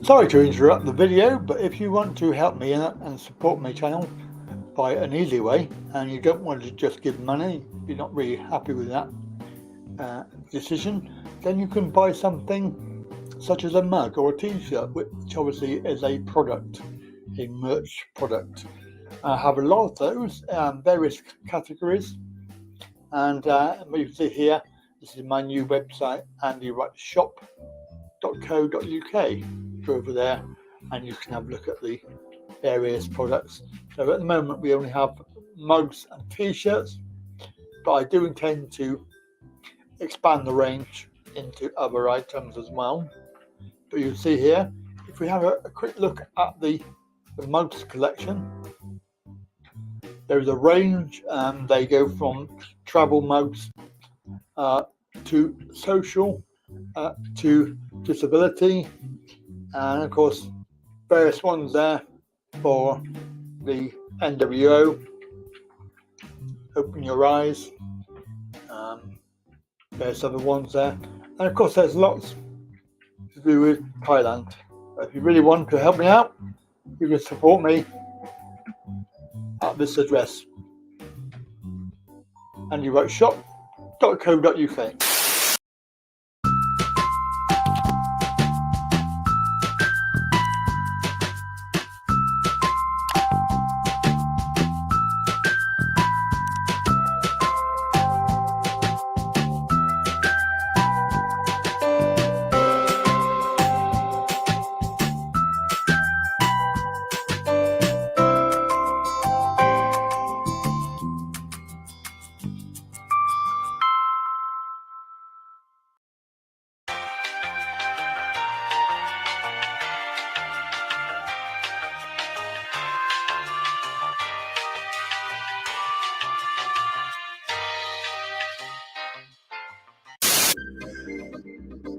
Sorry to interrupt the video, but if you want to help me in it and support my channel by an easy way, and you don't want to just give money, you're not really happy with that decision, then you can buy something such as a mug or a t-shirt, which obviously is a product, a merch product. I have a lot of those, various categories, and you can see here, this is my new website, andywrightshop.co.uk. Go over there and you can have a look at the various products. So at the moment we only have mugs and t-shirts, but I do intend to expand the range into other items as well. But you'll see here, if we have a quick look at the mugs collection, there's a range. They go from travel mugs to social, to disability, and of course various ones there for the NWO, open your eyes, there's other ones there, and of course there's lots to do with Thailand. If you really want to help me out, you can support me at this address, andywrightshop.co.uk.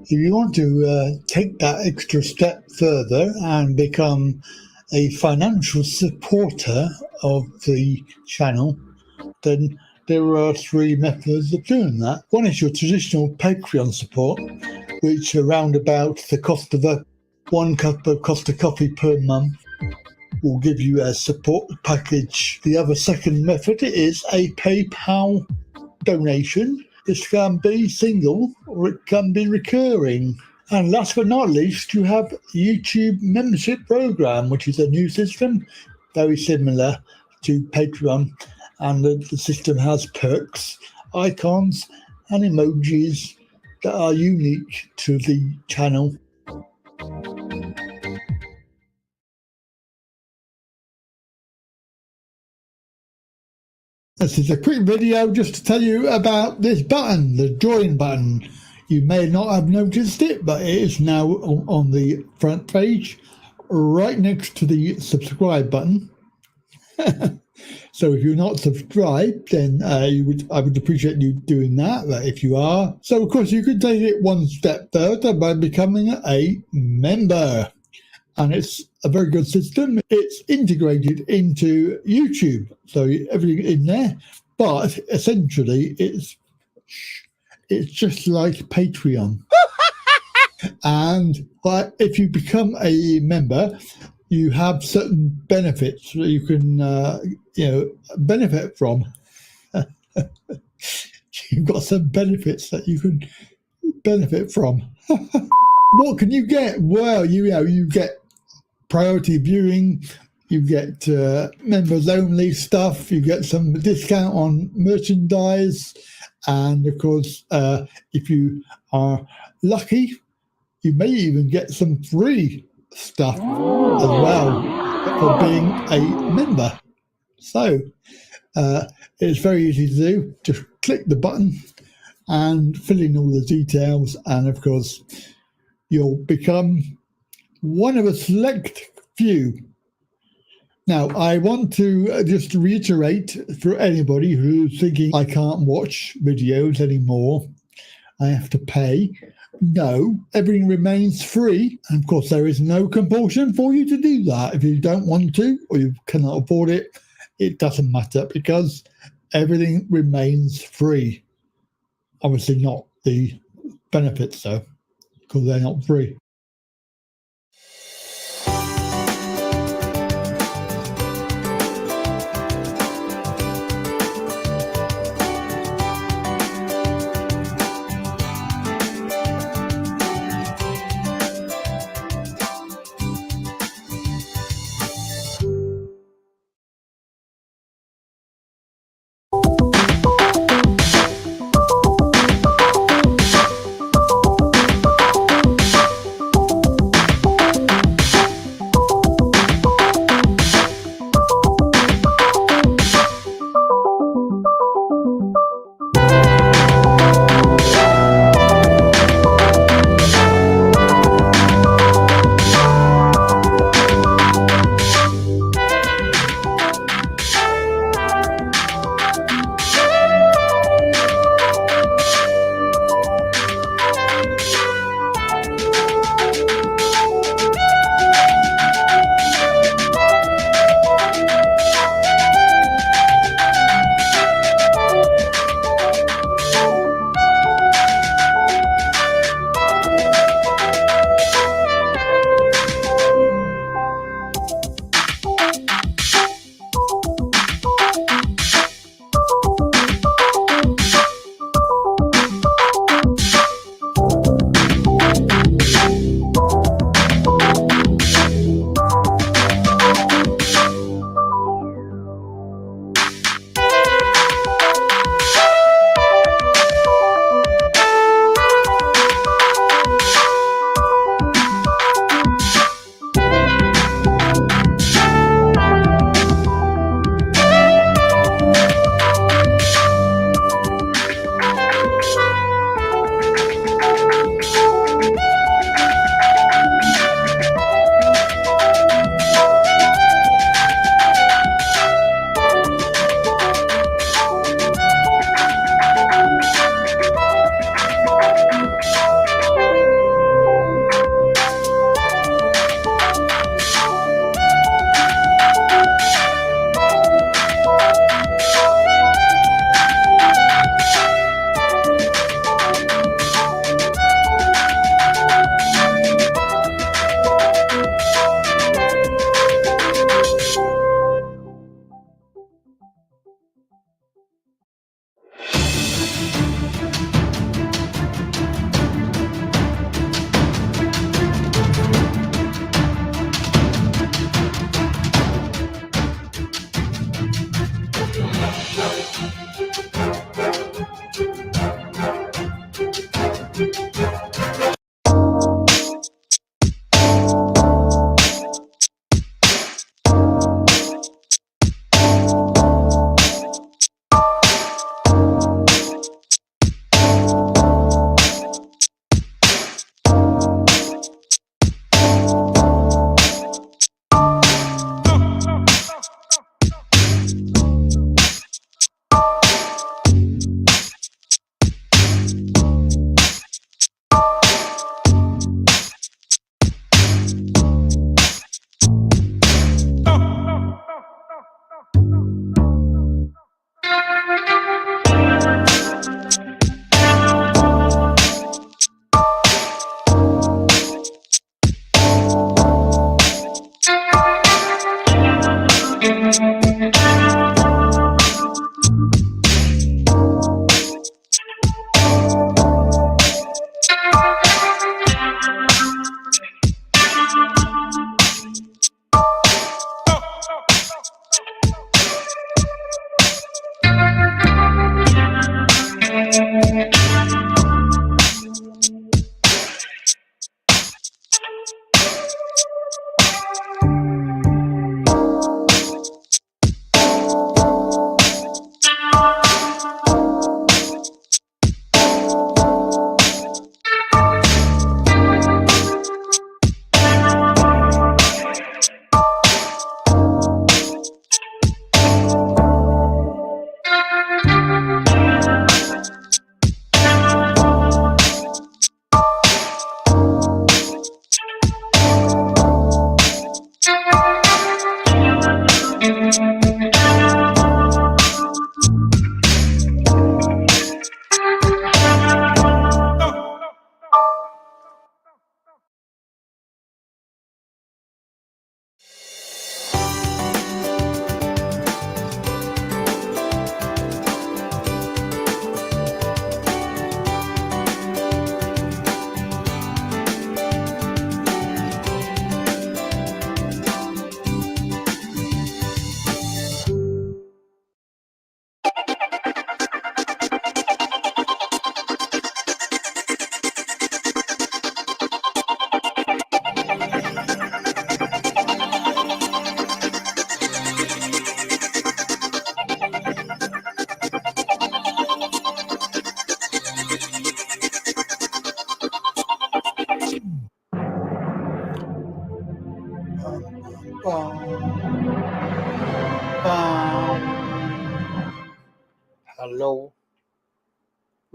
If you want to take that extra step further and become a financial supporter of the channel, then there are three methods of doing that. One is your traditional Patreon support, which around about the cost of one cup of Costa coffee per month will give you a support package. The other second method is a PayPal donation. This can be single or it can be recurring. And last but not least, you have YouTube membership program, which is a new system, very similar to Patreon. And the system has perks, icons, and emojis that are unique to the channel. This is a quick video just to tell you about this button, the join button. You may not have noticed it, but it is now on the front page, right next to the subscribe button. So if you're not subscribed, then I would appreciate you doing that. But if you are, so of course you could take it one step further by becoming a member. And it's a very good system. It's integrated into YouTube, so everything in there. But essentially, it's just like Patreon. And if you become a member, you have certain benefits that you can, benefit from. You've got some benefits that you can benefit from. What can you get? Well, you get priority viewing, you get members only stuff, you get some discount on merchandise, and of course if you are lucky you may even get some free stuff as well for being a member. So it's very easy to do. Just click the button and fill in all the details, and of course you'll become one of a select few. Now, I want to just reiterate for anybody who's thinking, I can't watch videos anymore, I have to pay. No, everything remains free. And of course, there is no compulsion for you to do that. If you don't want to, or you cannot afford it, it doesn't matter, because everything remains free. Obviously not the benefits, though, because they're not free.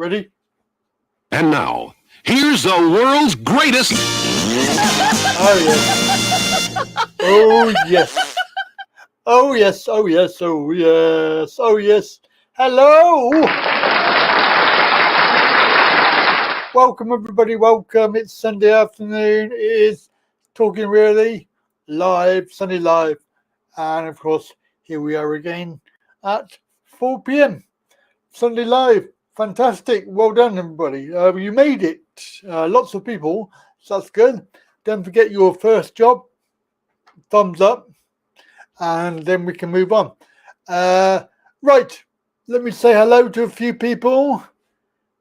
Ready? And now, here's the world's greatest. Oh, yes. Oh, yes. Oh, yes. Oh, yes. Oh, yes. Oh, yes. Hello. Welcome, everybody. Welcome. It's Sunday afternoon. It is Talking Really live, Sunday live. And, of course, here we are again at 4 p.m. Sunday live. Fantastic. Well done, everybody. You made it. Lots of people. So that's good. Don't forget your first job. Thumbs up. And then we can move on. Right. Let me say hello to a few people.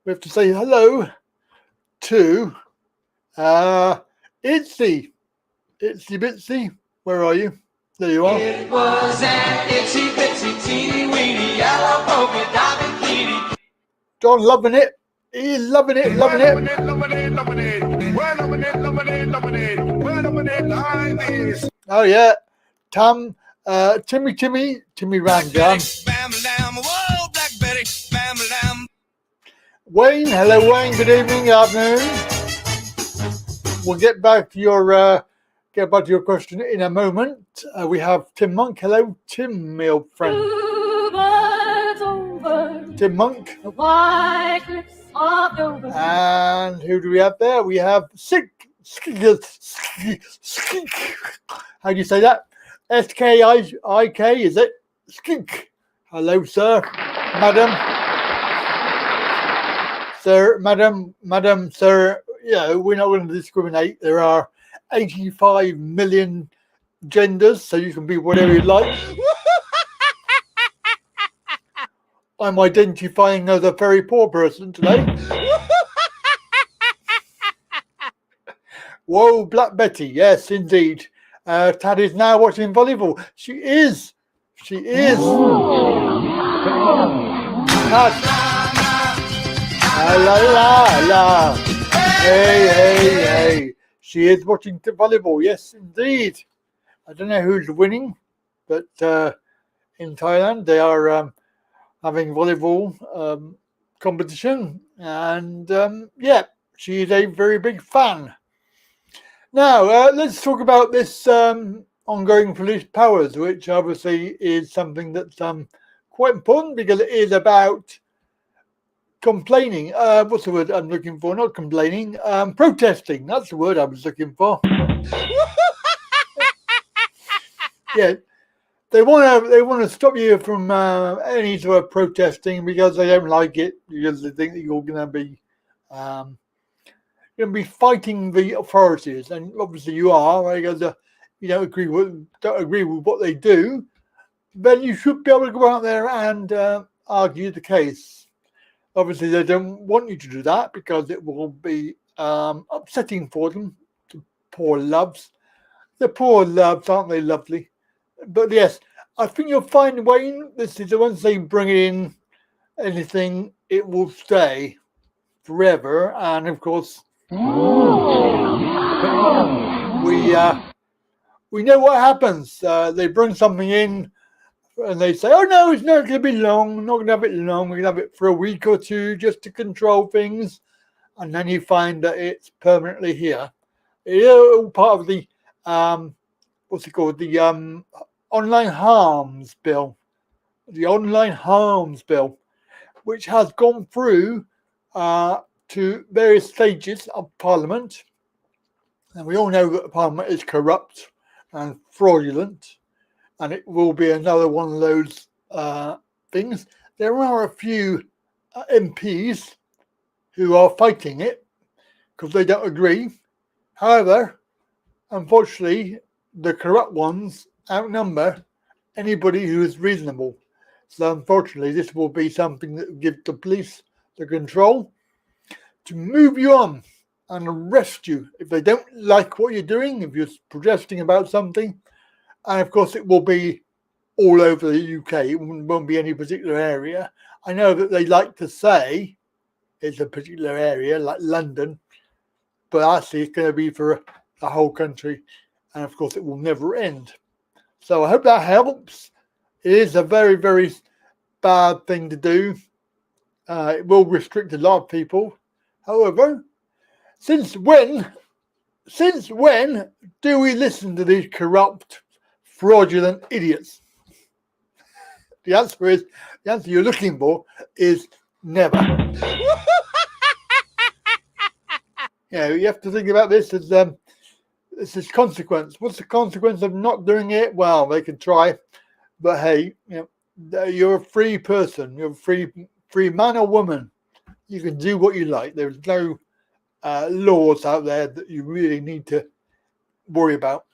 We have to say hello to Itsy. Itsy Bitsy. Where are you? There you are. It was an itsy bitsy teeny weeny yellow polka dot bikini. John loving it. He's loving it, loving it. Oh yeah. Timmy ran down. Wayne, hello Wayne, good evening, good afternoon. We'll get back to your question in a moment. We have Tim Monk. Hello, Tim, my old friend. Tim Monk. And who do we have there? We have how do you say that? S-K-I-K, is it? Skink. Hello, sir, madam. Sir, madam, sir, we're not going to discriminate. There are 85 million genders, so you can be whatever you like. I'm identifying as a very poor person today. Whoa, Black Betty, yes, indeed. Tad is now watching volleyball. She is. Tad. La la la. Hey. She is watching volleyball. Yes, indeed. I don't know who's winning, but in Thailand they are having volleyball competition, and she is a very big fan. Now let's talk about this ongoing police powers, which obviously is something that's quite important because it is about complaining. What's the word I'm looking for? Not complaining. Protesting. That's the word I was looking for. Yeah, they want to stop you from any sort of protesting because they don't like it, because they think that you're going to be fighting the authorities, and obviously you are, because you don't agree with what they do. Then you should be able to go out there and argue the case. Obviously, they don't want you to do that because it will be upsetting for them. The poor loves. The poor loves, aren't they lovely? But yes, I think you'll find, Wayne, this is the once they bring in anything, it will stay forever. And of course, we know what happens. They bring something in, and they say, "Oh no, it's not going to be long. Not going to have it long. We're going to have it for a week or two just to control things," and then you find that it's permanently here. It's all part of the what's it called? The online harms bill. The online harms bill, which has gone through to various stages of Parliament, and we all know that the Parliament is corrupt and fraudulent. And it will be another one of those things. There are a few MPs who are fighting it because they don't agree. However, unfortunately, the corrupt ones outnumber anybody who is reasonable. So unfortunately, this will be something that will give the police the control to move you on and arrest you if they don't like what you're doing, if you're protesting about something. And of course, it will be all over the UK. It won't be any particular area. I know that they like to say it's a particular area, like London, but actually it's going to be for the whole country. And of course, it will never end. So I hope that helps. It is a very, very bad thing to do. It will restrict a lot of people. However, since when do we listen to these corrupt, fraudulent idiots? The answer you're looking for is never. You have to think about this as this is consequence. What's the consequence of not doing it? Well, they can try, but hey, you're a free person. You're a free man or woman. You can do what you like. There's no laws out there that you really need to worry about.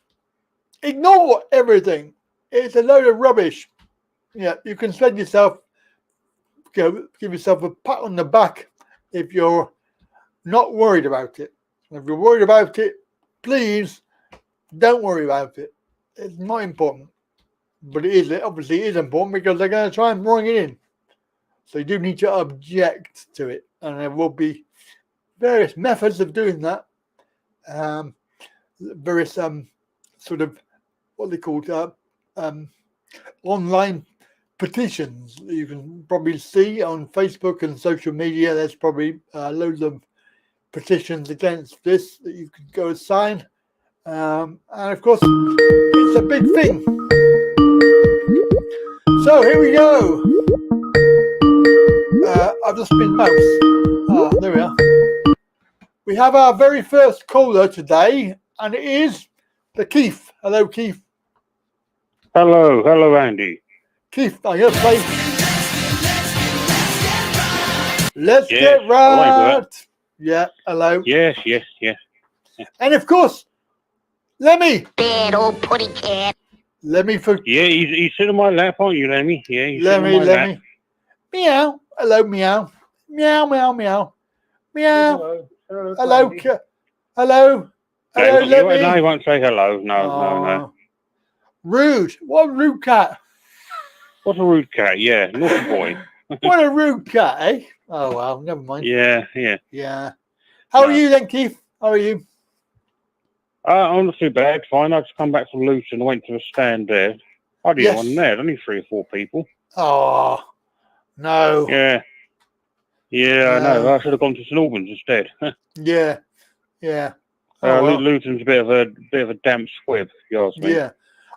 Ignore everything. It's a load of rubbish. Yeah, you can send yourself, give yourself a pat on the back if you're not worried about it. If you're worried about it, please don't worry about it. It's not important. But it is important because they're going to try and bring it in. So you do need to object to it. And there will be various methods of doing that. Various sort of what they call online petitions you can probably see on Facebook and social media. There's probably loads of petitions against this that you could go and sign. And of course, it's a big thing. So here we go. I've just been mouse. There we are. We have our very first caller today, and it is the Keith. Hello, Keith. Hello, Andy. Keith, I'm going to play Let's Yes, Get I like Right. that. Yeah, hello. Yes. And of course, Lemmy. Bad old putty cat. Lemmy for Yeah, he's sitting on my lap, aren't you, Lemmy? Yeah, he's Lemmy, sitting on my lap. Lemmy. Meow. Hello, meow. Meow, meow, meow. Meow. Hello. Hello. Hello, Lemmy. No, he won't say hello. No. Rude. What a rude cat. What's a rude cat? Yeah, naughty boy. What a rude cat, eh? Oh, well, never mind. Yeah. How are you then, Keith? How are you? I'm not too bad. Fine. I just come back from Luton. I went to a stand there. I didn't want there. Only 3 or 4 people. Oh, no. Yeah, I know. I should have gone to St Albans instead. Yeah. Oh, well. Luton's a bit of a damp squib, if you ask me. Yeah.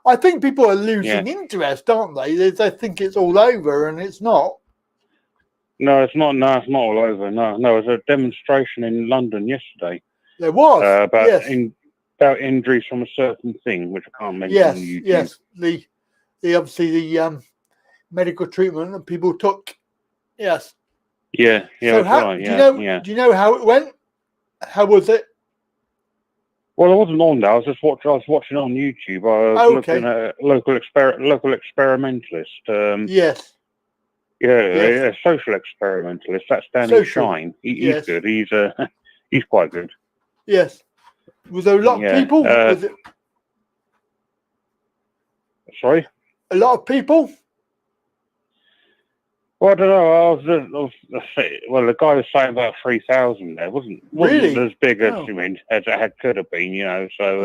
I think people are losing interest, aren't they? They think it's all over, and it's not. No, it's not. No, it's not all over. No, there was a demonstration in London yesterday. There was about injuries from a certain thing, which I can't mention on YouTube. Yes. The obviously the medical treatment that people took. Yes. Yeah. So right. Do you know how it went? How was it? Well, I wasn't on there. I was watching on YouTube. I was looking at a local experimentalist. Yes. Yeah, social experimentalist. That's Danny Shine. He's good. He's quite good. Yes. Was there a lot of people? Was it... Sorry? A lot of people? Well, I don't know. The guy was saying about 3,000 there. Wasn't as big as it could have been, So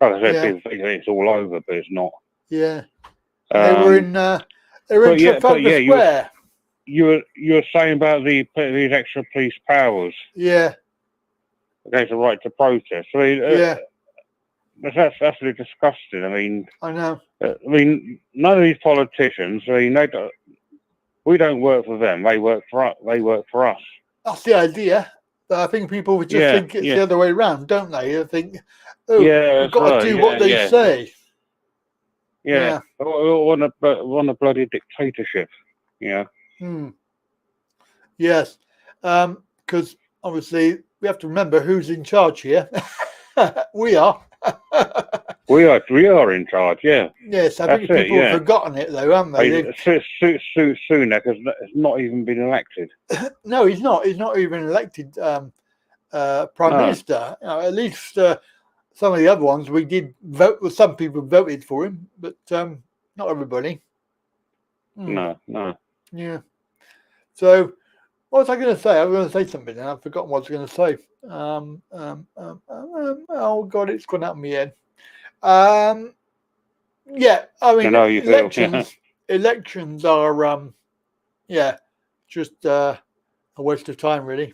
like I said, people think it's all over, but it's not. Yeah. They were in Trafalgar Square. You were saying about these extra police powers. Yeah. Against the right to protest. I mean, that's absolutely disgusting. I mean, I know. None of these politicians. We don't work for them. They work for us. That's the idea. But I think people would just think it's the other way around, don't they? They think, we've got to do what they say. Yeah. We want a bloody dictatorship. Yeah. Yes. Because obviously we have to remember who's in charge here. We are. We are in charge, yeah. Yes, I think people have forgotten it, though, haven't they? Sunak has not even been elected. No, he's not. He's not even elected Prime Minister. At least some of the other ones we did vote. Well, some people voted for him, but not everybody. No. Yeah. So, what was I going to say? I was going to say something, and I've forgotten what I was going to say. Oh God, it's gone out of my head. Yeah, I mean, elections are, just a waste of time, really.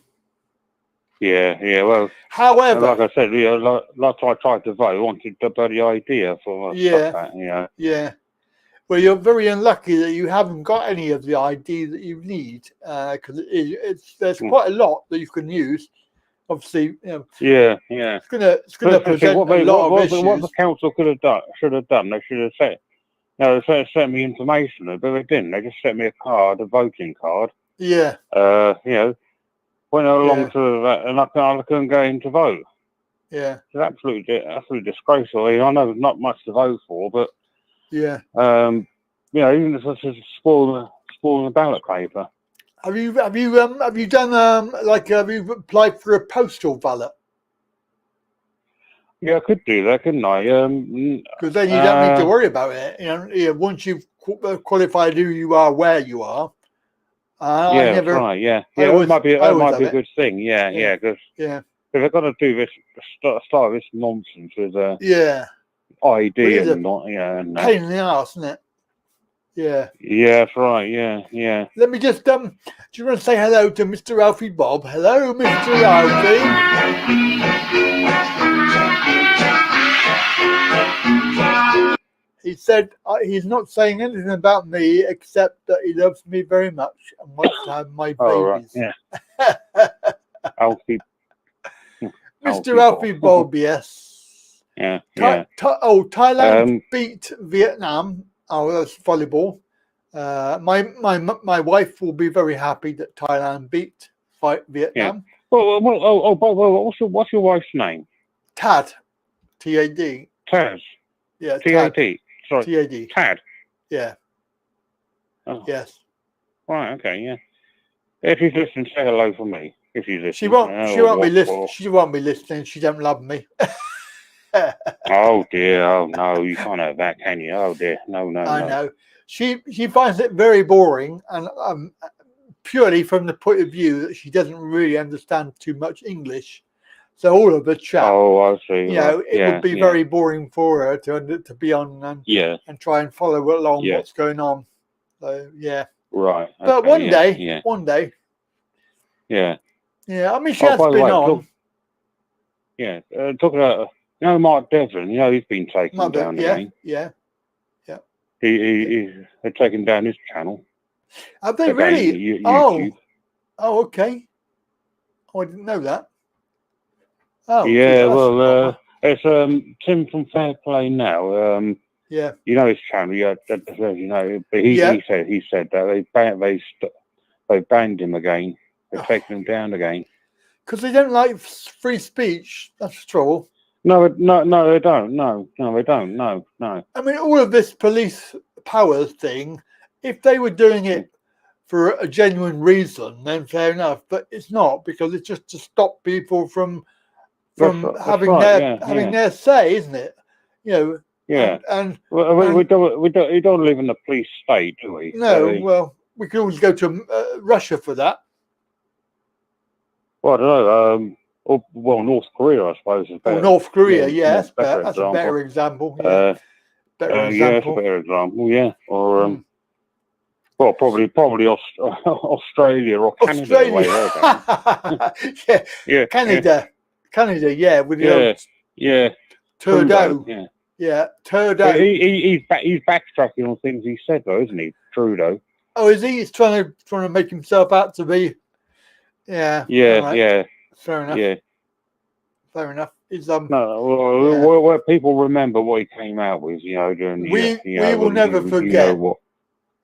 Yeah. Well, however, like I said, last time I tried to vote, I wanted the bloody idea for stuff that, Yeah. Well, you're very unlucky that you haven't got any of the ID that you need, because there's quite a lot that you can use. Obviously, Yeah. It's gonna present a lot of issues. What the council should have done, they should have sent me information, but they didn't. They just sent me a card, a voting card. Yeah. Went along to that, and I couldn't go in to vote. Yeah. It's absolutely disgraceful. I know there's not much to vote for, but yeah. Even if it's just spoiling the ballot paper. Have you done have you applied for a postal ballot? Yeah, I could do that, couldn't I? Because then you don't need to worry about it. Once you've qualified who you are, where you are. That's right. Yeah. It might be a good thing. Yeah. Because they've got to do this, start this nonsense with ID and not. Pain in the arse, isn't it? Yeah. Yeah, that's right. Yeah. Let me just do you want to say hello to Mr. Alfie Bob? Hello, Mr. Alfie. He said he's not saying anything about me except that he loves me very much and wants to have my babies. Oh, right. Yeah. Alfie. Mr. Alfie Bob, yes. Yeah. Thailand beat Vietnam. Oh, that's volleyball. My wife will be very happy that Thailand beat Vietnam. Yeah. What's your wife's name? Tad. T-A-D. Taz. Yeah. T-A-D. Sorry. T-A-D. Tad. Yeah. Oh. Yes. Right. Okay. Yeah. If she's listening, say hello for me. If she's listening. She won't be listening. She won't be listening. She don't love me. Oh dear! Oh no, you can't have that, can you? Oh dear! No. I know. She finds it very boring, and purely from the point of view that she doesn't really understand too much English. So all of the chat. Oh, I see. It would be very boring for her to be on and try and follow along what's going on. So Right. Okay, but one day. Yeah. Yeah. I mean, she has been on. Talking about. Mark Devon, he's been taken down again. Yeah. He's taken down his channel. Have they really? YouTube. Oh, okay. Oh, I didn't know that. Oh, yeah. Well, it's Tim from Fair Play now. Yeah. His channel. Yeah, but he said that they banned him again. They've taken him down again because they don't like free speech. That's the trouble. No, they don't. No, they don't. No. I mean, all of this police powers thing, if they were doing it for a genuine reason, then fair enough. But it's not, because it's just to stop people from having their say, isn't it? Yeah. And we don't live in a police state, do we? No. Well, we can always go to Russia for that. Well, I don't know. North Korea, I suppose. Is better. North Korea, yes, that's a better example. Yeah. Yeah, it's a better example. Yeah, or probably Australia or Canada. Yeah, Canada. Yeah, with the Trudeau. Yeah, Trudeau. He's backtracking on things he said, though, isn't he, Trudeau? Oh, is he? He's trying to make himself out to be. Yeah. Yeah. Fair enough. Yeah. Fair enough. Where people remember what he came out with, during the we will never forget.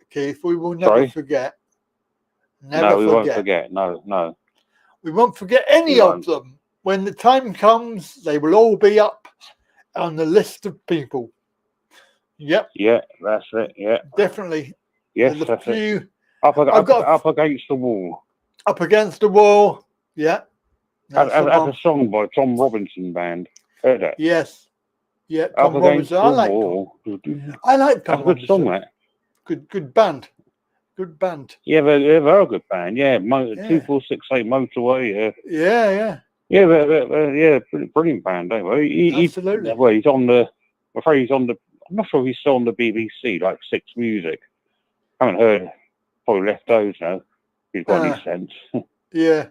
Keith, we will never forget. Never we forget. Won't forget. No. We won't forget any of them. When the time comes, they will all be up on the list of people. Yep. Yeah, that's it. Yeah. Definitely. Yes, that's it. Up against the wall. Up against the wall. Yeah. As a song by Tom Robinson Band. Heard that? Yes. Yeah, Tom Robinson. I like Tom Robinson. Good song, that. Good band. Good band. Yeah, they're a good band. Yeah, 2468 Motorway. Yeah. Yeah, they're brilliant band, don't they? Absolutely. He's on the. I'm afraid he's on the. I'm not sure if he's still on the BBC, like Six Music. I haven't heard. Probably left those now. He's got any sense. Yeah.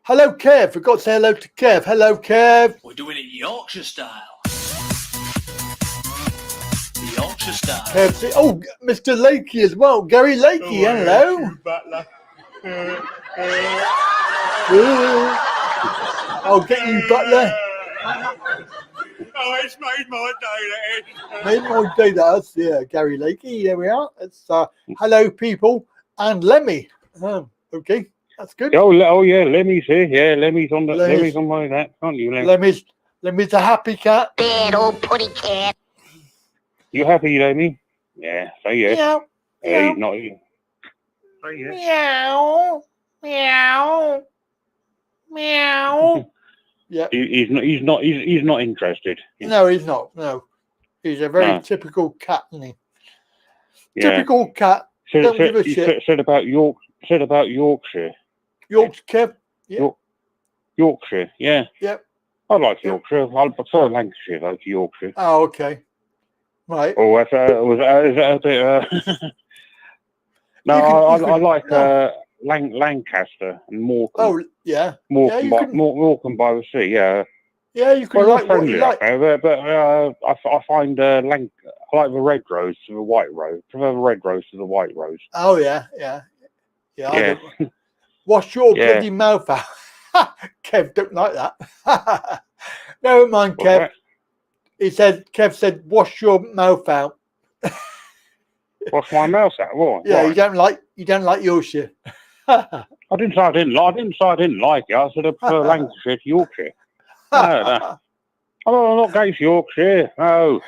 Hello, Kev. Forgot to say hello to Kev. Hello, Kev. We're doing it Yorkshire style. The Yorkshire style. Kev. Oh, Mr. Lakey as well. Gary Lakey. Hello. Butler. I'll get you, Butler. Oh, it's made my day, that is. Made my day, that's, yeah, Gary Lakey. There we are. It's hello, people, and Lemmy. Okay, that's good. Oh yeah, Lemmy's here. Yeah, Lemmy's on my lap, aren't you, Lemmy? Lemmy's a happy cat. Bad old putty cat. You happy, Lemmy? Yeah, say yes. Meow. Yeah, he's not here. Say yes. Meow. Meow. Meow. Yeah. He's not interested. No, he's not. No, he's a very typical cat, isn't he? Yeah. Typical cat. Don't give a shit. Said about Yorkshire. Yorkshire, Kev. Yeah. Yorkshire. Yeah. Yep. I like Yorkshire. I prefer Lancashire though to Yorkshire. Oh, okay. Right. Oh, is that a bit? No, I like Lancaster and Morecambe. Oh, yeah. Morecambe by the sea. Yeah. Yeah, you can like what you like. But I find I like the red rose to the white rose. Prefer the red rose to the white rose. Oh yeah. Wash your bloody mouth out. Kev don't like that. Never mind, Kev. Kev said, wash your mouth out. Wash my mouth out. What? Yeah, right. you don't like Yorkshire. I didn't say I didn't like it. I said I prefer Lancashire to Yorkshire. No. I'm not against Yorkshire. No,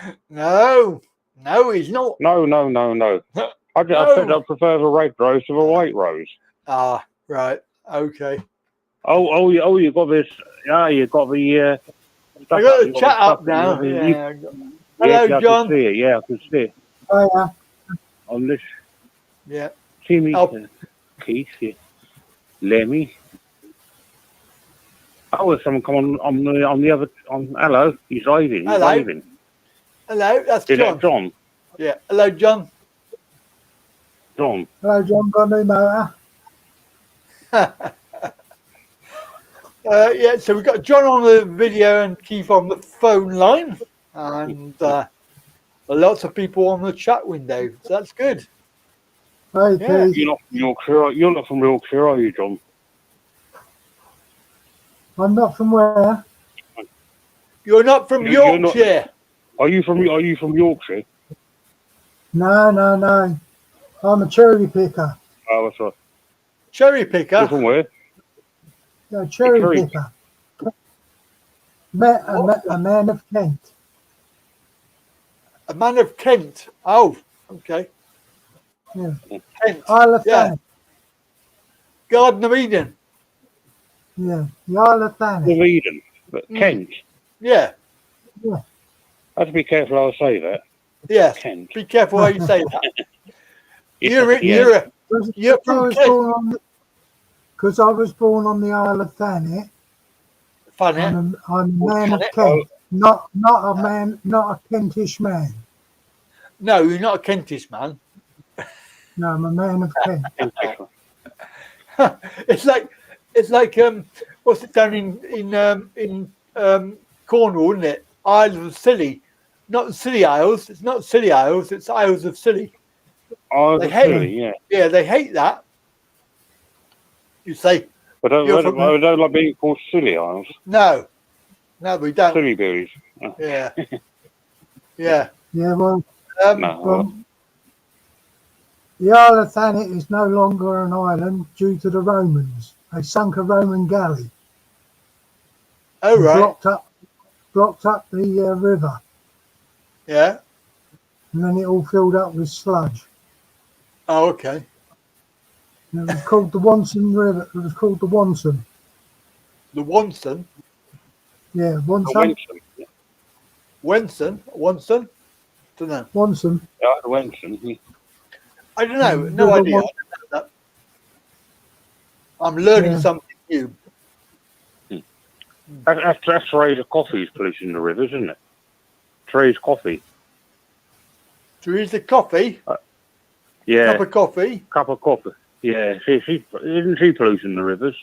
he's not. No. I said I prefer the red rose to the white rose. Ah, right. Okay. Oh, you got this. Yeah, you got the. I got the chat up now. Yeah. Hello, John. I can see it. Yeah, I can see it. Oh, yeah. On this. Yeah. Timmy, Keith, Lemmy. Oh, there's someone come on the other. Hello, he's waving. Hello, that's Is John. that John? Yeah. Hello, John. Hello, John. Got a new motor. Yeah, so we've got John on the video and Keith on the phone line, and lots of people on the chat window. So that's good. Hey, Yeah. Keith. You're not from Yorkshire. You're not from Yorkshire, are you, John? I'm not from where? You're not from Yorkshire. Are you from Yorkshire? No. I'm a cherry picker. Oh, that's right. Cherry picker. You're from where? Yeah, cherry picker. A man of Kent. A man of Kent. Oh, okay. Yeah. Kent. Isle of Thanet. Garden of Eden. Yeah, the Isle of Thanet. Of Eden, but Kent. Yeah. Yeah. I have to be careful how I say that. Yes. Kent. Be careful how you say that. Yeah. You're from Kent. Because I was born on the Isle of Thanet. Funny. I'm a man of Kent, not a Kentish man. No, you're not a Kentish man. No, I'm a man of Kent. It's like what's it down in Cornwall, isn't it? Isles of Scilly, not the Scilly Isles. It's not Scilly Isles. It's Isles of Scilly. Oh, they hate Scilly, yeah. Yeah, they hate that. You say. But I don't like being called Silly Isles. No, we don't. Silly Billies. Oh. Yeah. Yeah. Yeah, well, No. The Isle of Thanet is no longer an island due to the Romans. They sunk a Roman galley. Oh, right. Blocked up the river. Yeah. And then it all filled up with sludge. Oh, okay. And it was called the Wonson River. It was called the Wonson. The Wonson? Yeah, Wonson. Wonson? Don't know. Wonson. Yeah, the Wonson. I don't know. No idea. I don't know that. I'm learning something new. That's Teresa Coffee's polluting the rivers, isn't it? Teresa Coffee. Teresa Coffee? Yeah. Cup of coffee? Cup of coffee. Yeah, isn't she polluting the rivers?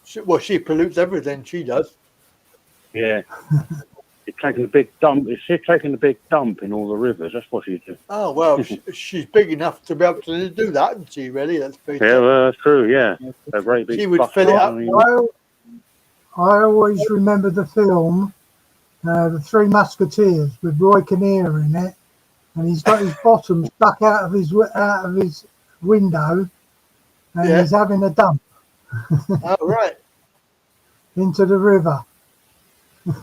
She pollutes everything. She does. Yeah. She's taking a big dump. She's taking a big dump in all the rivers. That's what she's doing. Oh well, she's big enough to be able to do that, isn't she? Really? That's pretty. Yeah, well, that's true. Yeah, a great big. She would fill it up. I always remember the film, The Three Musketeers, with Roy Kinnear in it, and he's got his bottom stuck out of his window, and he's having a dump. Oh right. Into the river.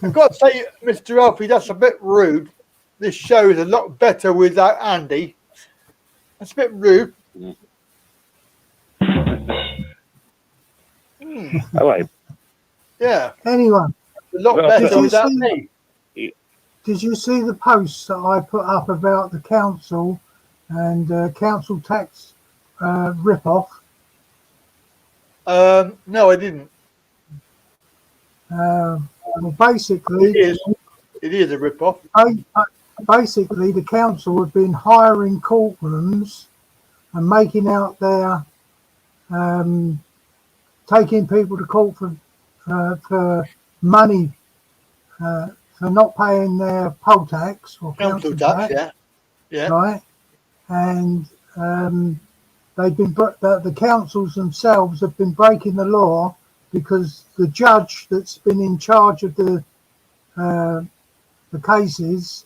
I've got to say, Mr. Alfie, that's a bit rude. This show is a lot better without Andy. That's a bit rude. Oh, wait. Yeah. Anyway, a lot better without me. Did you see the posts that I put up about the council and council tax rip-off? No, I didn't. Well, basically, it is a rip-off. Basically, the council have been hiring courtrooms and making out their taking people to court for money for not paying their poll tax or council tax. Yeah. Right, and they've been the councils themselves have been breaking the law because the judge that's been in charge of the cases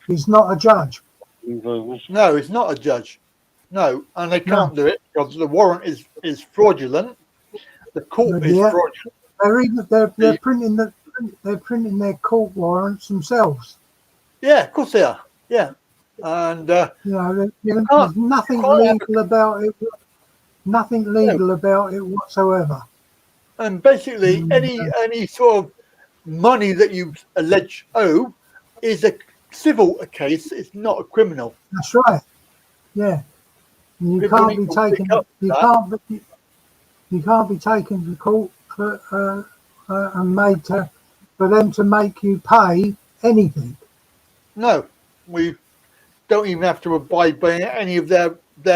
is not a judge. No, it's not a judge. No, and they can't do it because the warrant is fraudulent. The court is fraudulent. They're printing their court warrants themselves. Yeah, of course they are. Yeah, and there's nothing legal about it. Nothing legal about it whatsoever. And basically, any sort of money that you allege owe is a civil case. It's not a criminal. That's right. Yeah, and you can't be taken. You can't be taken to court for and made for them to make you pay anything. No, we don't even have to abide by any of their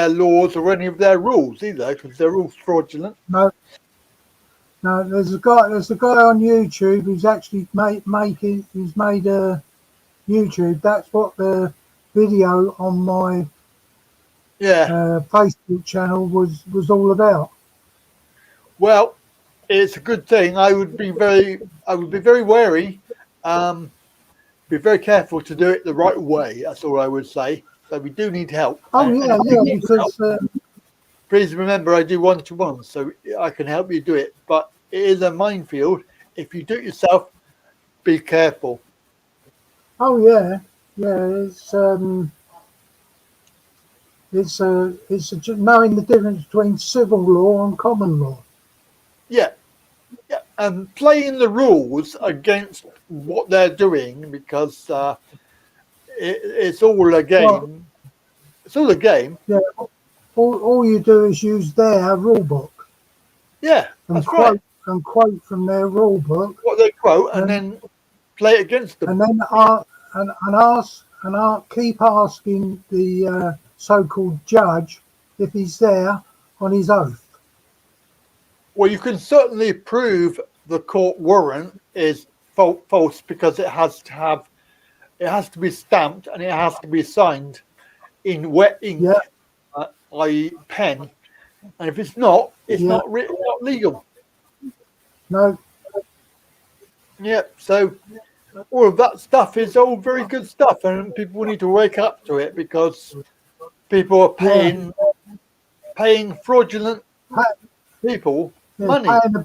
laws or any of their rules either, because they're all fraudulent. No, there's a guy on YouTube who's actually made a YouTube. That's what the video on my Facebook channel was all about. Well, it's a good thing. I would be very wary. Be very careful to do it the right way. That's all I would say. So we do need help. Oh yeah, because please remember, I do one-to-one, so I can help you do it. But it is a minefield. If you do it yourself, be careful. Oh yeah. It's knowing the difference between civil law and common law. Yeah, and playing the rules against what they're doing, because it's all a game. Well, it's all a game. Yeah, all you do is use their rule book. Yeah, and quote from their rule book what they quote, and then play it against them. And then keep asking the so-called judge if he's there on his oath. Well, you can certainly prove the court warrant is false because it has to be stamped and it has to be signed in wet ink, i.e. pen. And if it's not, it's not legal. No. Yeah. So all of that stuff is all very good stuff, and people need to wake up to it because people are paying fraudulent people money. Paying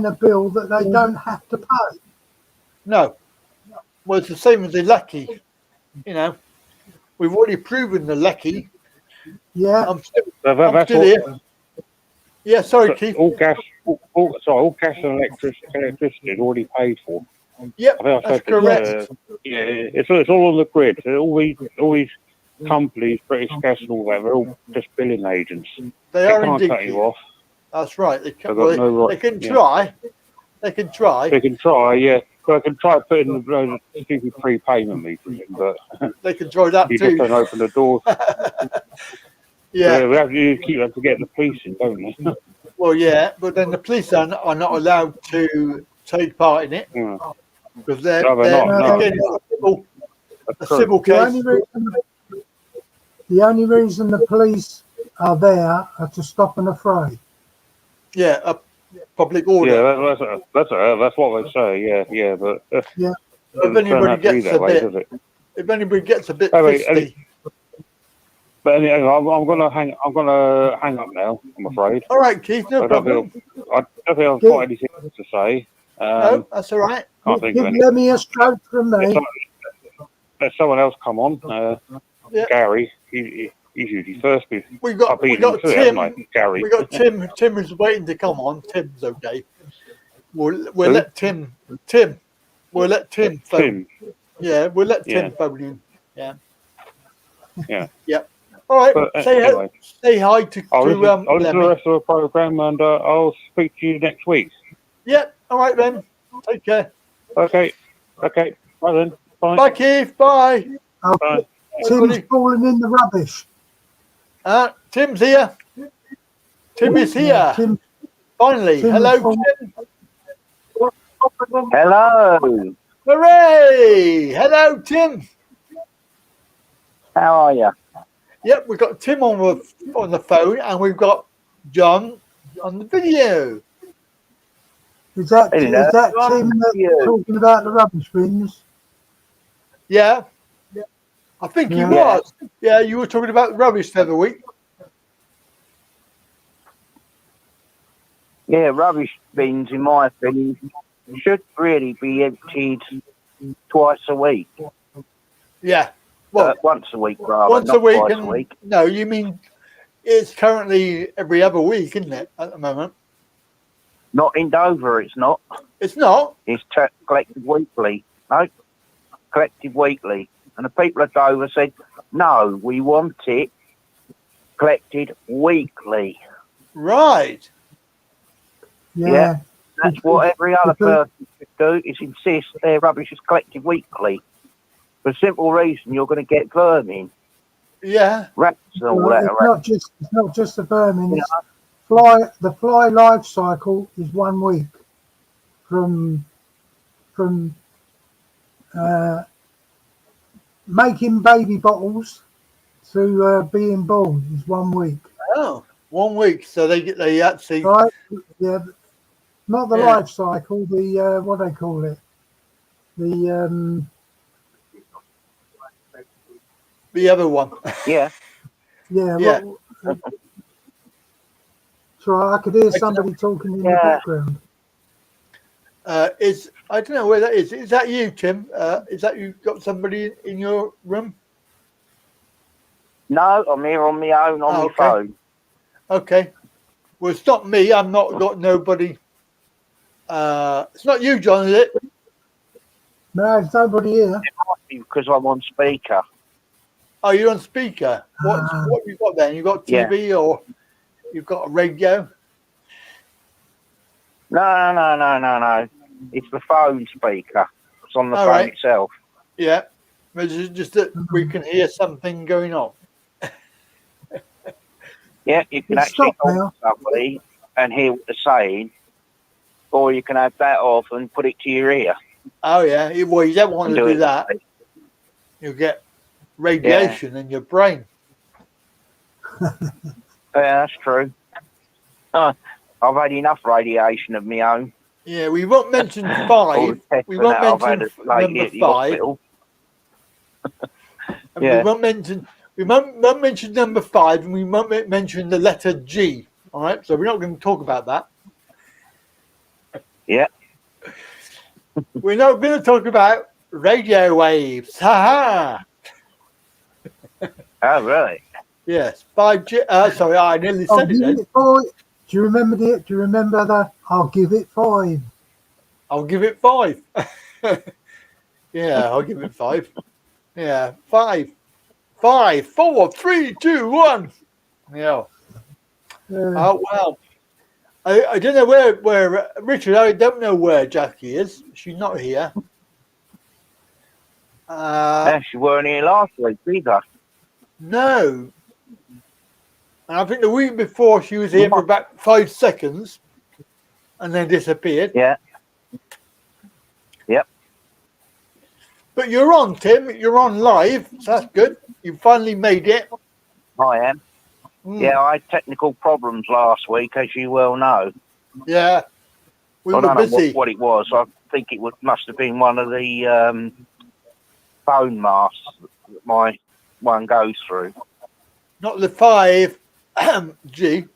a bill that they don't have to pay. No. Well, it's the same as the lecky. You know, we've already proven the lecky. Yeah. I'm still here. Yeah, sorry, Keith. All gas and electricity is already paid for. Yep, that's correct. It's all on the grid. All these companies, British Gas and all that, they're all just billing agents. They are can't indeed. Cut you off. That's right. They can try. They can try. They can try, yeah. So I can try putting the stupid prepayment meters in, but they can try that you too. just don't open the door. Yeah. We have to get the police in, don't we? Well, yeah, but then the police are not allowed to take part in it because they're again, a civil case. The only reason the police are there are to stop an affray. Yeah, a public order. Yeah, that's what they say. Yeah, but if anybody gets a bit fisty. But anyway, I'm gonna hang up now. I'm afraid. All right, Keith, no problem. I don't think I've got anything to say. No, that's all right. Let me a stroke from me. Let someone else come on. Gary, he's usually first. We got Tim. Gary. We got Tim. Tim is waiting to come on. Tim's okay. We'll let Tim. We'll let Tim phone. Tim. Yeah, we'll let Tim phone in. Yeah. Yeah. Yep. All right. But, say hi to I'll listen to the Lemmy. rest of the program, and I'll speak to you next week. Yep. All right then. Take care. Okay. Bye then. Bye. Bye, Keith. Bye. Bye. Tim's falling in the rubbish. Tim's here. Tim is here. Finally. Hello, Tim. Hello. Hooray! Hello, Tim. How are you? Yep, we've got Tim on the phone, and we've got John on the video. Is that Tim that's talking about the rubbish bins? Yeah. I think he was. Yeah, you were talking about the rubbish the other week. Yeah, rubbish bins, in my opinion, should really be emptied twice a week. Yeah. Well, once a week, rather. Once not a week. Twice a week. No, you mean it's currently every other week, isn't it, at the moment? Not in Dover, it's not. It's not? It's collected weekly. No, collected weekly. And the people at Dover said, no, we want it collected weekly. Right. Yeah. That's what every other person should do, is insist their rubbish is collected weekly. For a simple reason, you're going to get vermin. Yeah. Rats and all that. It's not just the vermin. The fly life cycle is 1 week from making baby bottles to being born is 1 week. Oh, 1 week. So they actually yeah, not the life cycle. The what they call it. The other one. Yeah. So I could hear somebody talking in the background. I don't know where that is. Is that you, Tim? Is that you got somebody in your room? No, I'm here on my own on my phone. Okay. Well, it's not me. I've not got nobody. It's not you, John, is it? No, there's nobody here. It might be because I'm on speaker. Oh, you're on speaker. What have you got then? You got TV or you've got a radio? No. It's the phone speaker. It's on the phone itself. Yeah. It's just that we can hear something going on. Yeah, you can actually talk to somebody and hear what they're saying, or you can have that off and put it to your ear. Oh, yeah. Well, you don't want to do that. You'll get radiation in your brain. Yeah, that's true. I've had enough radiation of my own. Yeah, we won't mention 5. We won't mention number 5. We won't mention number 5, and we won't mention the letter G. All right, so we're not going to talk about that. Yeah. We're not going to talk about radio waves. Ha ha. Oh, really? Yes. 5G. Sorry, I nearly said it then. Do you remember it? Do you remember that? I'll give it 5. I'll give it 5. Yeah, I'll give it 5. Yeah, 5. 5, 4, 3, 2, 1. Yeah. Oh, wow. I don't know where Richard, I don't know where Jackie is. She's not here. She weren't here last week either. No. And I think the week before she was here for about 5 seconds and then disappeared. Yeah. Yep. But you're on, Tim. You're on live. So that's good. You finally made it. I am. Yeah, I had technical problems last week, as you well know. Yeah. We I were don't know busy. what it was. I think it must have been one of the phone masts that my one goes through. Not the 5G.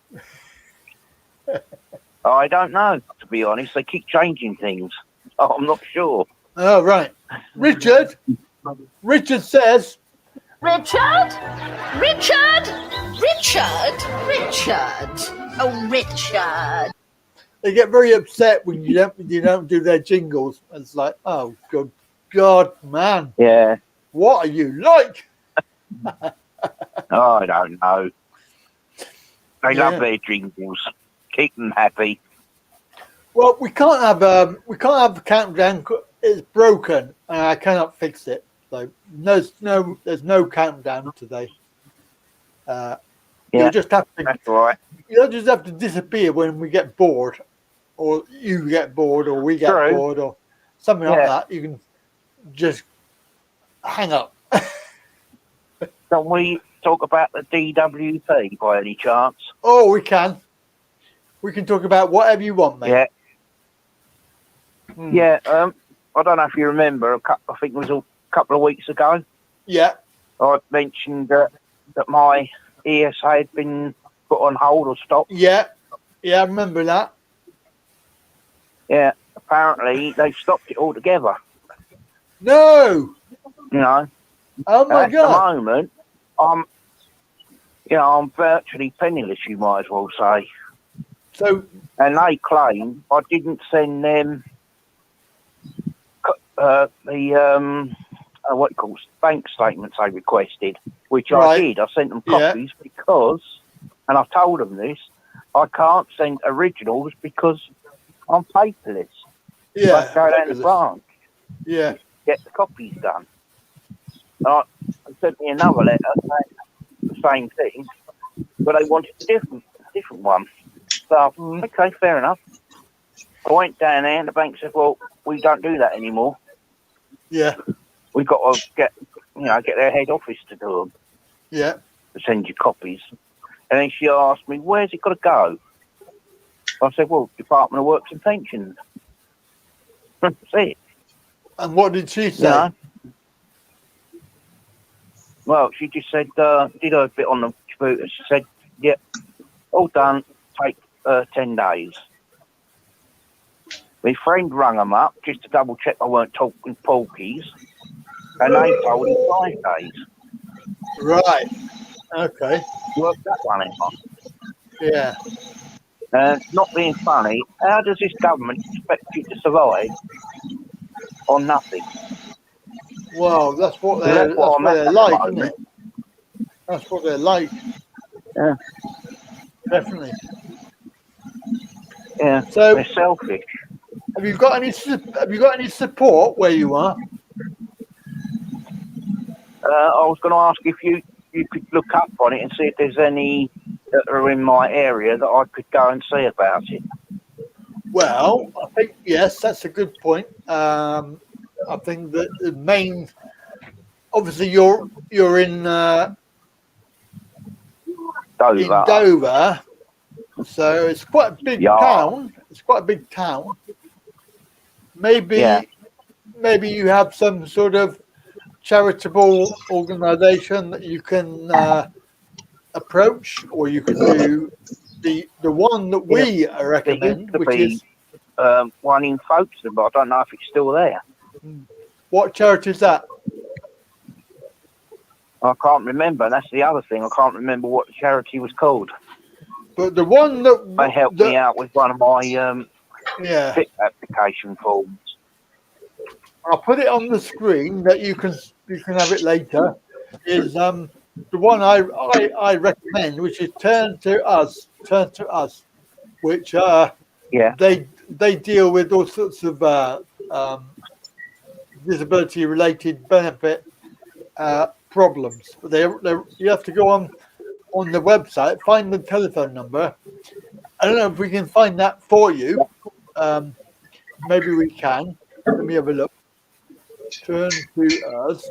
I don't know, to be honest. They keep changing things. I'm not sure. Oh, right. Richard says, Richard? Richard? Richard? Richard? Oh, Richard. they get very upset when you don't do their jingles. It's like, oh, good God, man. Yeah. What are you like? Oh, I don't know. They love their jingles. Keep them happy. Well, we can't have a countdown. It's broken, and I cannot fix it. So there's no countdown today. You just have to. That's right. You just have to disappear when we get bored, or you get bored, or we get bored, or something like that. You can just hang up. Can we talk about the DWP by any chance? Oh, we can. We can talk about whatever you want, mate. Yeah. Yeah. I don't know if you remember. I think it was a couple of weeks ago. Yeah. I mentioned that my ESA had been put on hold or stopped. Yeah. Yeah, I remember that. Yeah. Apparently, they stopped it altogether. No. You know. Oh my God. At the moment, I'm virtually penniless. You might as well say. So. And they claim I didn't send them what it calls bank statements they requested, which I did. I sent them copies because, and I've told them this, I can't send originals because I'm paperless. Yeah. I go down to the branch. Yeah. Get the copies done. They sent me another letter saying the same thing, but they wanted a different one. So, okay, fair enough. I went down there and the bank said, well, we don't do that anymore. Yeah. We've got to get their head office to do them. Yeah. To send you copies. And then she asked me, where's it got to go? I said, well, Department of Works and Pensions. That's it. And what did she say? You know? Well, she just said, did her bit on the computer. She said, yep, all done, take 10 days. My friend rang them up just to double check I weren't talking porkies, and they told him 5 days. Right. Okay. Worked that one out. Yeah. Not being funny, how does this government expect you to survive on nothing? Well, that's what they're like, isn't it? That's what they're like. Yeah. Definitely. Yeah. So they're selfish. Have you got any support where you are? I was going to ask if you could look up on it and see if there's any that are in my area that I could go and see about it. Well, I think yes, that's a good point. I think that the main, obviously, you're in Dover, so it's quite a big town. It's quite a big town. Maybe you have some sort of charitable organisation that you can approach, or you can do the one that we recommend, which is one in Folkestone, but I don't know if it's still there. What charity is that? I can't remember. That's the other thing. I can't remember what the charity was called. But the one that they helped me out with one of my fit application forms. I'll put it on the screen that you can have it later. Is the one I recommend, which is Turn to Us, which they deal with all sorts of disability related benefit problems. You have to go on on the website, find the telephone number. I don't know if we can find that for you. Maybe we can. Let me have a look. Turn to us.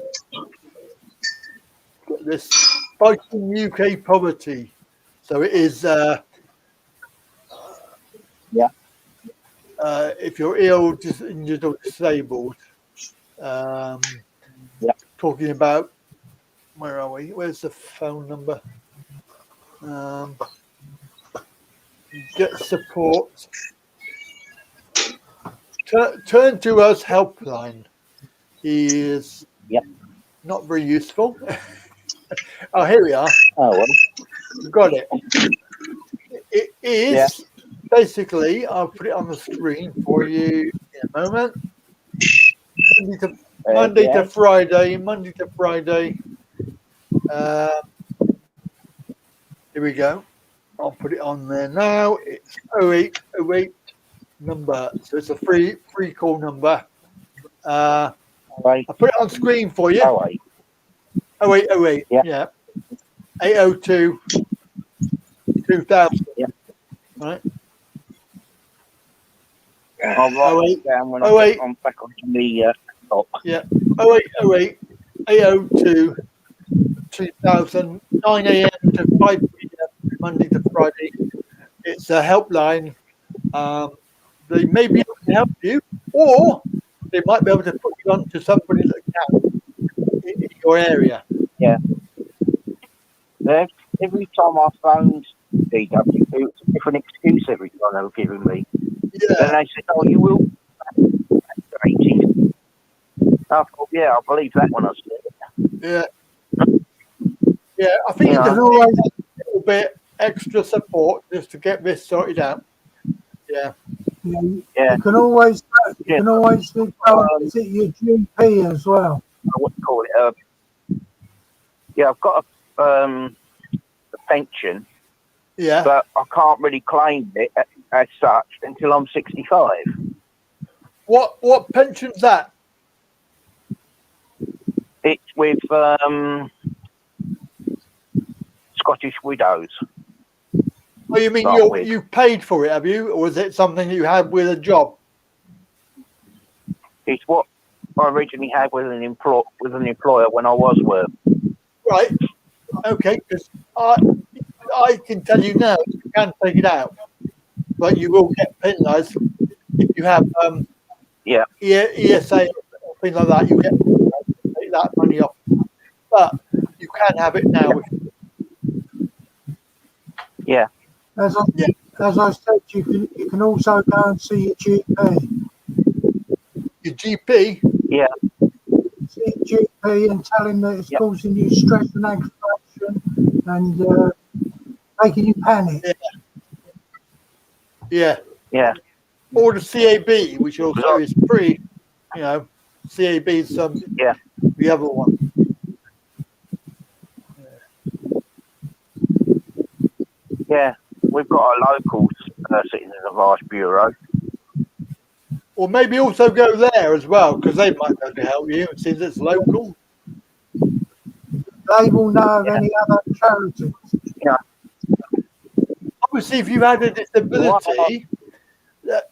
Got this Fighting UK Poverty. So it is if you're ill, injured or disabled. Talking about, where are we? Where's the phone number? Get support. Turn to us helpline is not very useful. Oh, here we are. Oh, well. We've got it. It is basically, I'll put it on the screen for you in a moment. Monday to Friday. Here we go. I'll put it on there now. It's 0808 number. So it's a free call number. I'll put it on screen for you. 0808. Yeah. 802 2000. Right. I'll write it down when I'm back on the top. 0808 802 2000, 9 a.m. to 5 p.m. Monday to Friday. It's a helpline. They may be able to help you, or they might be able to put you on to somebody that can in your area. Yeah. Every time I phoned DW, it was a different excuse every time they were giving me. Yeah. And they said, "Oh, you will." I thought, I believe that one. I said. Yeah. I think there's always a little bit extra support just to get this sorted out. Yeah. You can always visit your GP as well. What do you call it? I've got a pension. Yeah. But I can't really claim it as such until I'm 65. What pension's that? It's with Scottish Widows. Oh, you mean you paid for it, have you? Or was it something you had with a job? It's what I originally had with an employer when I was working. Right. Okay. Because I can tell you now, you can take it out, but you will get penalised if you have ESA or things like that. You get take that money off, but you can have it now. Yeah. As I said, you can also go and see your GP. Your GP? Yeah. See your GP and tell him that it's causing you stress and aggravation and making you panic. Yeah. Or the CAB, which also is free. You know, CAB is the other one. Yeah, we've got our locals sitting in the Vice Bureau. Or maybe also go there as well, because they might be able to help you since it's local. They will know of any other charities. Yeah. Obviously, if you had a disability,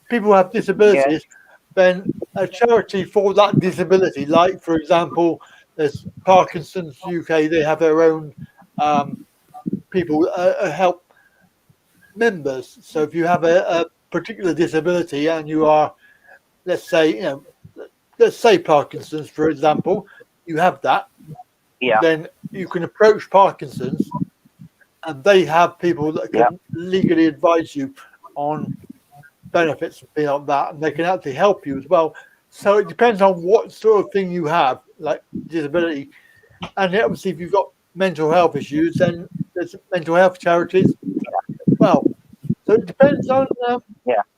people have disabilities, then a charity for that disability, like, for example, there's Parkinson's UK, they have their own people help members. So if you have a particular disability and you are, let's say Parkinson's, for example, you have that, then you can approach Parkinson's and they have people that can legally advise you on benefits and things like that, and they can actually help you as well. So it depends on what sort of thing you have, like disability. And obviously, if you've got mental health issues, then there's mental health charities. Well, so it depends on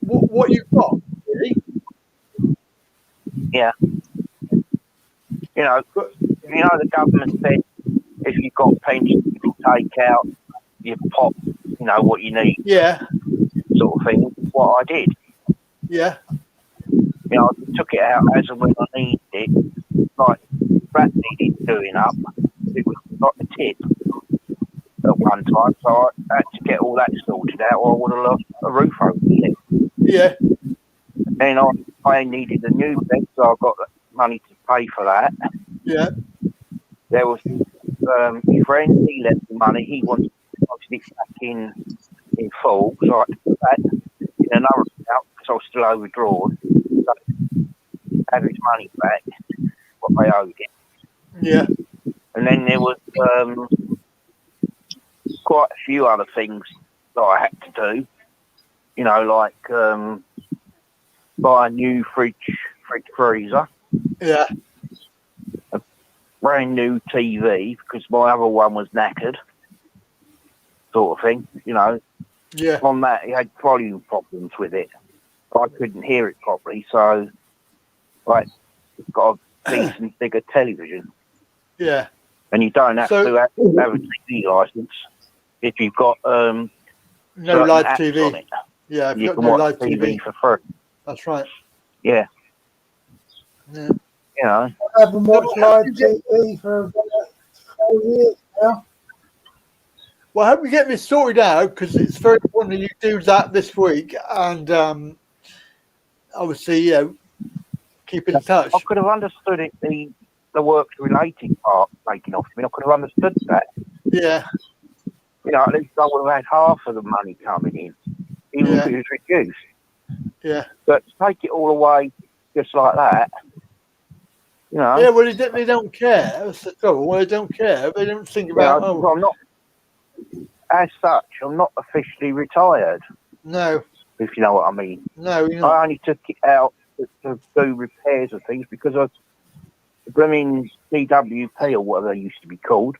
what you've got, really. Yeah. You know, the government said if you've got pension, you can take out your pot, what you need. Yeah. Sort of thing. What I did. Yeah. I took it out as and when I needed it. Like, that needed doing up. It was like a tip at one time, so I had to get all that sorted out, or I would have lost a roof over my head. Yeah. And I needed a new bed, so I got the money to pay for that. Yeah. There was my friend, he left the money. He wanted it back in full, so I had to put that in another account because I was still overdrawn. So have his money back, what I owed him. Yeah. And then there was quite a few other things that I had to do. You know, like buy a new fridge freezer. Yeah. A brand new TV because my other one was knackered, sort of thing. You know. Yeah. On that, he had volume problems with it. I couldn't hear it properly, so I got a decent bigger television. Yeah. And you don't have to have a TV license if you've got no live TV on it. Yeah, if you you've can got no watch live TV for free. That's right. Yeah. Yeah. You know. I haven't watched live TV for about 4 years now. Well, I hope we get this sorted out because it's very important that you do that this week, and obviously, keep in touch. I could have understood it, the work related part taking off me. I could have understood that. Yeah. You know, at least I would have had half of the money coming in, even if it was reduced. Yeah. But to take it all away just like that, you know. Yeah, well, they don't care. That's the trouble. Well, they don't care. They don't think about. You know, I'm not, as such, I'm not officially retired. No. If you know what I mean. No, you're not. I only took it out to do repairs of things because the blooming DWP or whatever they used to be called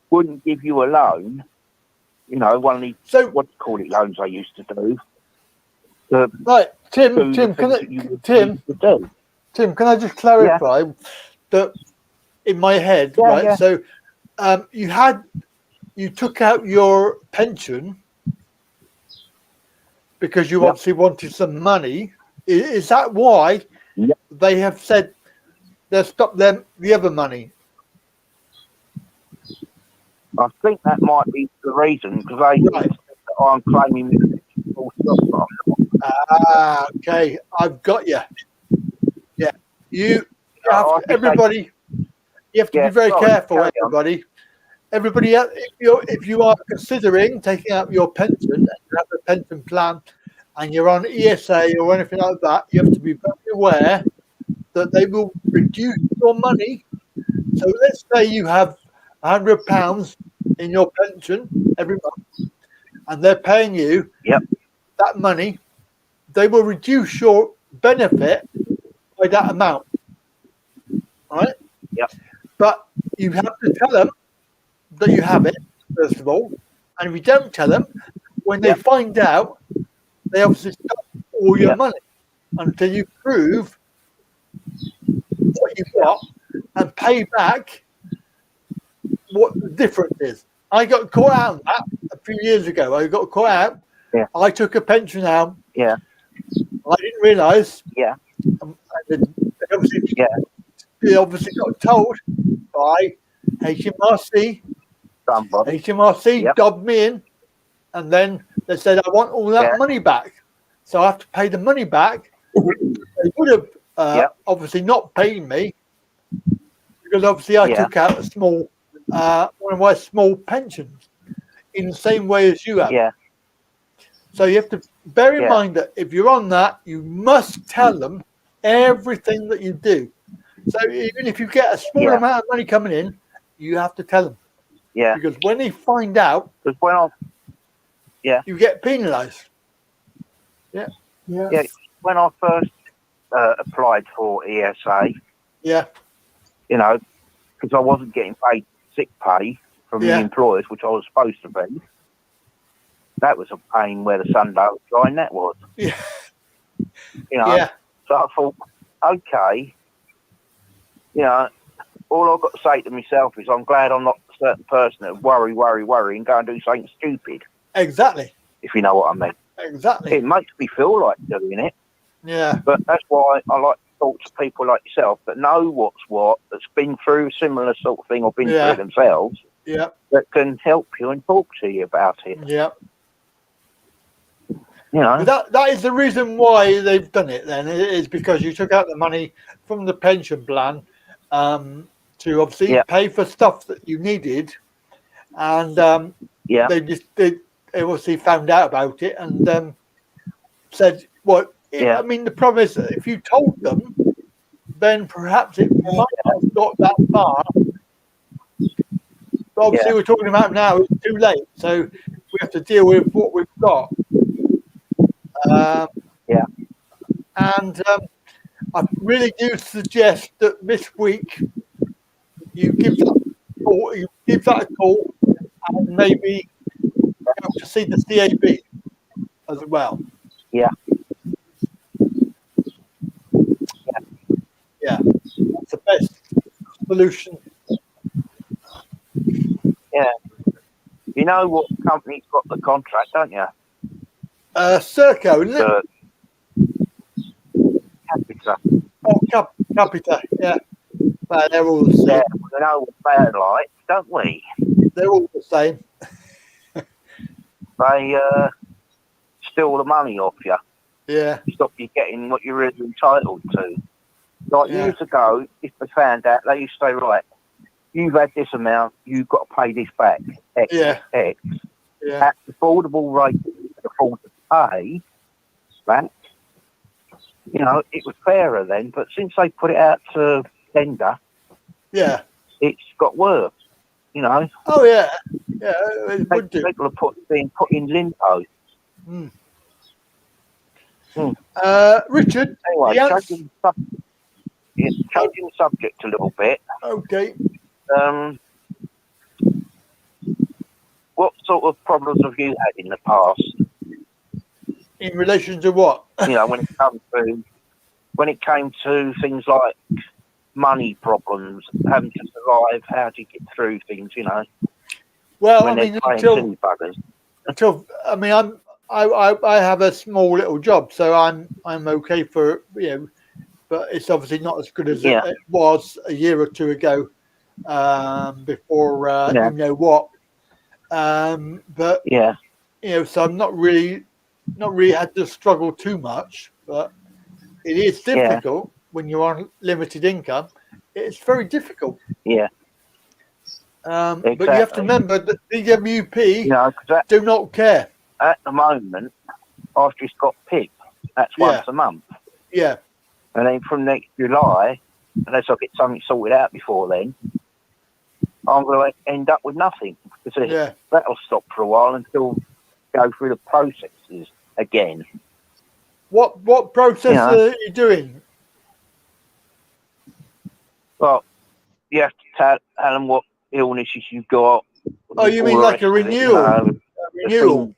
wouldn't give you a loan. You know, one of the what do you call it loans I used to do. Right, Tim, can I just clarify that in my head, right? Yeah. So, you took out your pension because you obviously wanted some money. Is that why they have said they'll stop the other money? I think that might be the reason because I'm claiming full stop. Okay, I've got you. Yeah, you have everybody. You have to be very careful, everybody. Everybody, if you are considering taking out your pension and you have a pension plan and you're on ESA or anything like that, you have to be very aware that they will reduce your money. So let's say you have £100 in your pension every month and they're paying you that money, they will reduce your benefit by that amount. Right? Yep. But you have to tell them that you have it, first of all. And if you don't tell them, when they find out, they obviously stop all your money until you prove what you've got and pay back what the difference is. I got caught out on that a few years ago. I got caught out. Yeah. I took a pension out. Yeah. I didn't realise. Yeah. They obviously got told by HMRC. HMRC dobbed me in, and then they said, I want all that money back. So I have to pay the money back. They would have obviously not paid me because obviously I took out a small, one of my small pensions in the same way as you have. Yeah. So you have to bear in mind that if you're on that, you must tell them everything that you do. So even if you get a small amount of money coming in, you have to tell them. Yeah. Because when they find out, you get penalised. Yeah. Yeah. When I first applied for ESA, you know, because I wasn't getting paid sick pay from the employers, which I was supposed to be. That was a pain where the sun don't shine, that was. Yeah. You know, so I thought, okay, you know, all I've got to say to myself is I'm glad I'm not a certain person that worry and go and do something stupid. Exactly. If you know what I mean. Exactly. It makes me feel like doing it. Yeah. But that's why I like to talk to people like yourself that know what's what, that's been through a similar sort of thing or been through it themselves. that can help you and talk to you about it. Yeah. You know, that is the reason why they've done it. Then it is because you took out the money from the pension plan to obviously pay for stuff that you needed, and they obviously found out about it and said, "Well, I mean, the problem is that if you told them, then perhaps it might have got that far." But obviously, we're talking about now. It's too late, so we have to deal with what we've got. And I really do suggest that this week you give that a call, and maybe go to see the CAB as well. Yeah, that's the best solution. Yeah, you know what company's got the contract, don't you? Serco, isn't it? Capita. Oh, Capita, yeah. But they're all the same. Yeah, we know what they're like, don't we? They're all the same. They steal the money off you. Yeah. Stop you getting what you're really entitled to. Like years ago, if they found out, they used to say, right, you've had this amount, you've got to pay this back. X. At the affordable rate you could afford to pay back, you know, it was fairer then, but since they put it out to tender, it's got worse, you know. Oh, yeah. Yeah, it would do. People are being put in limbo. Richard, anyway, changing the subject a little bit. Okay. What sort of problems have you had in the past? In relation to what? You know, when it came to things like money problems, having to survive, how do you get through things? You know. Well, I mean, until I mean, I have a small little job, so I'm okay for but it's obviously not as good as it was a year or two ago. Before you know what. But so I'm not really had to struggle too much, but it is difficult when you're on limited income. It's very difficult. Exactly. But you have to remember that DWP do not care. At the moment, I've just got PIP. That's once a month. Yeah. And then from next July, unless I get something sorted out before then, I'm going to end up with nothing, because that'll stop for a while until go through the processes again. What process are you doing? Well, you have to tell them what illnesses you've got. Oh, you mean like a renewal? Renewal.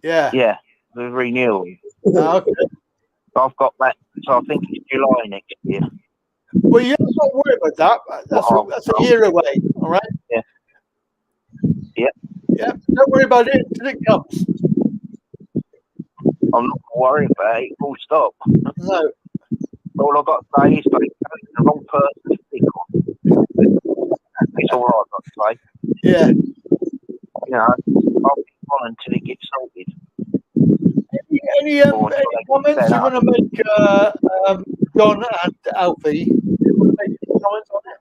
Yeah, the renewal. Okay. I've got that, so I think it's July next year. Well, you don't worry about that. That's a year away, all right? Yeah. Don't worry about it until it comes. I'm not worried about it. Full stop. No. All I've got to say is they the wrong person to pick on. It's all right, I've got to say. Yeah. You know, I'll be on until it gets sorted. Any comments you want to make, John and Alfie? You want to make any comments on it?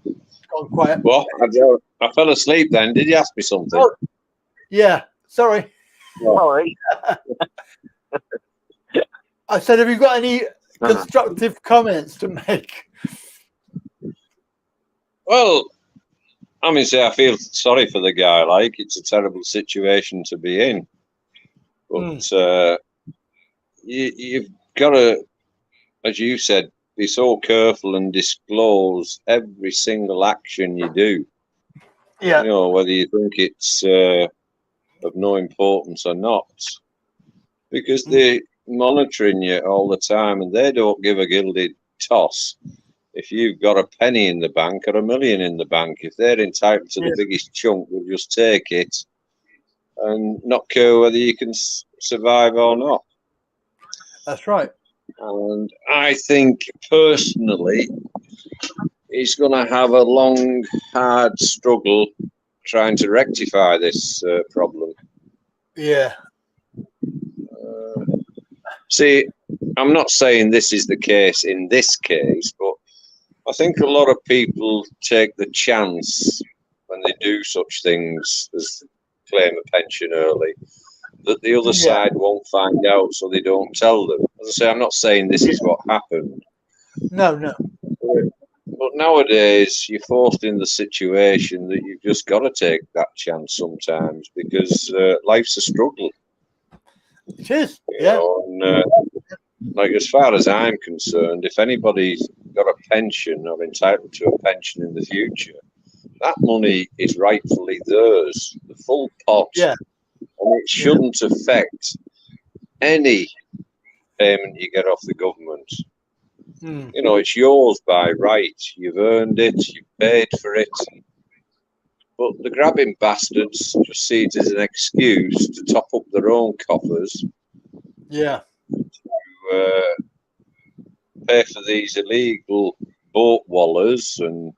It's gone quiet. Well, I fell asleep then. Did you ask me something? Oh, yeah, sorry. Sorry. I said, have you got any constructive comments to make? Well, I mean, say I feel sorry for the guy. Like, it's a terrible situation to be in, but you've got to, as you said, be so careful and disclose every single action you do. Yeah. You know, whether you think it's of no importance or not, because they're monitoring you all the time, and they don't give a gilded toss if you've got a penny in the bank or $1 million in the bank. If they're entitled to the biggest chunk, they'll just take it and not care whether you can survive or not. That's right. And I think personally, he's going to have a long, hard struggle trying to rectify this problem. Yeah. See, I'm not saying this is the case in this case, but I think a lot of people take the chance when they do such things as claim a pension early, that the other side won't find out, so they don't tell them. As I say, I'm not saying this is what happened. No. But nowadays, you're forced in the situation that you've just got to take that chance sometimes, because life's a struggle. It is, you know, and, like, as far as I'm concerned, if anybody's got a pension or entitled to a pension in the future, that money is rightfully theirs, the full pot. Yeah. And it shouldn't affect any payment you get off the government. You know, it's yours by right. You've earned it, you've paid for it. But the grabbing bastards just see it as an excuse to top up their own coffers. Yeah. To pay for these illegal boat wallers and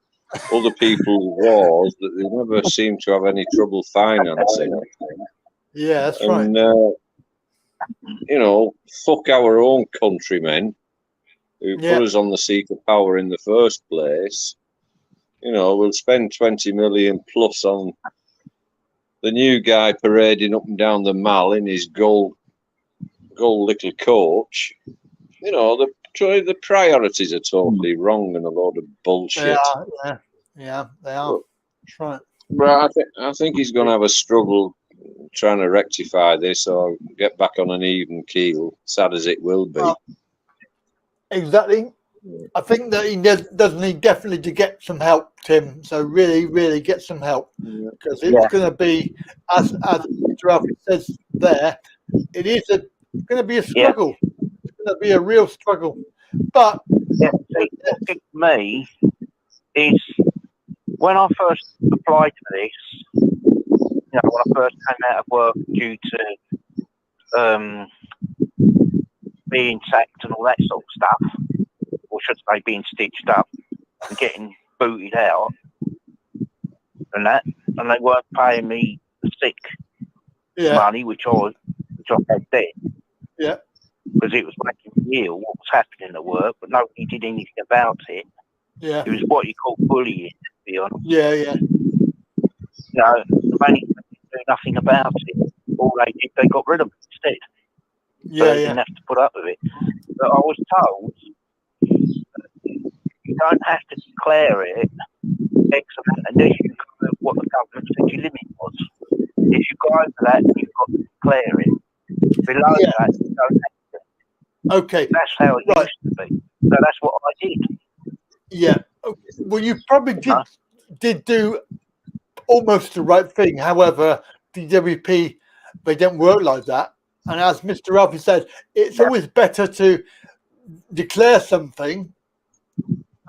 other people's wars that they never seem to have any trouble financing. Yeah, that's right. And, you know, fuck our own countrymen who put us on the seat of power in the first place. You know, we'll spend 20 million plus on the new guy parading up and down the Mall in his gold little coach. You know, the priorities are totally wrong and a load of bullshit. They are, yeah, they are. That's right. But I think he's going to have a struggle trying to rectify this or get back on an even keel, sad as it will be. Exactly. I think that he does need definitely to get some help, Tim. So really get some help, because it's going to be, as Mr. Alfred says there, it is going to be a struggle. It's going to be a real struggle. But the thing for me is, when I first applied for this, you know, when I first came out of work due to being sacked and all that sort of stuff, or should I say being stitched up and getting booted out and that, and they weren't paying me the sick money, which I had then. Yeah. Because it was making me ill what was happening at work, but nobody did anything about it. Yeah. It was what you call bullying, to be honest. Yeah. You know, the management didn't do nothing about it. All they did, they got rid of it instead. So they didn't have to put up with it. But I was told you don't have to declare it X amount unless you go over what the government said your limit was. If you go over that, you've got to declare it. Below that, you don't have to. Okay. That's how it used to be. So that's what I did. Yeah. Okay. Well, you probably did do almost the right thing. However, DWP, they don't work like that. And as Mr. Alfie said, it's always better to declare something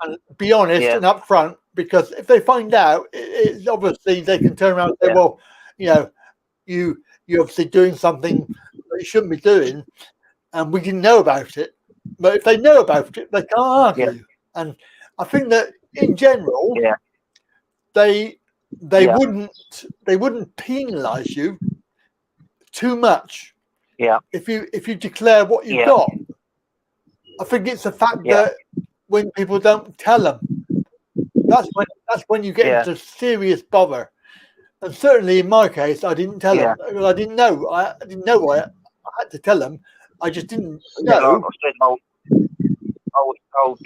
and be honest and upfront, because if they find out, it's obviously they can turn around and say, well, you know, you're obviously doing something that you shouldn't be doing, and we didn't know about it. But if they know about it, they can't argue. And I think that in general, they wouldn't penalise you too much. Yeah. If you declare what you've got, I think it's the fact that when people don't tell them, that's when you get into serious bother. And certainly in my case, I didn't tell them. I didn't know. I had to tell them. I just didn't know. I was told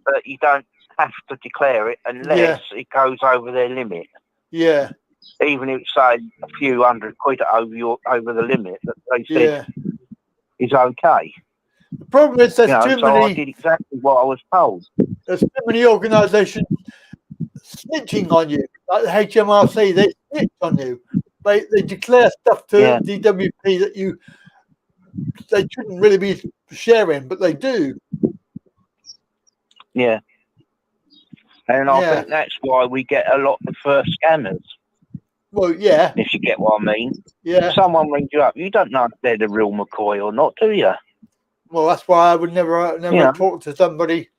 that you don't have to declare it unless it goes over their limit. Yeah. Even if it's say a few hundred quid over the limit that they said is okay. The problem is there's too so many. I did exactly what I was told. There's too many organisations snitching on you, like the HMRC. They snitch on you. They declare stuff to DWP that they shouldn't really be sharing, but they do. Yeah. And I think that's why we get a lot of first scammers. Well, yeah. If you get what I mean. Yeah. If someone rings you up, you don't know if they're the real McCoy or not, do you? Well, that's why I would never talk to somebody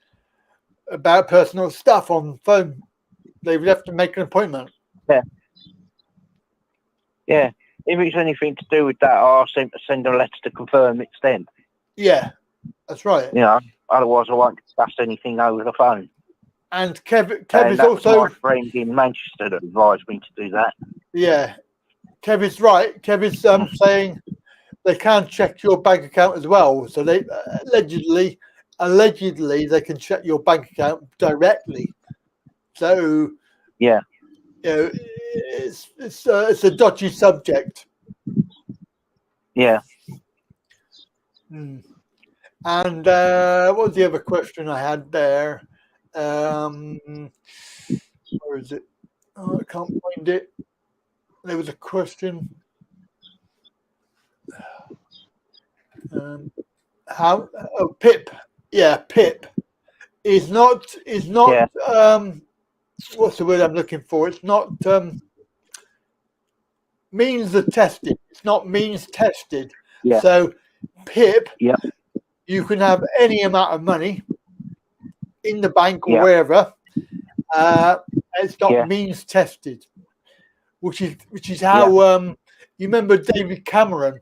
about personal stuff on phone. They would have to make an appointment. Yeah. Yeah. If it's anything to do with that, I'll ask them to send a letter to confirm it's them. Yeah, that's right. Otherwise I won't discuss anything over the phone. And Kev is also my friend in Manchester that advised me to do that. Yeah, Kev is right. Kev is saying they can check your bank account as well. So they allegedly they can check your bank account directly. So yeah, it's a dodgy subject. Yeah. And what was the other question I had there? Where is it? Oh, I can't find it. There was a question. Pip. Yeah, Pip is not. Yeah. What's the word I'm looking for? It's not means tested. It's not means tested. Yeah. So Pip. Yeah. You can have any amount of money in the bank or wherever. It's not means tested, which is how you remember David Cameron.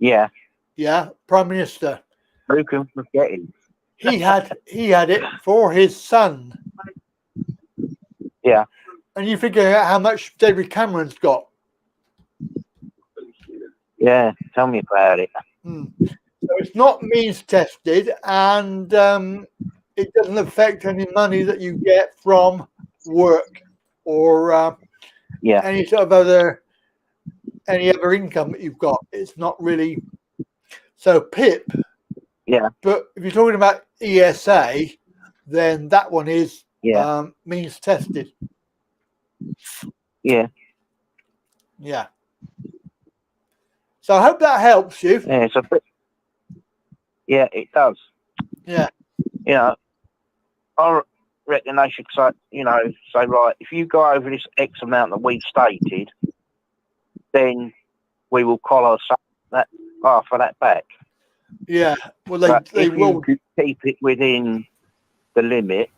Yeah. Yeah, Prime Minister. Who can forget him? He had it for his son. Yeah. And you figure out how much David Cameron's got. Yeah, tell me about it. So it's not means tested, and it doesn't affect any money that you get from work or any sort of other income that you've got. It's not really. So PIP. Yeah. But if you're talking about ESA, then that one is means tested. Yeah. Yeah. So I hope that helps you. Yeah, it does. Yeah. I reckon they should say, right, if you go over this X amount that we've stated, then we will collar that half of that back. Yeah. Well, they will keep it within the limit,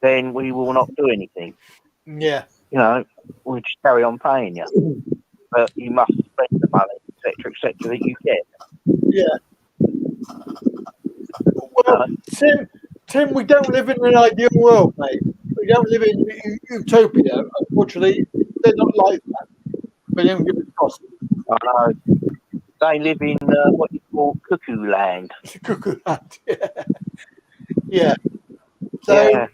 then we will not do anything. Yeah. We'll just carry on paying you. But you must spend the money, etc., that you get. Yeah. Well, Tim, we don't live in an ideal world, mate. We don't live in utopia. Unfortunately, they're not like that. They don't give a toss. I know. They live in what you call cuckoo land. Cuckoo land, yeah. Yeah. So, yeah,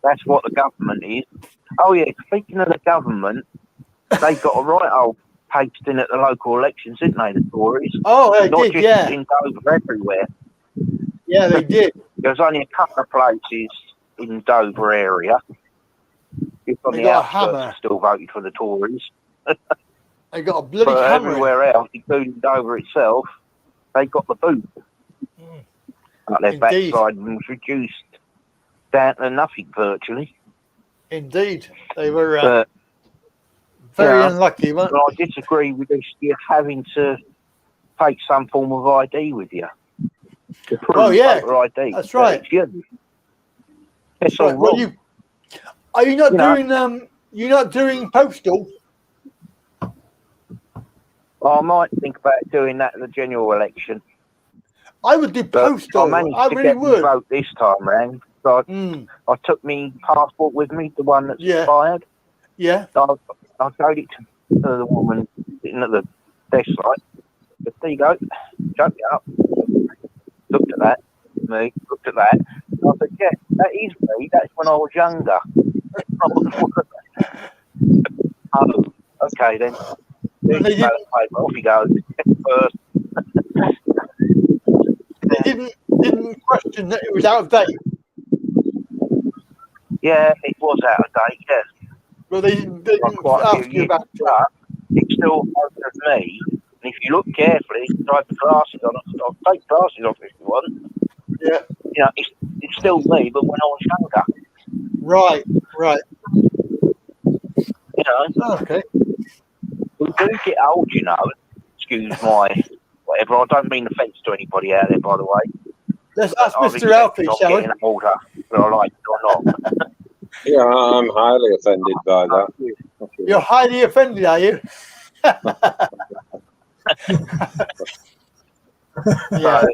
that's what the government is. Oh, yeah, speaking of the government, they got a right old pasting at the local elections, didn't they, the Tories? Oh, they Not did, just yeah. in Dover, everywhere. Yeah, they did. There's only a couple of places in Dover area. If on They the got a outskirts hammer. still voted for the Tories. They got a bloody But hammer. everywhere else, including Dover itself, they got the boot. Like their Indeed. backside was reduced down to nothing virtually. Indeed. They were But very unlucky, weren't but I disagree with this. You're having to take some form of ID with you. To prove Oh, yeah. voter ID. That's right. It's you. It's all Well, wrong. are you not You know. doing you're not doing postal? I might think about doing that at the general election. I would do But postal. I managed I to really get my would. vote this time round. So I took my passport with me, the one that's expired. Yeah. So I showed it to the woman sitting at the desk site. But there you go. Chucked it up. Looked at that. Me. Looked at that. And I said, yeah, that is me. That's when I was younger. Oh, okay then. There's the ballot paper. Off you go. First. They didn't question that it was out of date. Yeah, it was out of date, yes. Well, they didn't Quite a ask few you years, about it. but it's still over me. And if you look carefully, I have the glasses on. I'll take glasses off if you want. Yeah. It's still me, but when I was younger. Right. Oh, okay. We do get old, excuse my whatever. I don't mean offence to anybody out there, by the way. Let's ask Mr. Alfie, shall we? Getting older, whether I like it or not. Yeah, I'm highly offended by that. You're highly offended, are you? So,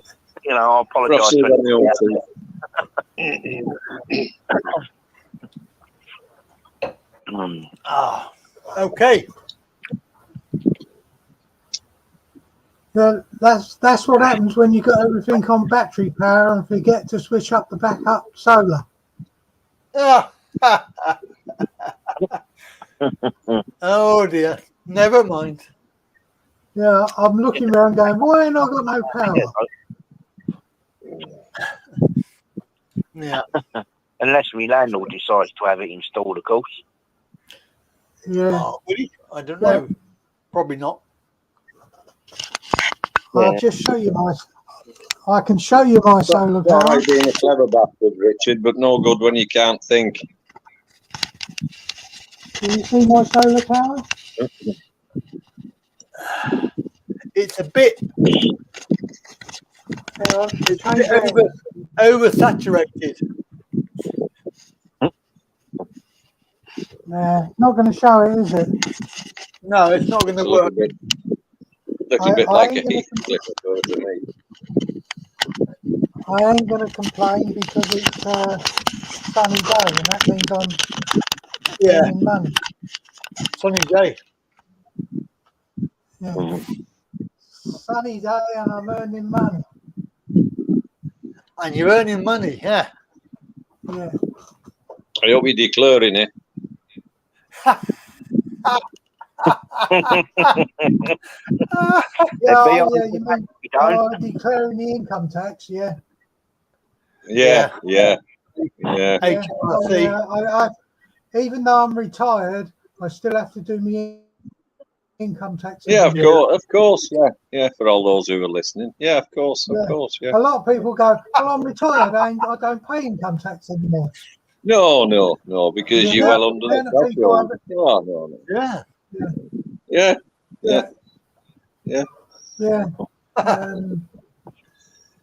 you know, I apologise to anybody. Okay. Well, that's what happens when you got everything on battery power and forget to switch up the backup solar. Oh dear. Never mind. Yeah, I'm looking around going, why ain't I got no power? Yeah. Unless my landlord decides to have it installed, of course. Yeah. Oh, really? I don't know. Probably not. I'll just show you my. I can show you my solar That power. might being a clever bastard, Richard, but no good when you can't think. Do you see my solar power? It's a bit. It's a bit oversaturated. Nah, not going to show it, is it? No, it's not going to work. Looks a bit like a heat clip to me. I ain't going to complain because it's sunny day, and that means I'm earning money. Sunny day. Yeah. Sunny day, and I'm earning money. And you're earning money, yeah. Yeah. I hope you're declaring it. You mean declaring the income tax? Yeah. Yeah. I, even though I'm retired, I still have to do my income tax. Yeah, of course, yeah. For all those who are listening, yeah, of course. A lot of people go, "Well, I'm retired. I don't pay income tax anymore." No, because you're well under the threshold. No. Yeah.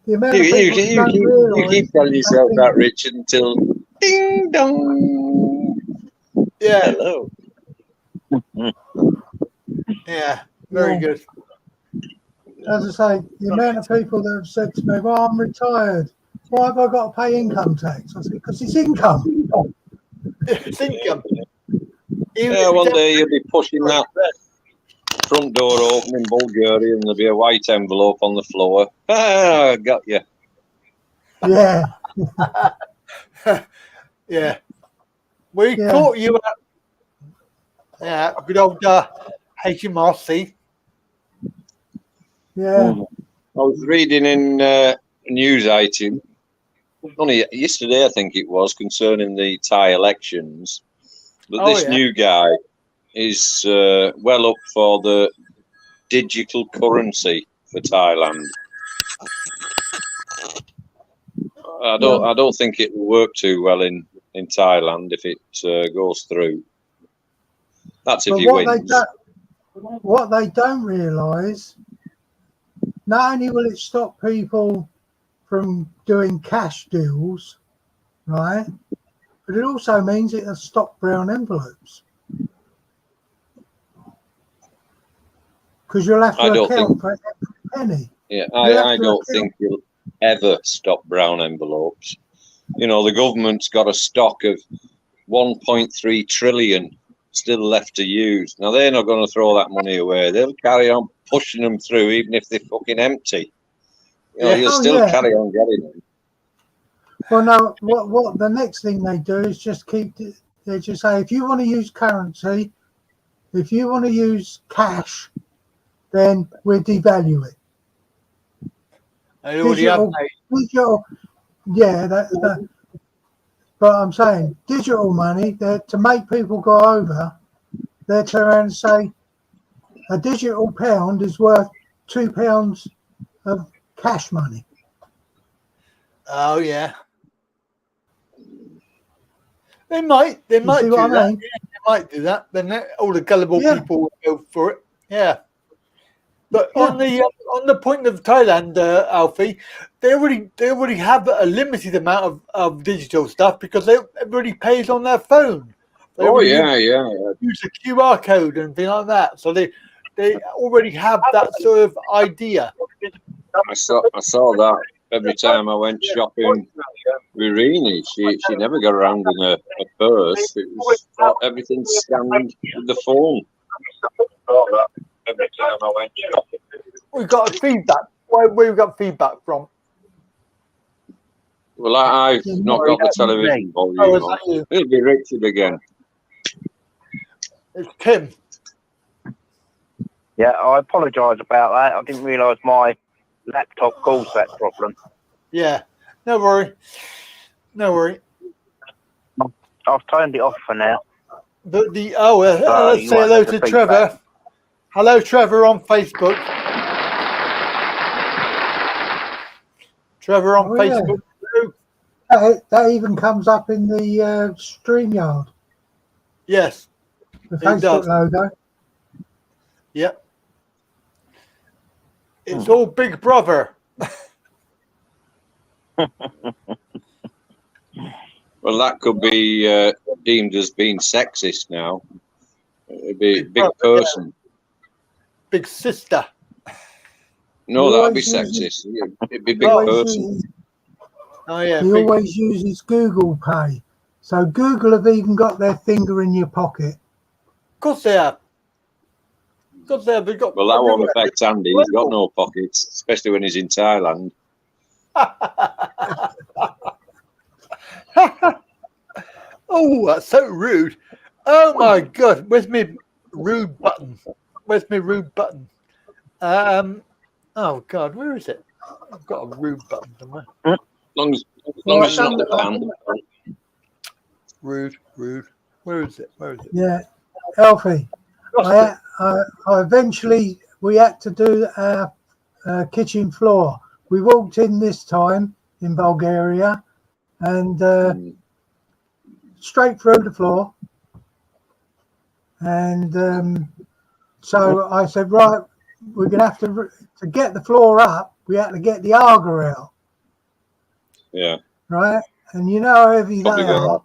The amount of people you keep telling yourself that, Richard, until ding dong. Yeah. Hello. Yeah. Very good. As I say, the amount of people that have said to me, "Well, I'm retired. Why have I got to pay income tax?" I said, "Because it's income." It's income. Yeah, one day you'll be pushing that front door open in Bulgaria and there'll be a white envelope on the floor. Ah, got you. Yeah. Yeah. We caught you at good old HMRC. Yeah. I was reading in a news item only yesterday, I think it was, concerning the Thai elections. But this new guy is well up for the digital currency for Thailand. I don't think it will work too well in Thailand if it goes through. That's if he wins. What they don't realise, not only will it stop people from doing cash deals, right, but it also means it'll stop brown envelopes. Because you'll have to account for every penny. Yeah, I don't think you'll ever stop brown envelopes. You know, the government's got a stock of 1.3 trillion still left to use. Now, they're not going to throw that money away. They'll carry on pushing them through, even if they're fucking empty. You know, you'll still carry on getting them. Well, no, what the next thing they do is just they just say, if you want to use currency, if you want to use cash, then we'll devalue it. I already have digital, but I'm saying digital money, to make people go over, they turn around and say a digital pound is worth £2 of cash money. Oh yeah. They might do that. Yeah, they might do that. Then all the gullible people will go for it. Yeah. But on the point of Thailand, Alfie, they already have a limited amount of digital stuff because everybody pays on their phone. They use a QR code and things like that. So they already have that sort of idea. I saw that every time I went shopping with Rini. She never got around in a purse. It was everything scanned with the phone. Every time I went shopping. We've got feedback. Where we got feedback from? Well, I've not got the television volume on. It'll be Richard again. It's Tim. Yeah, I apologise about that. I didn't realise my laptop caused that problem. Yeah, no worry. No worry. I've turned it off for now. Let's say hello to Trevor. Hello, Trevor, on Facebook. Trevor on Facebook. Yeah. That even comes up in the Streamyard. Yes. The Facebook logo. Yep. It's all Big Brother. Well, that could be deemed as being sexist now. It'd be big person. Big sister. No, that'd be sexist. It'd be big person. Oh yeah. He always uses Google Pay. So Google have even got their finger in your pocket. Of course they have. Well, that won't affect Andy. He's got no pockets, especially when he's in Thailand. Oh, that's so rude. Oh my God. Where's my rude button? Oh God, where is it? I've got a rude button somewhere. As long as it's not the pan. Rude. Where is it? Yeah, Alfie. I eventually, we had to do our kitchen floor. We walked in this time in Bulgaria and straight through the floor. And so I said, right, we're going to have to get the floor up. We had to get the Arga out. Yeah. Right? And you know how heavy they are.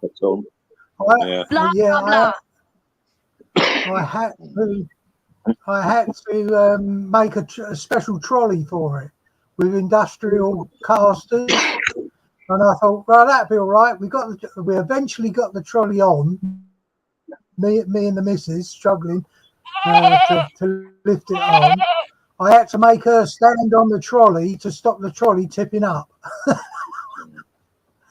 I had to make a special trolley for it with industrial casters, and I thought, right, that'd be all right. We eventually got the trolley on. Me and the missus struggling to lift it on. I had to make her stand on the trolley to stop the trolley tipping up.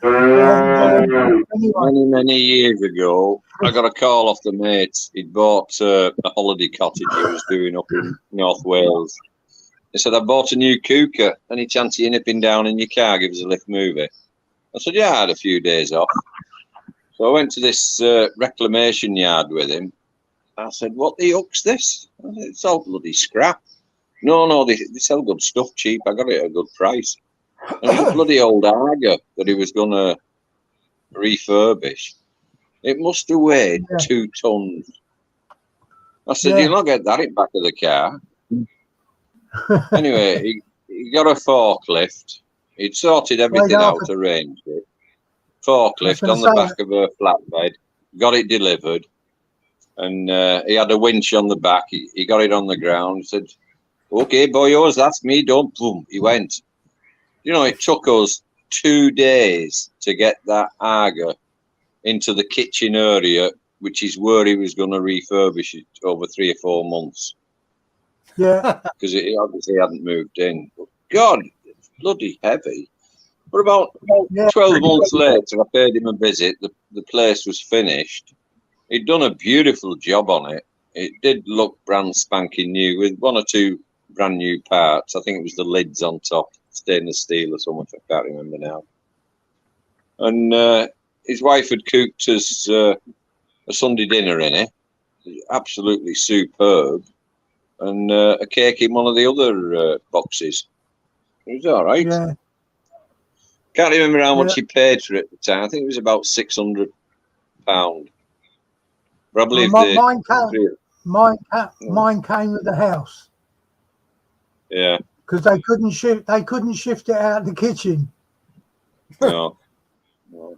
Many years ago, I got a call off the mate. He'd bought a holiday cottage he was doing up in North Wales. He said, I bought a new cooker. Any chance of you nipping down in your car, give us a lift movie? I said, yeah, I had a few days off. So I went to this reclamation yard with him. I said, what the huck's this? I said, it's all bloody scrap. No, they sell good stuff cheap. I got it at a good price. And it was a bloody old Arga that he was going to refurbish. It must have weighed 2 tons. I said, you'll not get that in back of the car. Anyway, he got a forklift. He'd sorted everything out, arranged it. Forklift on the back of a flatbed. Got it delivered. And he had a winch on the back. He got it on the ground. Said, okay, boyos, that's me done. Boom, he went. You know, it took us 2 days to get that Arga into the kitchen area, which is where he was going to refurbish it over 3 or 4 months. Yeah. Because it obviously hadn't moved in. But God, it's bloody heavy. But about 12 months later, I paid him a visit. The place was finished. He'd done a beautiful job on it. It did look brand spanking new with 1 or 2 brand new parts. I think it was the lids on top, stainless steel or something. I can't remember now. And his wife had cooked us a Sunday dinner in it. Absolutely superb. And a cake in one of the other boxes. It was all right. Yeah. Can't remember how much he paid for it at the time. I think it was about £600. Probably Mine came with the house. Yeah. Because they couldn't shift it out of the kitchen. No.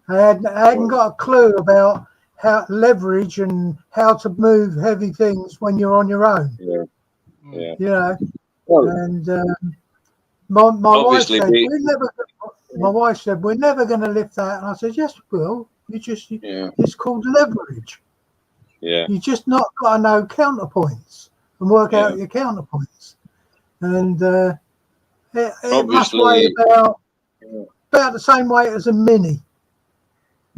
I hadn't got a clue about how to leverage and how to move heavy things when you're on your own. Yeah. Yeah. You know. Well, And my wife obviously said, we're never going to lift that. And I said, yes, we will. It's called leverage. Yeah. You just not got to know counterpoints and work out your counterpoints. And it must weigh about the same weight as a mini.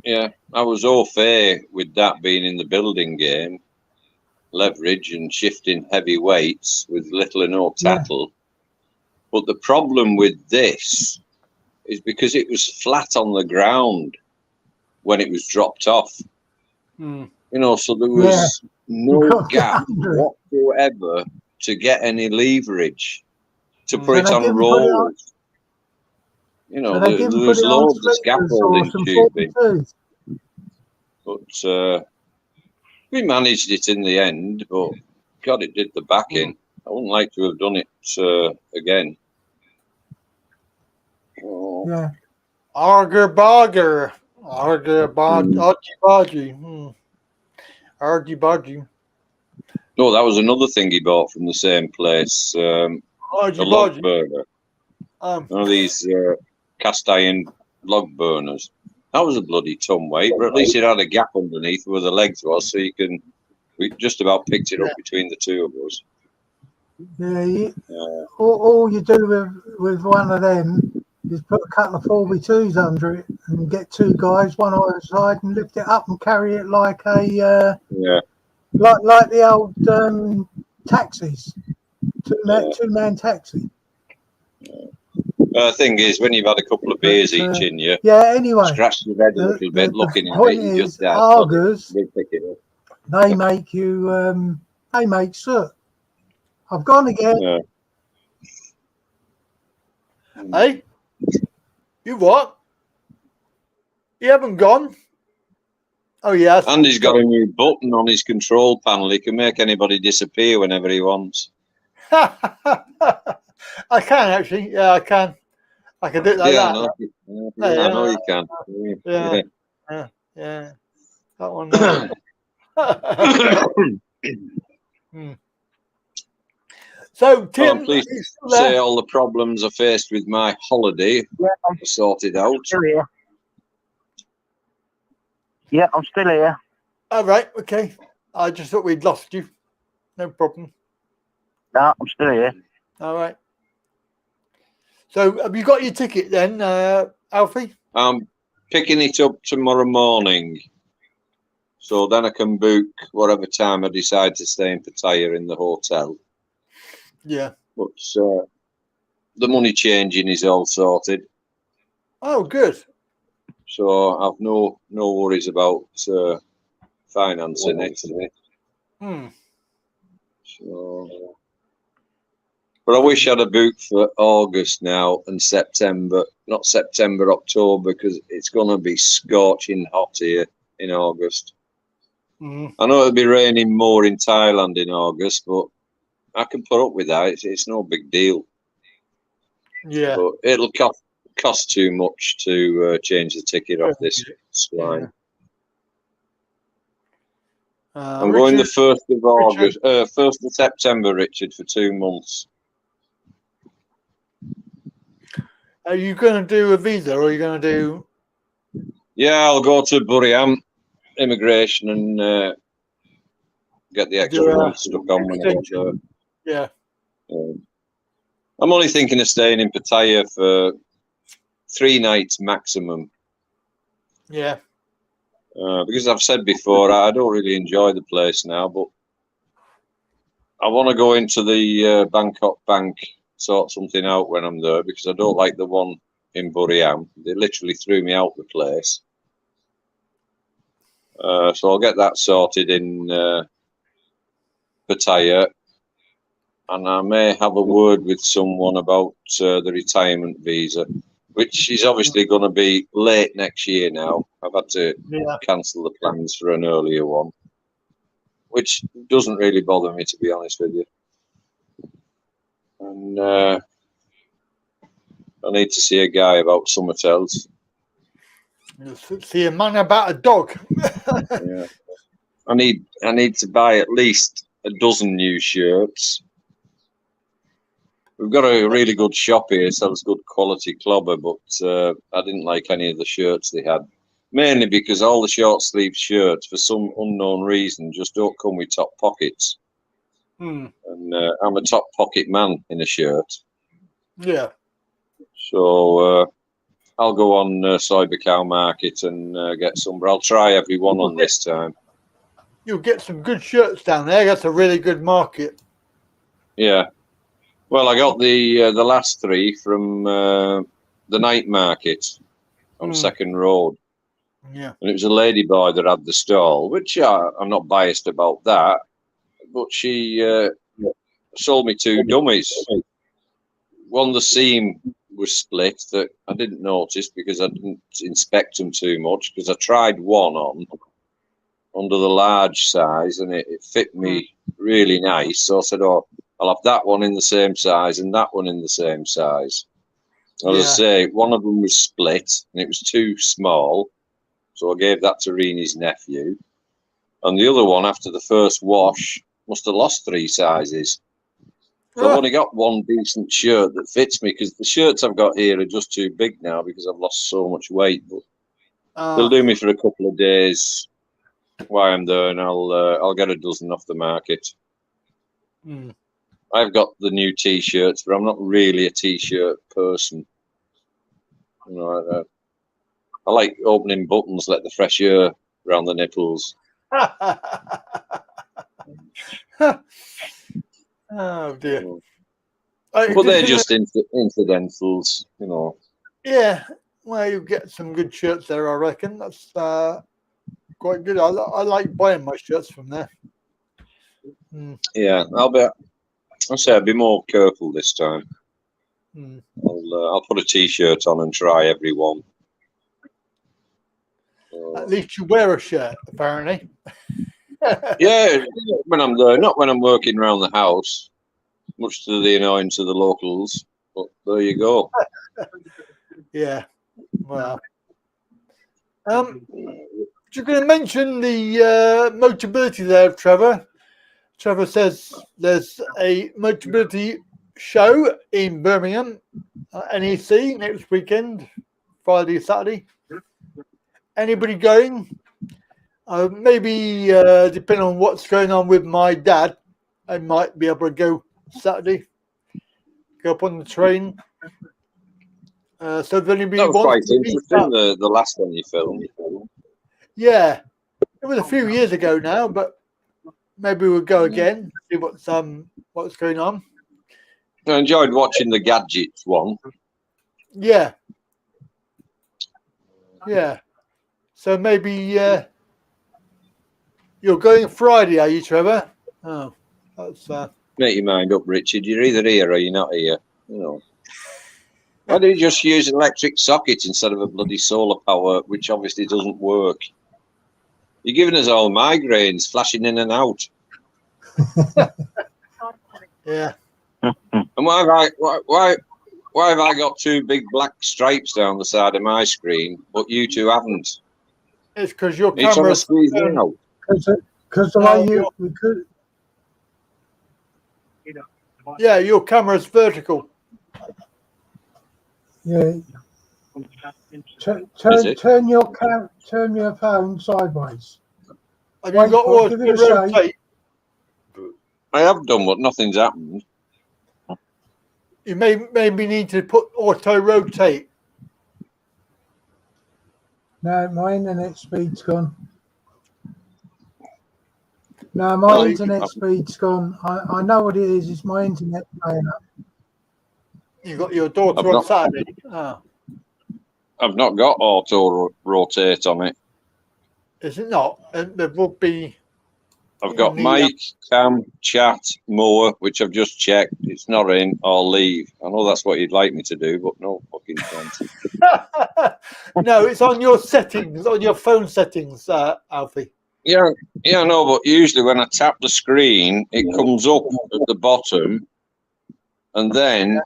Yeah, I was au fait with that being in the building game, leverage and shifting heavy weights with little or no tattle. But the problem with this is because it was flat on the ground when it was dropped off. You know, so there was no gap whatsoever to get any leverage to put it on rolls. You know, there was loads of scaffolding tubing. But we managed it in the end, but God, it did the backing. I wouldn't like to have done it again. Oh. Yeah. Arger Barger. Arger Argy Bargy. No, that was another thing he bought from the same place. A log burner. One of these cast iron log burners. That was a bloody ton weight, but at least it had a gap underneath where the legs was, so we just about picked it up between the two of us. Yeah, all you do with one of them is put a couple of 4x2s under it and get two guys, one on either side, and lift it up and carry it like a like the old taxis, two-man taxi. Thing is, when you've had a couple of beers each in you, anyway, scratch your head a little bit looking at it, you just Argers, pick it up. They make you, they make soot. I've gone again. Hey, you what? You haven't gone? Oh, yes. And he's got a new button on his control panel. He can make anybody disappear whenever he wants. I can actually. Yeah, I can. I can do it like that. I know you can. Yeah. That one. So, Tim, I'm pleased to say all the problems I faced with my holiday are sorted out. Still here. Yeah, I'm still here. All right, okay. I just thought we'd lost you. No problem. No, I'm still here. All right. So, have you got your ticket then, Alfie? I'm picking it up tomorrow morning. So then I can book whatever time I decide to stay in Pattaya in the hotel. Yeah. But the money changing is all sorted. Oh, good. So I've no worries about financing it. So, but I wish I'd have booked for August now and September, not September, October, because it's going to be scorching hot here in August. I know it'll be raining more in Thailand in August, but I can put up with that. It's no big deal. Yeah. But it'll cost too much to change the ticket off this line. I'm going the 1st of August, 1st of September, Richard, for 2 months. Are you going to do a visa, or are you going to do? Yeah, I'll go to Buriam immigration and get the extra month stuck on when I go there. Yeah. I'm only thinking of staying in Pattaya for 3 nights maximum. Yeah. Because I've said before, I don't really enjoy the place now, but I want to go into the Bangkok bank, sort something out when I'm there, because I don't like the one in Buriam. They literally threw me out the place. So I'll get that sorted in Pattaya, and I may have a word with someone about the retirement visa, which is obviously going to be late next year now. I've had to cancel the plans for an earlier one, which doesn't really bother me, to be honest with you. And I need to see a guy about something else. You see a man about a dog. Yeah. I need to buy at least a dozen new shirts. We've got a really good shop here, sells good quality clobber, but I didn't like any of the shirts they had. Mainly because all the short sleeve shirts, for some unknown reason, just don't come with top pockets. And I'm a top pocket man in a shirt. Yeah. So I'll go on Cybercow Market and get some, but I'll try every one on this time. You'll get some good shirts down there. That's a really good market. Yeah. Well, I got the last three from the night market on Second Road. Yeah. And it was a lady boy that had the stall, which I'm not biased about that, but she sold me two dummies. One, the seam was split that I didn't notice because I didn't inspect them too much, because I tried one on under the large size and it fit me really nice. So I said, oh, I'll have that one in the same size and that one in the same size. As I say, one of them was split and it was too small. So I gave that to Reenie's nephew. And the other one, after the first wash, must have lost 3 sizes. So I've only got one decent shirt that fits me, because the shirts I've got here are just too big now because I've lost so much weight. But they'll do me for a couple of days while I'm there, and I'll get a dozen off the market. I've got the new T-shirts, but I'm not really a T-shirt person. You know, I like opening buttons, let the fresh air around the nipples. Oh dear. But they're just incidentals, you know. Yeah, well, you get some good shirts there, I reckon. That's quite good. I like buying my shirts from there. Yeah, I'll say I'll be more careful this time. I'll put a T-shirt on and try every one. At least you wear a shirt, apparently. Yeah, when I'm there, not when I'm working around the house, much to the annoyance of the locals. But there you go. Yeah. Well, you're going to mention the Motability there, Trevor. Trevor says there's a Motability show in Birmingham, NEC, next weekend, Friday, Saturday. Anybody going? Maybe depending on what's going on with my dad, I might be able to go Saturday. Go up on the train. So if anybody that was wants quite interesting, the last one you filmed. Yeah, it was a few years ago now, but maybe we'll go again, see what's going on. I enjoyed watching the gadgets one. Yeah. Yeah. So maybe you're going Friday, are you, Trevor? Oh, that's Make your mind up, Richard. You're either here or you're not here. You know. Why don't you just use an electric socket instead of a bloody solar power, which obviously doesn't work? You're giving us all migraines, flashing in and out. Yeah. And why have I got 2 big black stripes down the side of my screen, but you two haven't? It's because your Each on camera. the squeeze now. Because the way we could. Yeah, your camera's vertical. Yeah. Turn your phone sideways. Have you got auto rotate? I have done, but nothing's happened. You maybe need to put auto rotate. No, my internet speed's gone. No, my internet speed's gone. I know what it is. It's my internet playing up. You got your daughter on Saturday. Oh. I've not got auto rotate on it. Is it not? And there will be. I've got mic, cam, chat, mower, which I've just checked. It's not in. I'll leave. I know that's what you'd like me to do, but no fucking chance. No, it's on your settings, on your phone settings, Alfie. Yeah, no, but usually when I tap the screen, it comes up at the bottom and then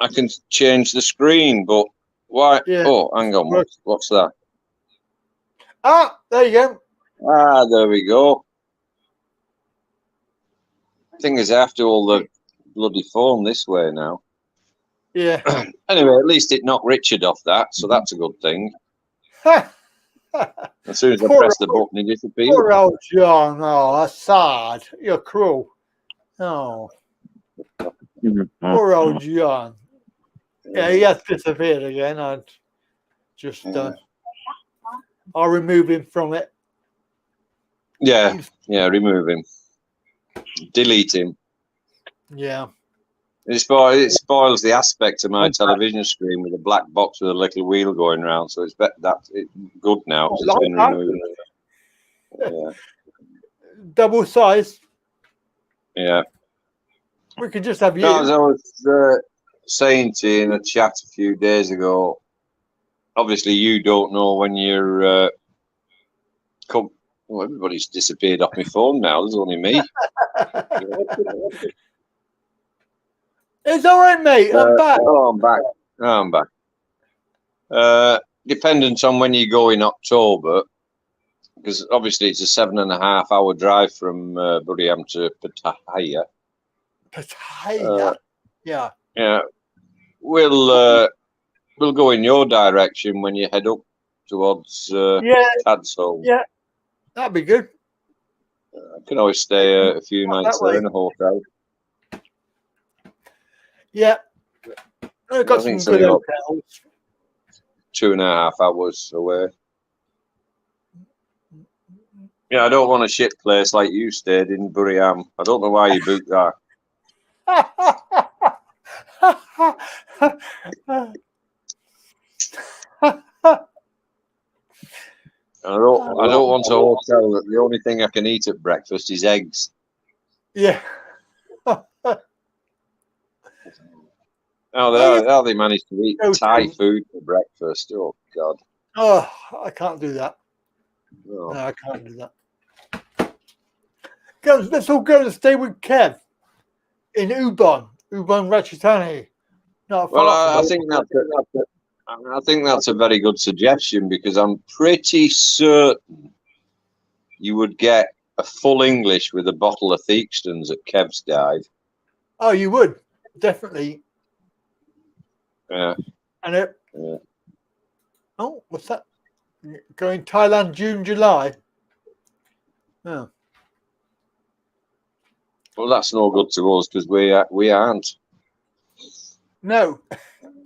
I can change the screen. But why? Yeah. Oh, hang on. What's that? Ah, there you go. Ah, there we go. Thing is, I have to hold the bloody phone this way now. Yeah. Anyway, at least it knocked Richard off that, so that's a good thing. As soon as I press the button, it disappeared. Poor old John. Oh, that's sad. You're cruel. Oh. Poor old John. Yeah, he has disappeared again. I'd just I'll remove him from it. Yeah, remove him. Delete him. Yeah. It spoils the aspect of my television screen with a black box with a little wheel going around. So it's good now. It's been removed. Yeah. Double size. Yeah. We could just have you. As I was saying to you in a chat a few days ago, obviously you don't know when you're well, everybody's disappeared off my phone now. There's only me. It's all right, mate. I'm back. Oh, I'm back. Dependent on when you go in October, because obviously it's a 7.5 hour drive from Buriam to Pattaya. Pattaya. Yeah. Yeah. We'll go in your direction when you head up towards Tad's home. Yeah. That'd be good. I can always stay a few nights there in a hotel. Yeah. I've got some good hotels. 2.5 hours away. Yeah, I don't want a shit place like you stayed in Buriam. I don't know why you booked that. I don't want a hotel that the only thing I can eat at breakfast is eggs. Yeah. How they managed to eat Thai food for breakfast? Oh God! Oh, I can't do that. No, I can't do that. Let's all go to stay with Kev in Ubon Ratchathani. Well, I think that's a very good suggestion, because I'm pretty certain you would get a full English with a bottle of Theakston's at Kev's Dive. Oh, you would definitely. Yeah. And oh, what's that? Going Thailand June, July. Oh. Well, that's no good to us, because we aren't. No,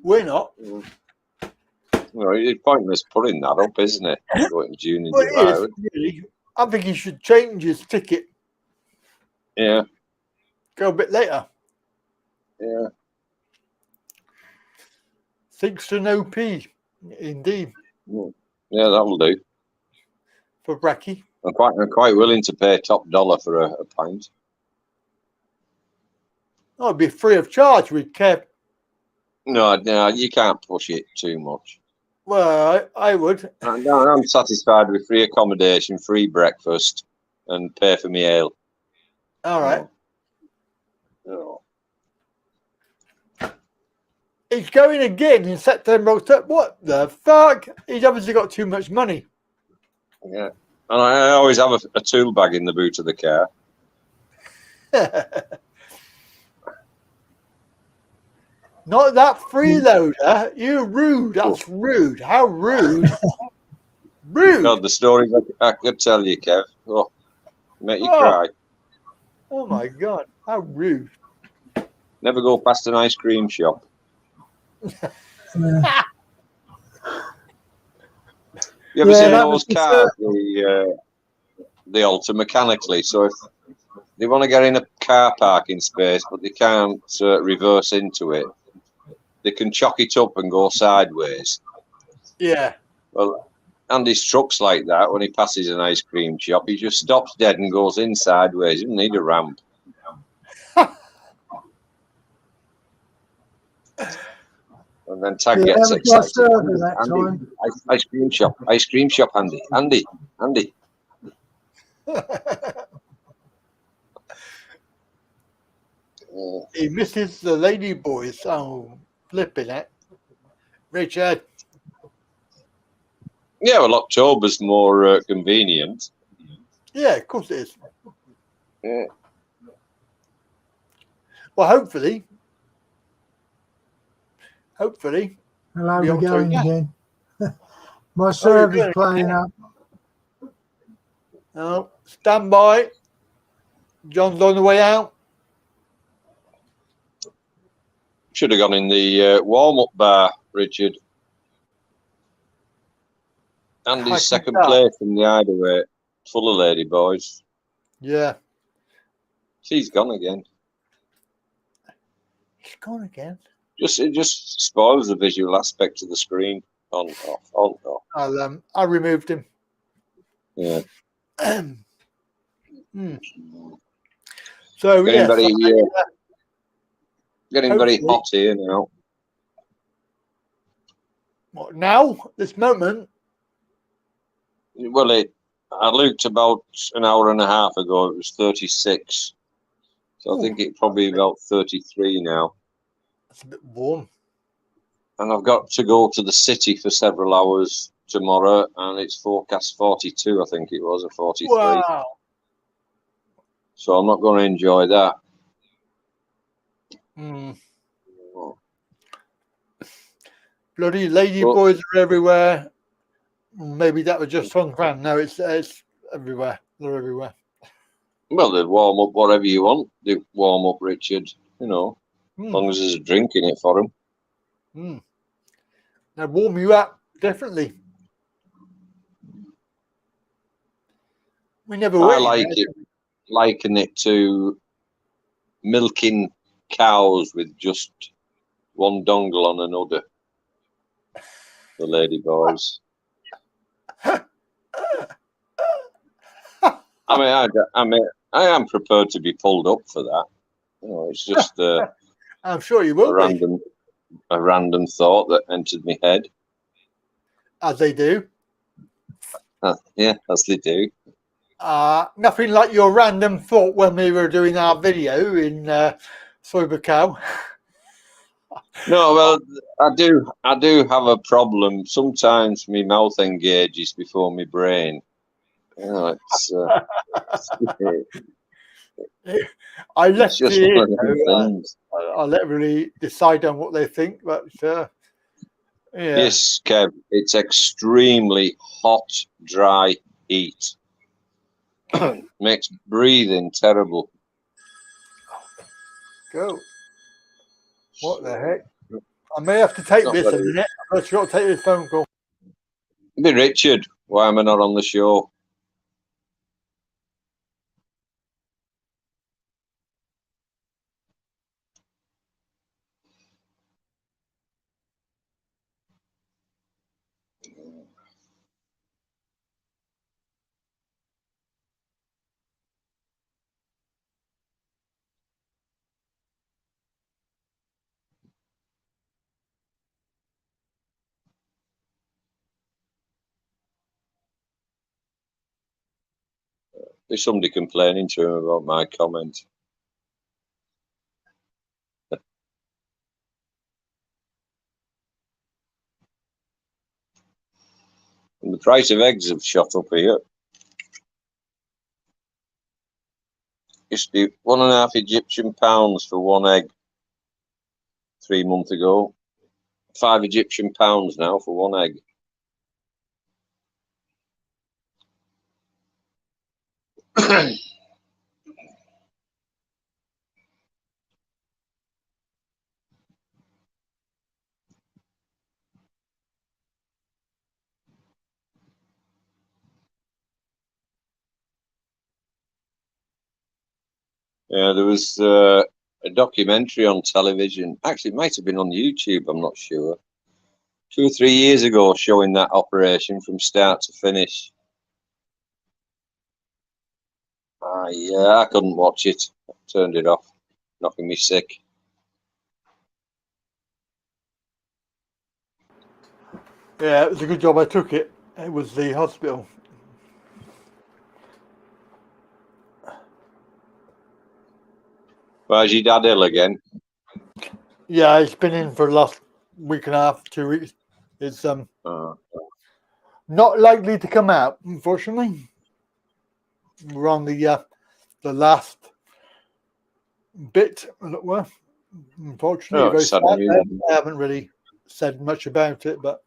we're not. Well, it's pointless putting that up, isn't it? Going June and Well, July. it is, really. I think he should change his ticket. Yeah. Go a bit later. Yeah. Theakston OP, indeed. Yeah, that'll do. For Bracky. I'm quite willing to pay top dollar for a pint. Oh, it'd be free of charge with Kev. No, you can't push it too much. Well, I would. I'm satisfied with free accommodation, free breakfast, and pay for me ale. All right. No. He's going again in September, October. What the fuck? He's obviously got too much money. Yeah. And I always have a tool bag in the boot of the car. Not that freeloader. You're rude. That's rude. How rude. Rude. God, the stories I could tell you, Kev. Oh, make you cry. Oh, my God. How rude. Never go past an ice cream shop. You ever seen those cars? They alter mechanically. So if they want to get in a car parking space, but they can't reverse into it, they can chock it up and go sideways. Yeah. Well, Andy's truck's like that. When he passes an ice cream shop, he just stops dead and goes in sideways. He doesn't need a ramp. And then Tag gets excited. Andy, ice cream shop, Andy. He misses the lady boys. Oh, flipping it. Richard. Yeah, well, October's more convenient. Yeah, of course it is. Yeah. Well, hopefully. Hello, be we're October. going again. My server's playing up. Oh, stand by. John's on the way out. Should have gone in the warm-up bar, Richard. Andy's second place in the hideaway, full of lady boys. Yeah. She's gone again. She's gone again. It just spoils the visual aspect of the screen. On, off, on, off. I removed him. Yeah. So getting very hot here now. What, now? This moment? Well, I looked about an hour and a half ago. It was 36. So I think it's probably about 33 now. That's a bit warm. And I've got to go to the city for several hours tomorrow, and it's forecast 42, I think it was, or 43. Wow. So I'm not going to enjoy that. Bloody lady boys are everywhere. Maybe that was just Hong Kong. No, it's everywhere. They're everywhere. Well, they warm up whatever you want. They warm up, Richard. You know, as long as there's a drink in it for them. They warm you up, definitely. We never. I liken it to milking cows with just one dongle on another. The lady boys. I am prepared to be pulled up for that. You know, it's just I'm sure you will. A random thought that entered my head. As they do. Yeah, as they do. Nothing like your random thought when we were doing our video in Sobercow. No, well, I do have a problem. Sometimes my mouth engages before my brain. You know, it's I let I let everybody decide on what they think, but yeah. Yes, Kev, it's extremely hot, dry heat. Makes breathing terrible. Go. What the heck? I may have to take this a minute. I'm not sure to take this phone call. Be Richard, why am I not on the show? There's somebody complaining to him about my comment. And the price of eggs have shot up here. Used to be £1.5 Egyptian pounds for one egg 3 months ago. £5 Egyptian pounds now for one egg. Yeah, there was a documentary on television. Actually, it might have been on YouTube, I'm not sure. 2 or 3 years ago, showing that operation from start to finish. Yeah, I couldn't watch it. I turned it off, knocking me sick. Yeah, it was a good job I took it. It was the hospital. Well, is your dad ill again? Yeah, it's been in for the last week and a half, 2 weeks. It's not likely to come out, unfortunately. We're on the last bit, as it were. Unfortunately, very sad. I haven't really said much about it, but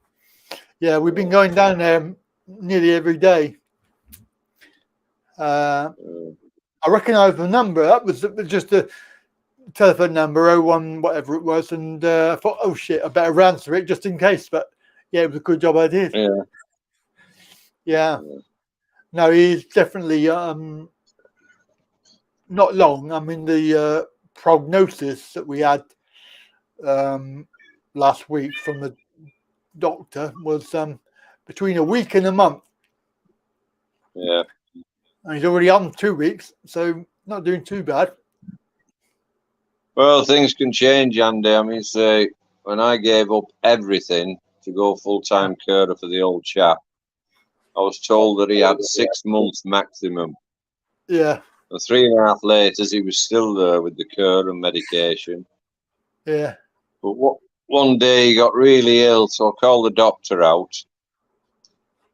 yeah, we've been going down there nearly every day. I recognised the number. That was just a telephone number, 01, whatever it was, and I thought, oh shit, I better answer it just in case. But yeah, it was a good job I did. Yeah. No, he's definitely not long. I mean, the prognosis that we had last week from the doctor was between a week and a month. Yeah. And he's already on 2 weeks, so not doing too bad. Well, things can change, Andy. I mean, say, when I gave up everything to go full-time carer for the old chap, I was told that he had 6 months maximum. Yeah. And 3.5 later, he was still there with the care and medication. Yeah. But one day he got really ill, so I called the doctor out.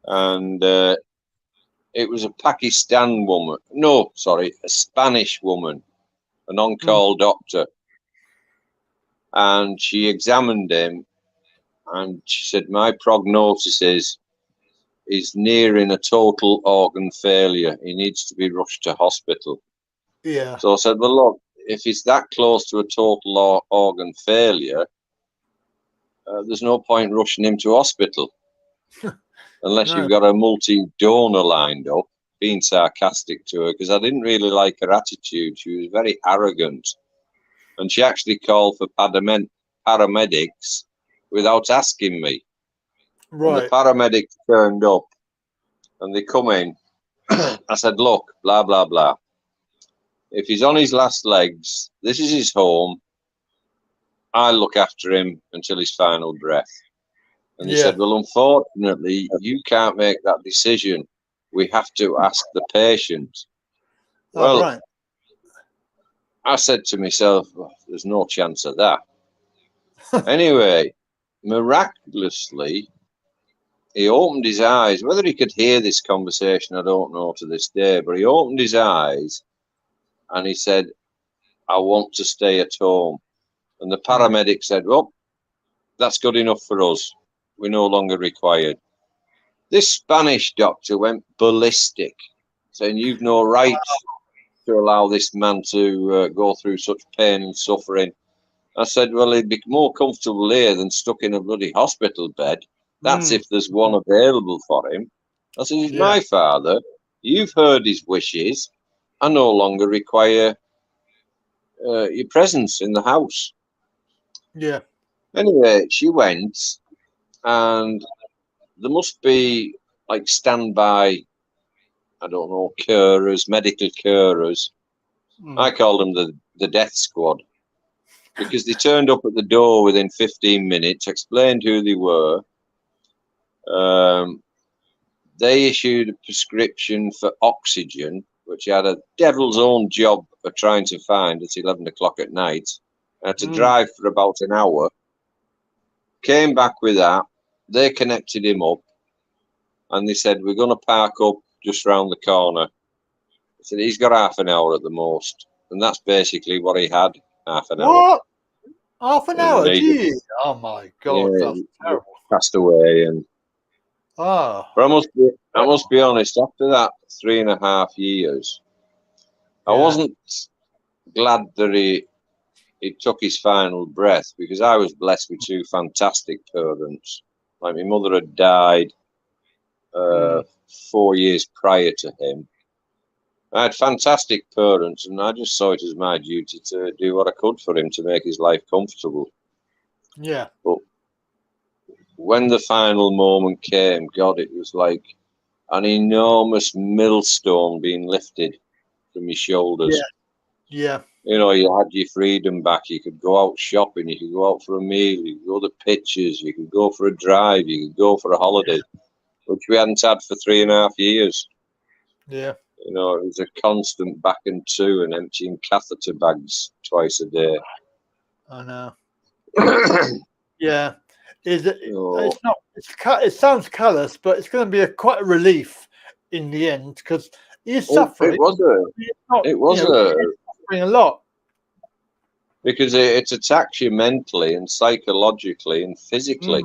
And it was a Pakistan woman. No, sorry, a Spanish woman, an on-call doctor. And she examined him, and she said, my prognosis is he's nearing a total organ failure. He needs to be rushed to hospital. Yeah. So I said, well, look, if he's that close to a total organ failure, there's no point rushing him to hospital. Unless you've got a multi-donor lined up, being sarcastic to her, because I didn't really like her attitude. She was very arrogant. And she actually called for paramedics without asking me. Right. And the paramedics turned up and they come in. I said, look, blah, blah, blah. If he's on his last legs, this is his home. I'll look after him until his final breath. And he said, well, unfortunately, you can't make that decision. We have to ask the patient. Well, right. I said to myself, well, there's no chance of that. Anyway, miraculously, he opened his eyes. Whether he could hear this conversation, I don't know to this day, but he opened his eyes and he said, I want to stay at home. And the paramedic said, well, that's good enough for us. We're no longer required. This Spanish doctor went ballistic, saying you've no right to allow this man to go through such pain and suffering. I said, well, he'd be more comfortable here than stuck in a bloody hospital bed. That's if there's one available for him. I said, he's my father. You've heard his wishes. I no longer require your presence in the house. Yeah. Anyway, she went, and there must be like standby, I don't know, carers, medical carers. I call them the death squad, because they turned up at the door within 15 minutes, explained who they were. They issued a prescription for oxygen, which he had a devil's own job of trying to find at 11 o'clock at night. I had to drive for about an hour. Came back with that. They connected him up, and they said, we're going to park up just round the corner. I said, he's got half an hour at the most. And that's basically what he had, half an hour. What? Half an hour? Gee. Oh, my God. Yeah, that's terrible. Passed away. And but I must be honest, after that 3.5 years, I wasn't glad that he took his final breath, because I was blessed with 2 fantastic parents. Like, my mother had died 4 years prior to him. I had fantastic parents, and I just saw it as my duty to do what I could for him to make his life comfortable. Yeah. But when the final moment came, God, it was like an enormous millstone being lifted from his shoulders. Yeah. You know, you had your freedom back. You could go out shopping. You could go out for a meal. You could go to pictures. You could go for a drive. You could go for a holiday, which we hadn't had for 3.5 years. Yeah. You know, it was a constant back and to and emptying catheter bags twice a day. I know. Yeah. It's not. It sounds callous, but it's going to be quite a relief in the end because he's suffering. It was suffering a lot because it attacks you mentally and psychologically and physically,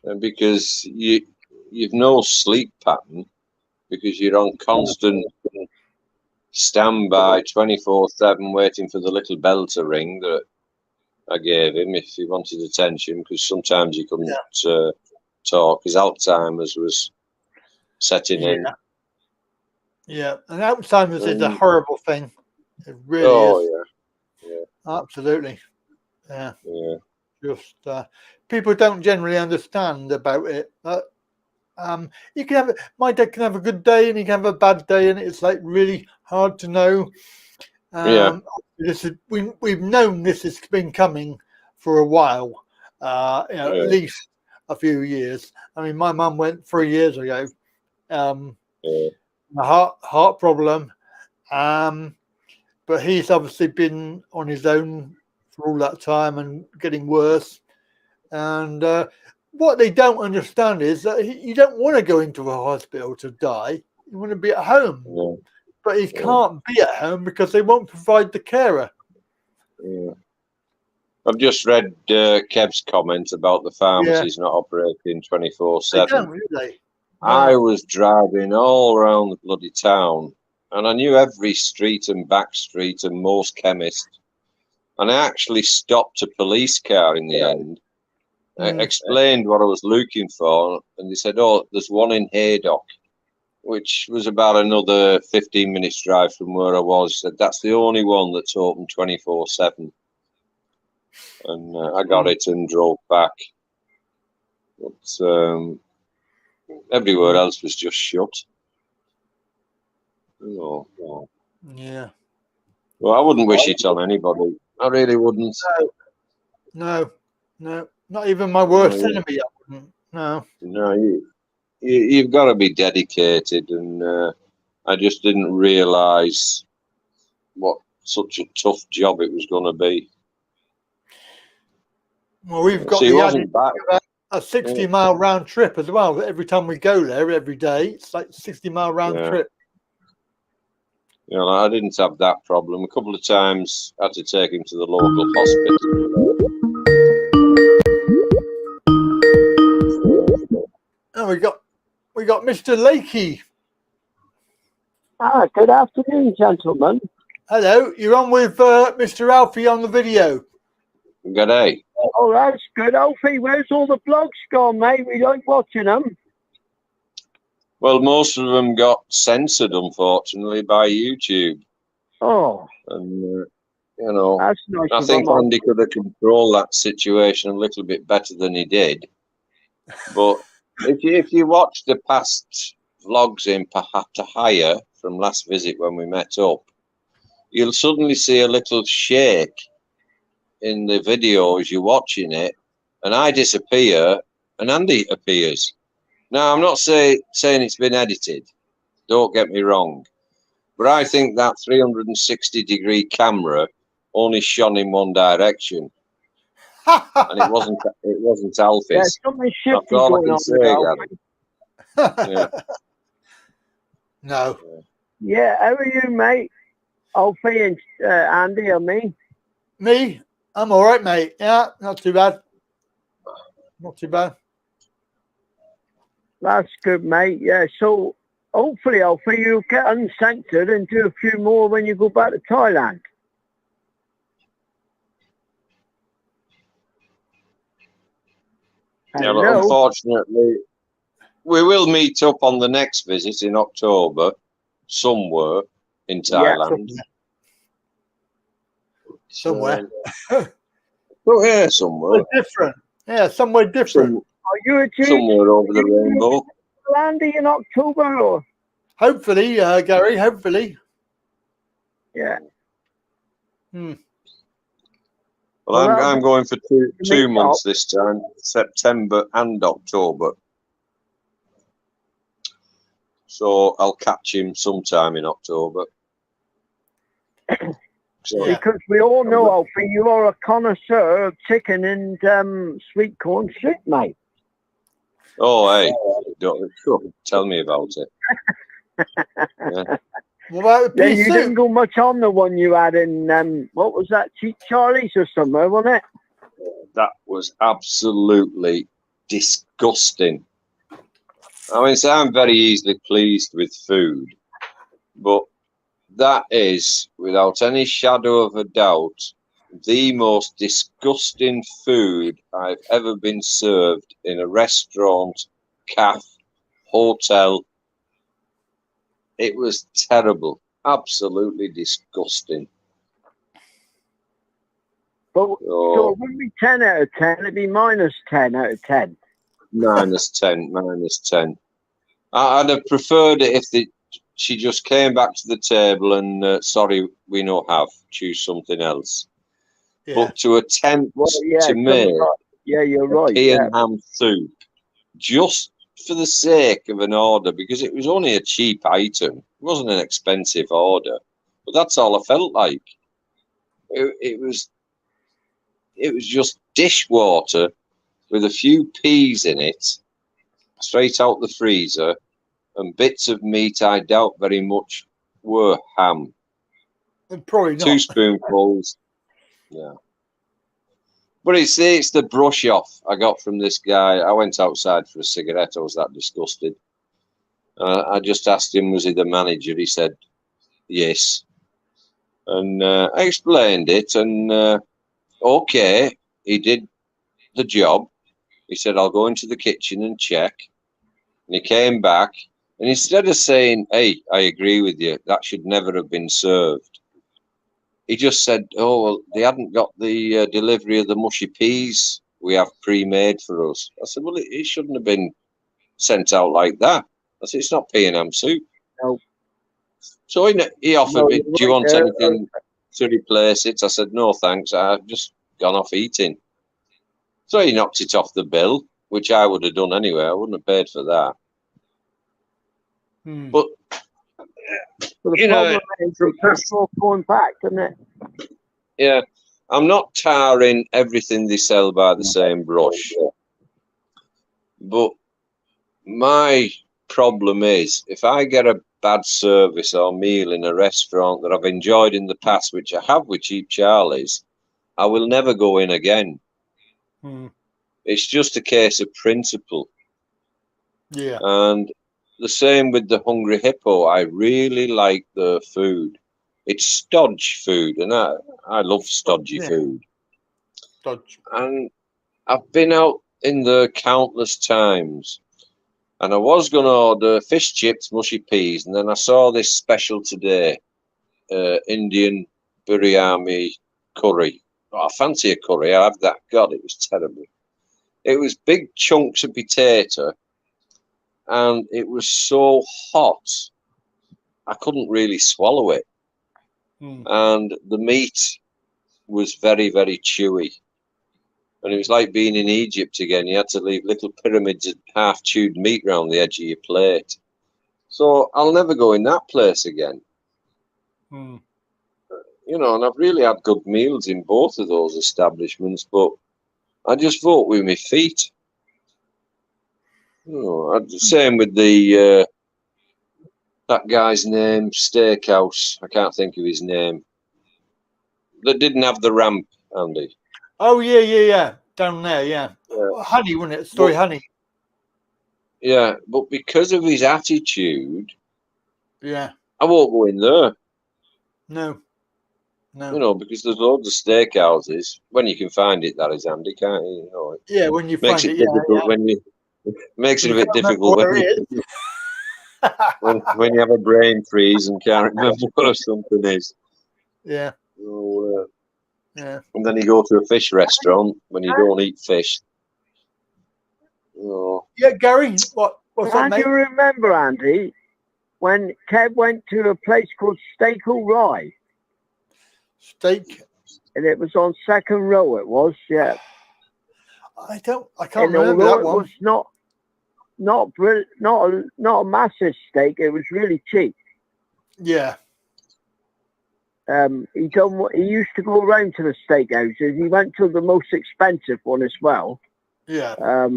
and because you've no sleep pattern because you're on constant standby 24/7 waiting for the little bell to ring that I gave him if he wanted attention, because sometimes he couldn't talk because Alzheimer's was setting in. Yeah, and Alzheimer's is a horrible thing. It really is. Yeah, absolutely. Yeah. Just people don't generally understand about it. You can have my dad can have a good day and he can have a bad day, and it's like really hard to know. We've known this has been coming for a while. At least a few years. I mean, my mum went 3 years ago. A heart problem, but he's obviously been on his own for all that time and getting worse. And what they don't understand is that you don't want to go into a hospital to die. You want to be at home, but he can't be at home because they won't provide the carer. I've just read Kev's comment about the pharmacies not operating 24/7. They don't, do they? I was driving all around the bloody town, and I knew every street and back street and most chemists. And I actually stopped a police car in the end. I explained what I was looking for, and they said, "Oh, there's one in Haydock," which was about another 15 minutes drive from where I was. Said that's the only one that's open 24/7. And I got it and drove back. But everywhere else was just shut. Yeah. Well, I wouldn't wish it on anybody. I really wouldn't. No. Not even my worst enemy. I wouldn't. No, you've got to be dedicated, and I just didn't realise what such a tough job it was going to be. Well, we've got a 60-mile round trip as well. Every time we go there, every day, it's like 60-mile round trip. You know, I didn't have that problem. A couple of times I had to take him to the local hospital. Oh, we got Mr. Lakey. Good afternoon, gentlemen. Hello, you're on with Mr. Alfie on the video. Good day. Oh, that's good, Alfie. Where's all the blogs gone, mate? We like watching them. Well, most of them got censored, unfortunately, by YouTube. Oh. And, you know, that's nice. I think Andy could have controlled that situation a little bit better than he did. But if you watch the past vlogs in Pahatahaya from last visit when we met up, you'll suddenly see a little shake in the video as you're watching it, and I disappear and Andy appears. Now, I'm not saying it's been edited, don't get me wrong, but I think that 360-degree camera only shone in one direction, and it wasn't Alfie's. Yeah, something that's all I can say, Gary. No. Yeah, how are you, mate? Alfie and Andy, I mean. Me? I'm all right, mate. Yeah, not too bad. Not too bad. That's good, mate. Yeah, so hopefully, Alfie, you'll get uncensored and do a few more when you go back to Thailand. Yeah, but unfortunately, we will meet up on the next visit in October, somewhere in Thailand. Somewhere. Oh, yeah, somewhere. Different. Yeah, somewhere different. Are you achieving somewhere over the rainbow? Landing in October, or? Hopefully, Gary. Hopefully. Yeah. Well, I'm going for two months this time, September and October. So I'll catch him sometime in October. So, because we all know, Alfie, you are a connoisseur of chicken and sweet corn soup, mate. oh, hey, don't tell me about it. Yeah. What about the Yeah, pea you soup? didn't go much on the one you had in, what was that, Cheap Charlie's or somewhere, wasn't it? That was absolutely disgusting. I mean, so I'm very easily pleased with food, but that is, without any shadow of a doubt, the most disgusting food I've ever been served in a restaurant, cafe, hotel. It was terrible, absolutely disgusting. But so it wouldn't be 10 out of 10, it'd be minus 10 out of 10. Minus 10, minus 10. I'd have preferred it if she just came back to the table and, sorry, we don't have, choose something else. Yeah. But to attempt to make you're right. pea and ham soup, just for the sake of an order, because it was only a cheap item, it wasn't an expensive order, but that's all I felt like. It was just dishwater with a few peas in it, straight out the freezer, and bits of meat I doubt very much were ham. Probably not. 2 spoonfuls. Yeah. But it's the brush off I got from this guy. I went outside for a cigarette. I was that disgusted. I just asked him, was he the manager? He said, yes. And I explained it, and okay, he did the job. He said, I'll go into the kitchen and check. And he came back, and instead of saying, hey, I agree with you, that should never have been served, he just said, oh, well, they hadn't got the delivery of the mushy peas we have pre-made for us. I said, well, it shouldn't have been sent out like that. I said, it's not pea and ham soup. No. So he offered me, do you want anything to replace it? I said, no, thanks. I've just gone off eating. So he knocked it off the bill, which I would have done anyway. I wouldn't have paid for that. But, you know, it's all going back, isn't it? yeah, I'm not tarring everything they sell by the same brush. But my problem is, if I get a bad service or meal in a restaurant that I've enjoyed in the past, which I have with Cheap Charlie's, I will never go in again. It's just a case of principle. Yeah. And the same with the Hungry Hippo. I really like the food. It's stodge food, and I love stodgy food. Stodge. And I've been out in there countless times. And I was going to order fish chips, mushy peas, and then I saw this special today, Indian biryani curry. Oh, I fancy a curry. I have that. God, it was terrible. It was big chunks of potato, and it was so hot, I couldn't really swallow it. And the meat was very, very chewy. And it was like being in Egypt again. You had to leave little pyramids of half-chewed meat around the edge of your plate. So I'll never go in that place again. You know, and I've really had good meals in both of those establishments, but I just vote with my feet. You know, same with the that guy's name, Steakhouse. I can't think of his name. That didn't have the ramp, Andy. Oh, yeah. Down there, yeah. Honey, wasn't it? Story Honey. Yeah, but because of his attitude, yeah, I won't go in there. No. You know, because there's loads of steakhouses. When you can find it, that is, Andy, can't you? You know, yeah, when you makes find it it, difficult when you makes it a bit difficult when you have a brain freeze and can't remember what something is. Yeah. So, yeah. And then you go to a fish restaurant when you don't eat fish. Oh. Yeah, Gary, what's that, mate? Do you remember, Andy, when Kev went to a place called Steak Rye? Steak? And it was on Second Row, it was, yeah. I can't remember that one. not a massive steak. It was really cheap. Yeah. He used to go around to the steakhouses. He went to the most expensive one as well. Yeah.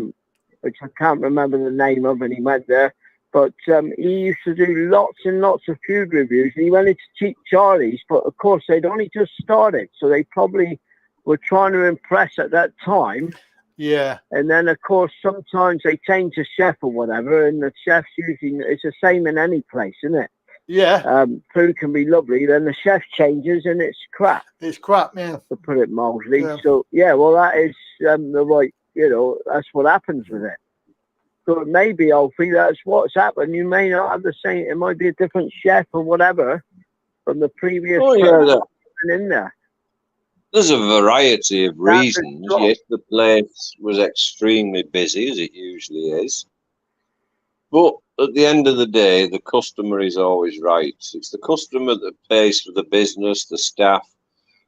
Which I can't remember the name of, and he went there. But he used to do lots and lots of food reviews. And he went into Cheap Charlie's, but of course they'd only just started, so they probably were trying to impress at that time. Yeah. And then of course sometimes they change the chef or whatever, and the chef's usually, it's the same in any place, isn't it? Yeah. Food can be lovely, then the chef changes and it's crap. It's crap, yeah. To put it mildly. Yeah. So yeah, well that is the right, that's what happens with it. So maybe, Alfie, that's what's happened. You may not have the same, it might be a different chef or whatever from the previous person in there. There's a variety of reasons. Yes, the place was extremely busy, as it usually is. But at the end of the day, the customer is always right. It's the customer that pays for the business, the staff,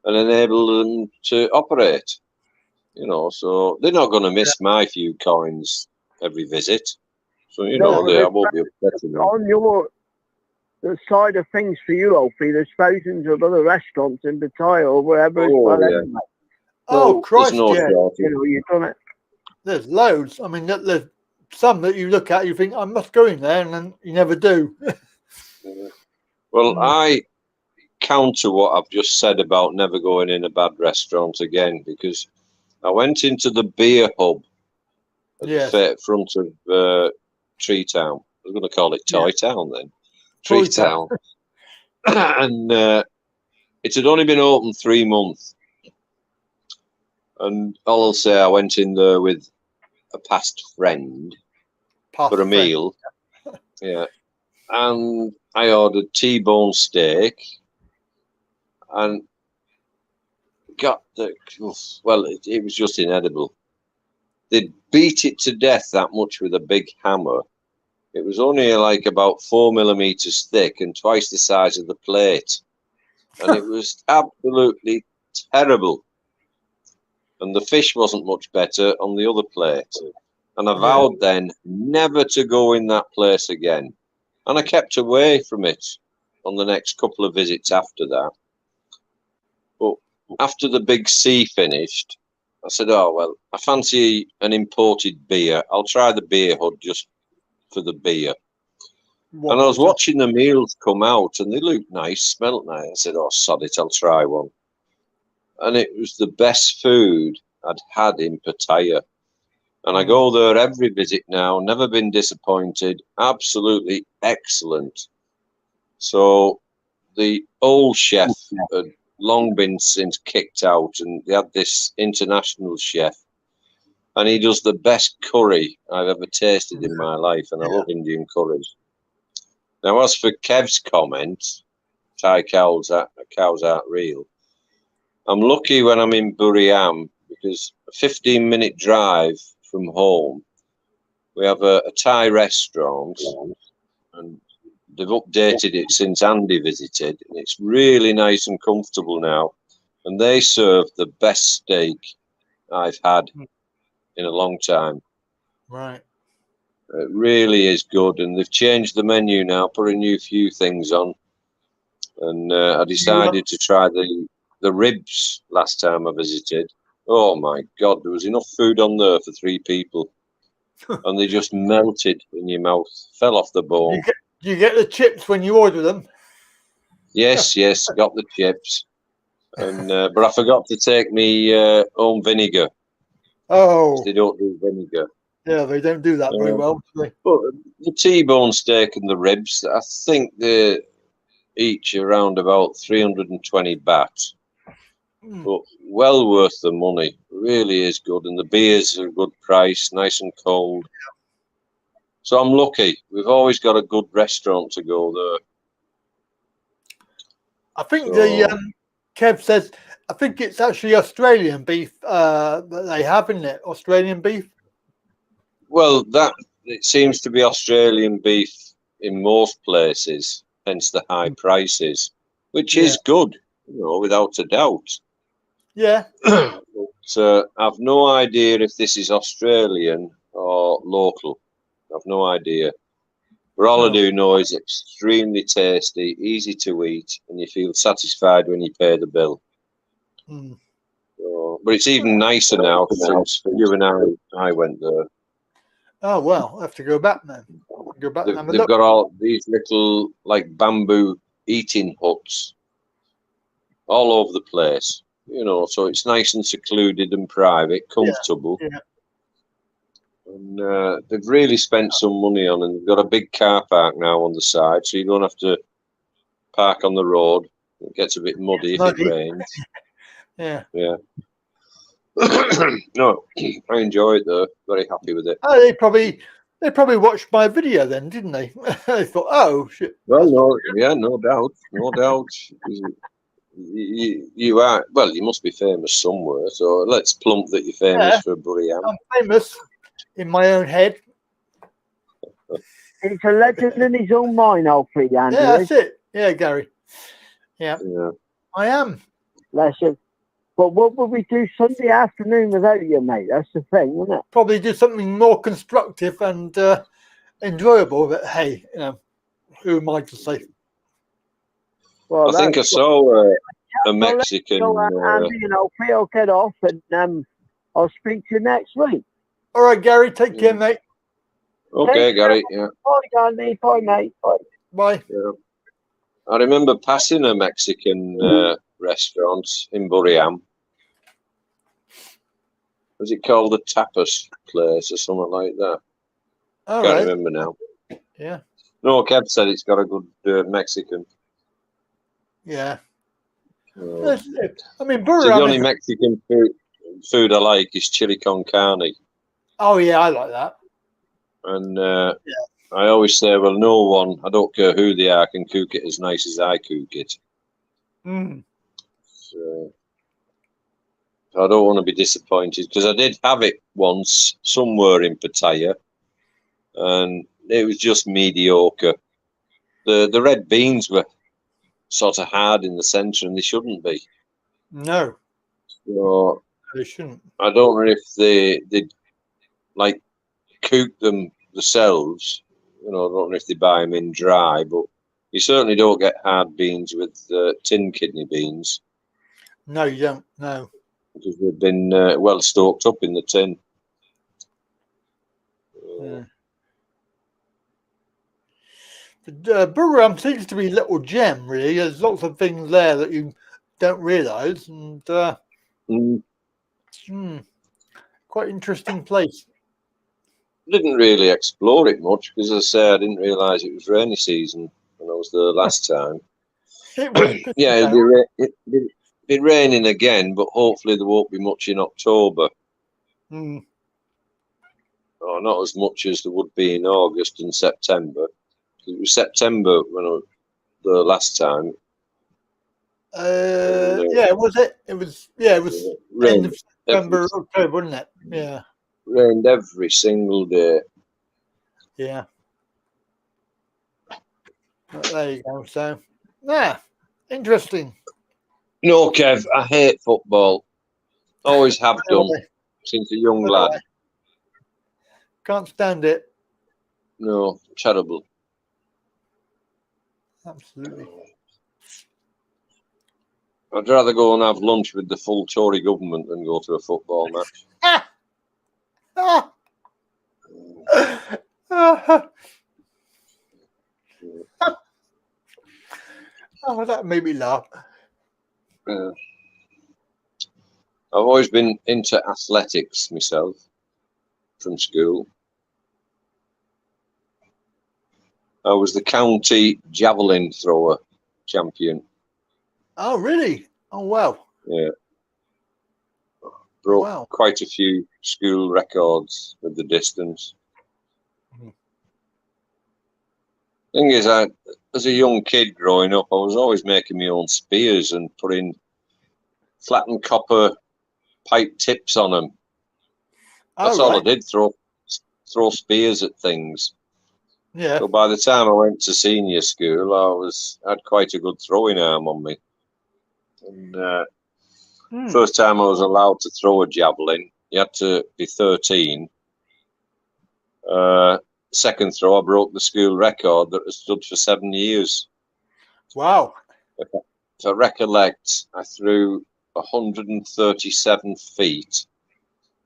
and enable them to operate. So they're not going to miss my few coins every visit. So, I won't be upsetting them. On the side of things for you, Alfie, there's thousands of other restaurants in Battaya or wherever as well. Yeah. Anyway. Oh, Christ, no yeah. You've done it. There's loads. I mean, there's some that you look at, you think, I must go in there, and then you never do. Well, I counter what I've just said about never going in a bad restaurant again, because I went into the beer hub at the front of Tree Town. I was going to call it Toy Town then. Tree Town. And it had only been open 3 months. And I'll say I went in there with a past friend for a meal. Yeah. And I ordered T-bone steak and got it was just inedible. They beat it to death that much with a big hammer. It was only like about 4 millimeters thick and twice the size of the plate. And it was absolutely terrible. And the fish wasn't much better on the other plate. And I vowed then never to go in that place again. And I kept away from it on the next couple of visits after that. But after the Big C finished, I said, oh, well, I fancy an imported beer. I'll try the beer hut just for the beer. And I was watching the meals come out, and they looked nice, smelled nice. I said, oh, sod it, I'll try one. And it was the best food I'd had in Pattaya. And I go there every visit now, never been disappointed, absolutely excellent. So the old chef had long been since kicked out, and they had this international chef, and he does the best curry I've ever tasted in my life, and I love Indian curries. Now, as for Kev's comment, Thai cows aren't real, I'm lucky when I'm in Buriam, because a 15-minute drive from home, we have a Thai restaurant, and they've updated it since Andy visited, and it's really nice and comfortable now, and they serve the best steak I've had in a long time. Right. It really is good, and they've changed the menu now, put a new few things on, and I decided to try the ribs last time I visited. Oh my God, there was enough food on there for 3 people, and they just melted in your mouth, fell off the bone. Do you get the chips when you order them? Yes, got the chips, and but I forgot to take me own vinegar. Oh, they don't do vinegar. Yeah, they don't do that very well, do they? But the T-bone steak and the ribs, I think they're each around about 320 baht. But well worth the money. Really is good, and the beers are a good price, nice and cold. So I'm lucky. We've always got a good restaurant to go there. I think Kev says, I think it's actually Australian beef that they have, isn't it? Australian beef. Well, it seems to be Australian beef in most places, hence the high prices, which is good, without a doubt. Yeah. But I've no idea if this is Australian or local. I've no idea. But all I do know is extremely tasty, easy to eat, and you feel satisfied when you pay the bill. Mm. So, but it's even nicer now since you and I went there. Oh well, I have to go back then. Go back and have a They've look. got all these little like bamboo eating huts all over the place, you know, so it's nice and secluded and private, comfortable. Yeah. And they've really spent some money on, and they've got a big car park now on the side, so you don't have to park on the road. It gets a bit muddy if it rains. Yeah. Yeah. No, I enjoy it though. Very happy with it. Oh, they probably watched my video then, didn't they? They thought, oh shit. Well, no, yeah, no doubt, no doubt. You are, well, you must be famous somewhere, so let's plump that you're famous for Bury Ham. I'm famous in my own head. He's a legend in his own mind, Alfred, Andrew. Yeah, that's it. Yeah, Gary. Yeah. I am. Listen, but what would we do Sunday afternoon without you, mate? That's the thing, isn't it? Probably do something more constructive and enjoyable, but hey, you know, who am I to say? Well, I think I saw a Mexican. Andy and Alfie, I'll get off and I'll speak to you next week. All right, Gary, take care, mate. Okay, Gary. Yeah. Bye, Andy. Bye, mate. Bye. Bye. Yeah. I remember passing a Mexican restaurant in Bury Ham. Was it called the Tapas Place or something like that? All Can't right. remember now. Yeah. No, Kev said it's got a good Mexican. Yeah. So I mean, Bury the Ham only is- Mexican food I like is chili con carne. Oh yeah, I like that. And I always say, well, no one, I don't care who they are, can cook it as nice as I cook it. Mm. So I don't want to be disappointed, because I did have it once somewhere in Pattaya, and it was just mediocre. The red beans were sort of hard in the centre, and they shouldn't be. No, So they shouldn't. I don't know if they like cook them themselves. You know, I don't know if they buy them in dry, but you certainly don't get hard beans with tin kidney beans. No, you don't. No. Because they've been well stoked up in the tin. Yeah. But Bury Ham seems to be a little gem, really. There's lots of things there that you don't realise, and quite interesting place. Didn't really explore it much because, as I say, I didn't realise it was rainy season when I was there last time. Yeah, it'll be raining again, but hopefully there won't be much in October. Mm. Or not as much as there would be in August and September. It was September when I was there last time. Yeah, was it? It was. Yeah, it was end of September, October, wasn't it? Yeah. Rained every single day. Yeah. But there you go. So, yeah, interesting. No, Kev, I hate football. Always have done since a young lad. Can't stand it. No, terrible. Absolutely. I'd rather go and have lunch with the full Tory government than go to a football match. Oh, that made me laugh. I've always been into athletics myself from school. I was the county javelin thrower champion. Oh, really? Oh, wow. Yeah. Broke quite a few school records with the distance. Thing is, as a young kid growing up, I was always making my own spears and putting flattened copper pipe tips on them. That's all I did, throw spears at things. Yeah. So by the time I went to senior school, I had quite a good throwing arm on me. And first time I was allowed to throw a javelin, you had to be 13. second throw, I broke the school record that has stood for 7 years. Wow. If I recollect, I threw 137 feet,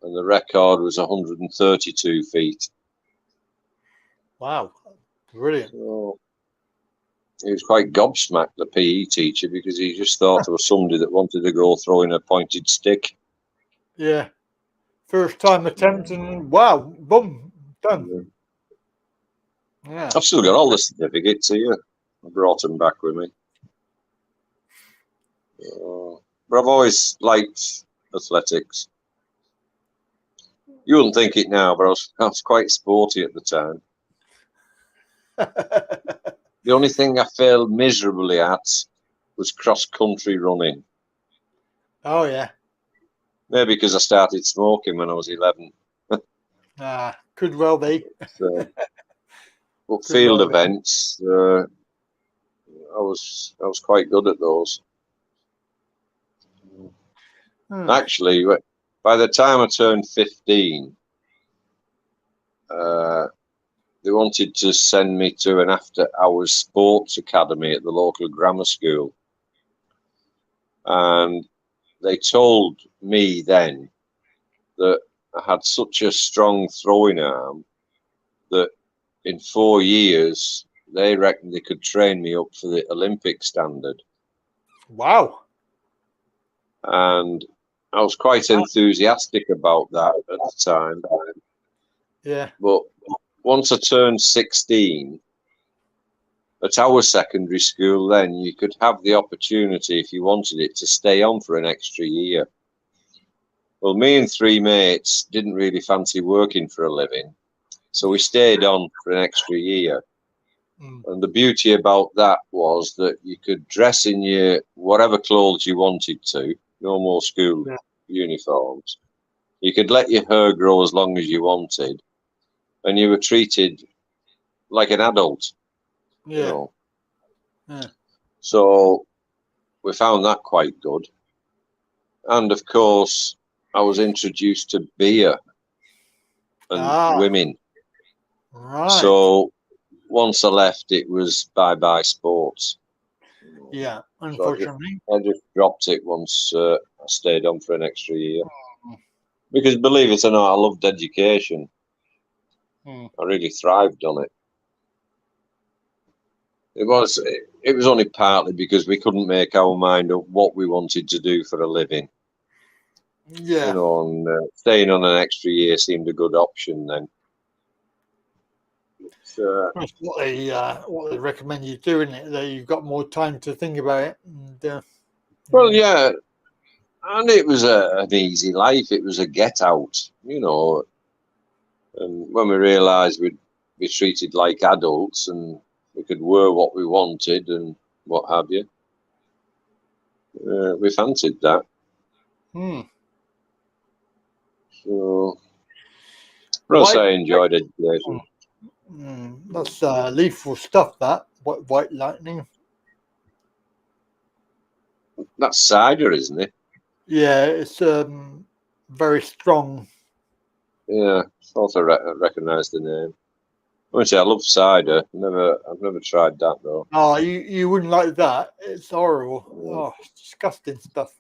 and the record was 132 feet. Wow. Brilliant. So he was quite gobsmacked, the PE teacher, because he just thought there was somebody that wanted to go throwing a pointed stick. Yeah. First time attempt, and wow, boom, done. Yeah. I've still got all the certificates here. I brought them back with me. But I've always liked athletics. You wouldn't think it now, but I was quite sporty at the time. The only thing I failed miserably at was cross-country running. Oh, yeah. Maybe because I started smoking when I was 11. Could well be. So, but field events, I was quite good at those. Actually, by the time I turned 15, they wanted to send me to an after-hours sports academy at the local grammar school. And they told me then that I had such a strong throwing arm that in 4 years, they reckoned they could train me up for the Olympic standard. Wow. And I was quite enthusiastic about that at the time. Yeah. But once I turned 16, at our secondary school then, you could have the opportunity, if you wanted it, to stay on for an extra year. Well, me and 3 mates didn't really fancy working for a living, so we stayed on for an extra year. And the beauty about that was that you could dress in your whatever clothes you wanted to, no more school uniforms. You could let your hair grow as long as you wanted, and you were treated like an adult. Yeah. You know? Yeah. So we found that quite good. And of course, I was introduced to beer and women. Right. So once I left, it was bye-bye sports. Yeah, unfortunately. So I just dropped it once I stayed on for an extra year. Because believe it or not, I loved education. I really thrived on it. It was only partly because we couldn't make our mind up what we wanted to do for a living. Yeah. You know, and staying on an extra year seemed a good option then. That's what they recommend you doing it. That you've got more time to think about it. And, well, yeah, and it was an easy life. It was a get out, you know. And when we realised we'd be treated like adults and we could wear what we wanted and what have you, we fancied that. So, plus I enjoyed education. That's lethal stuff, that white lightning. That's cider, isn't it? Yeah, it's very strong. Yeah, I thought I recognised the name. I would say I love cider. I've never tried that though. Oh, you wouldn't like that. It's horrible. Oh, it's disgusting stuff.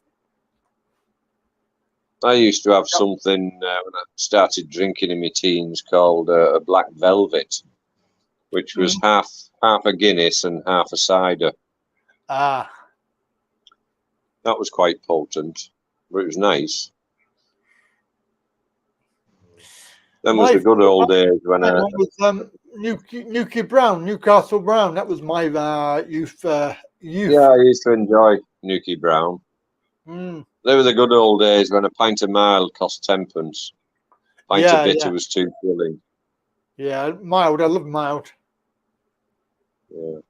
I used to have something when I started drinking in my teens called a black velvet, which was half a Guinness and half a cider. That was quite potent, but it was nice. Then was the good old days when was Newcastle Brown. That was my youth. Yeah, I used to enjoy Nuki Brown. They were the good old days when a pint of mild cost 10p. Pint of bitter was 2 shillings. Yeah, mild. I love mild. Yeah,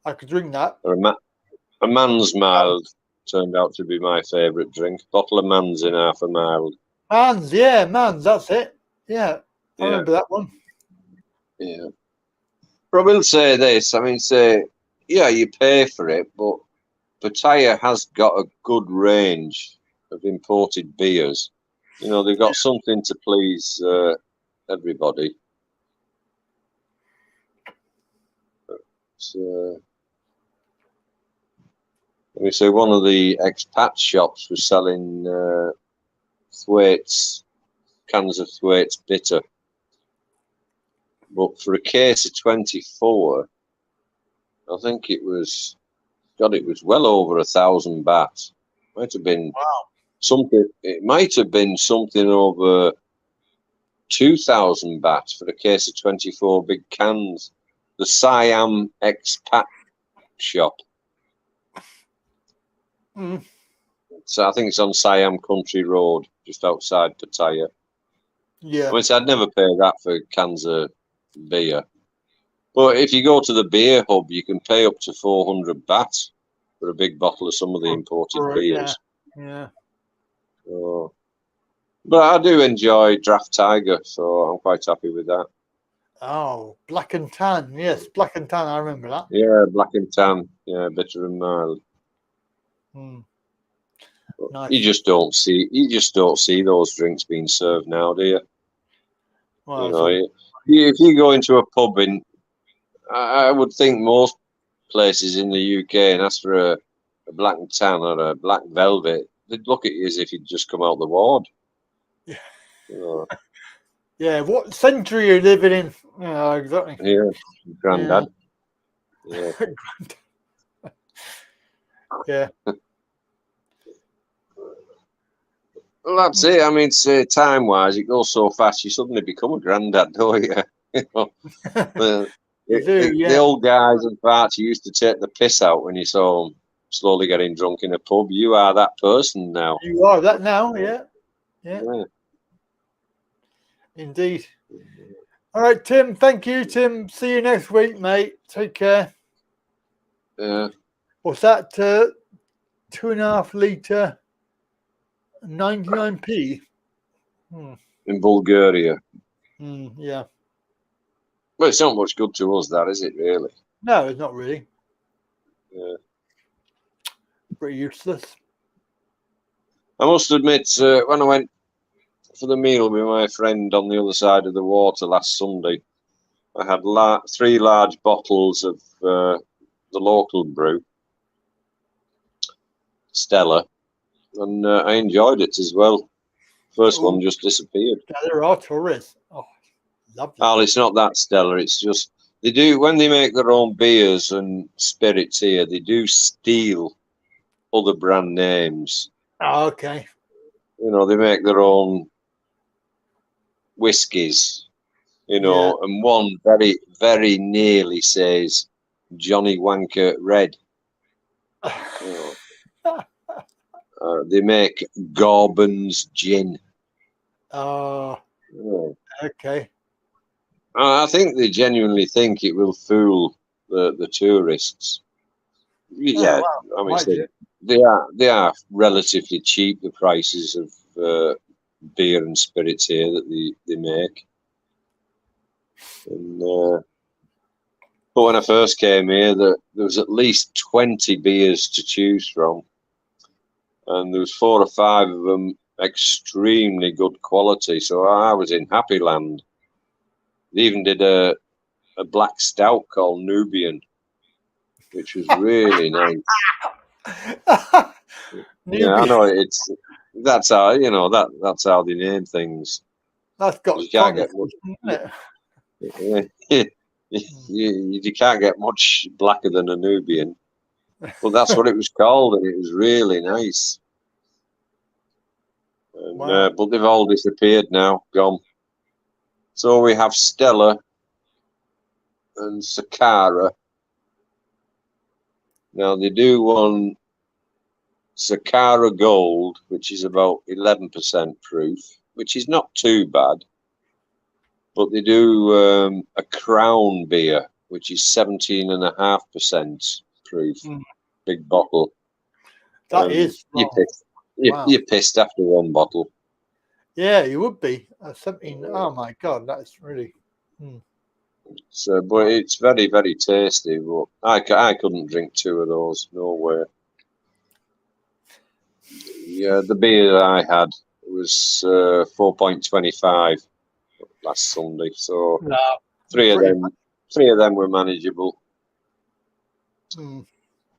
I could drink that. Or a man's mild turned out to be my favourite drink. Bottle of man's in half a mild. Man's, that's it. Yeah, I remember that one. Yeah. But I will say this, I mean, you pay for it, but Pattaya has got a good range of imported beers. You know, they've got something to please everybody. let me say, one of the expat shops was selling Thwaites, cans of Thwaites bitter. But for a case of 24, I think it was, God, it was well over 1,000 baht. Might have been something. It might have been something over 2,000 baht for a case of 24 big cans. The Siam expat shop. So I think it's on Siam Country Road, just outside Pattaya. Yeah. I mean, I'd never pay that for cans of beer. But if you go to the beer hub, you can pay up to 400 baht for a big bottle of some of the imported beers. Yeah. But I do enjoy Draft Tiger, so I'm quite happy with that. Oh, Black and Tan. Yes, Black and Tan. I remember that. Yeah, Black and Tan. Yeah, bitter and mild. Nice. You just don't see those drinks being served now, do you? Well, if you go into a pub I would think most places in the UK and ask for a Black and Tan or a Black Velvet, they'd look at you as if you'd just come out the ward. Yeah. Yeah, what century are you living in? Yeah, exactly. Yeah, Grandad. Yeah. Yeah. Well, that's it. I mean, time-wise, it goes so fast. You suddenly become a granddad, don't you? The old guys and farts you used to take the piss out when you saw them slowly getting drunk in a pub. You are that person now. You are that now, yeah. Indeed. All right, Tim. Thank you, Tim. See you next week, mate. Take care. Yeah. What's that? 2.5 litre, 99p. In Bulgaria. Yeah. Well, it's not much good to us, that, is it, really? No, it's not really. Yeah. Pretty useless. I must admit, when I went for the meal with my friend on the other side of the water last Sunday, I had 3 large bottles of the local brew, Stella, and I enjoyed it as well. First one just disappeared. There are tourists. Oh, lovely. Oh, it's not that Stella. It's just they do when they make their own beers and spirits here. They do steal other brand names. Oh, okay. You know, they make their own whiskies. You know, and one very, very nearly says Johnny Wanker Red. You know. They make Gorbin's gin. Oh, okay. I think they genuinely think it will fool the tourists. Yeah, I mean, they are relatively cheap, the prices of beer and spirits here that they make. And, but when I first came here, there was at least 20 beers to choose from. And there was 4 or 5 of them extremely good quality. So I was in happy land. They even did a black stout called Nubian, which was really nice. Yeah, I know that's how that's how they name things. That's got you can't get much. You can't get much blacker than a Nubian. Well, that's what it was called, and it was really nice. And, but they've all disappeared now, gone. So we have Stella and Sakara. Now they do one Sakara Gold, which is about 11% proof, which is not too bad. But they do a Crown beer, which is 17.5% proof. Big bottle. That is. You're pissed after one bottle. Yeah, you would be. Oh my God, that's really. So, but it's very, very tasty. But I couldn't drink 2 of those. No way. Yeah, the beer that I had was 4.25 last Sunday. So 3 of them were manageable.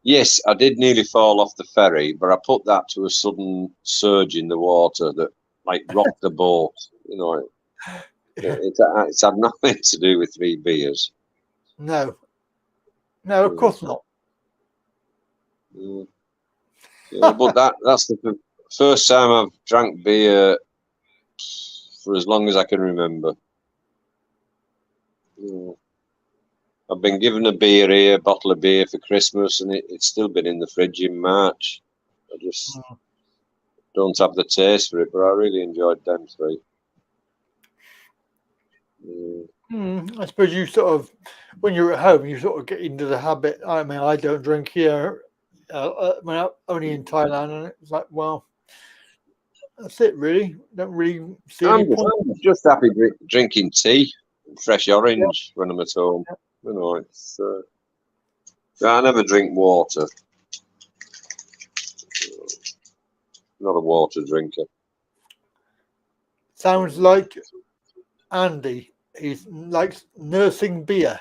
Yes, I did nearly fall off the ferry, but I put that to a sudden surge in the water that like rocked the boat. You know, it's had nothing to do with 3 beers. No, of course not. Yeah, but that's the first time I've drank beer for as long as I can remember. I've been given a bottle of beer for Christmas, and it's still been in the fridge in March. I just don't have the taste for it, but I really enjoyed them 3. I suppose you sort of, when you're at home, you sort of get into the habit. I mean, I don't drink here. When I'm only in Thailand, and it's like, well, that's it, really. Don't really see any point. I'm just happy drinking tea, fresh orange when I'm at home. You know, it's. I never drink water. Not a water drinker. Sounds like Andy. He likes nursing beer.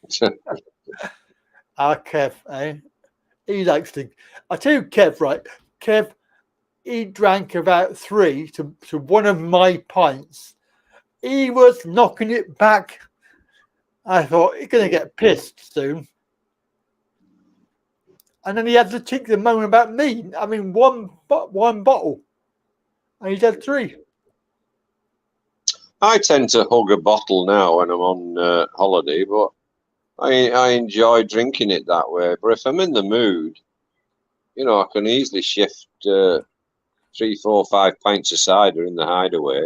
Kev, eh? He likes to. I tell you, Kev, right? Kev, he drank about 3 to 1 of my pints. He was knocking it back. I thought he's going to get pissed soon. And then he had the cheek to moan about me. I mean, one bottle. And he's had 3. I tend to hug a bottle now when I'm on holiday, but I enjoy drinking it that way. But if I'm in the mood, you know, I can easily shift 3, 4, 5 pints of cider in the hideaway.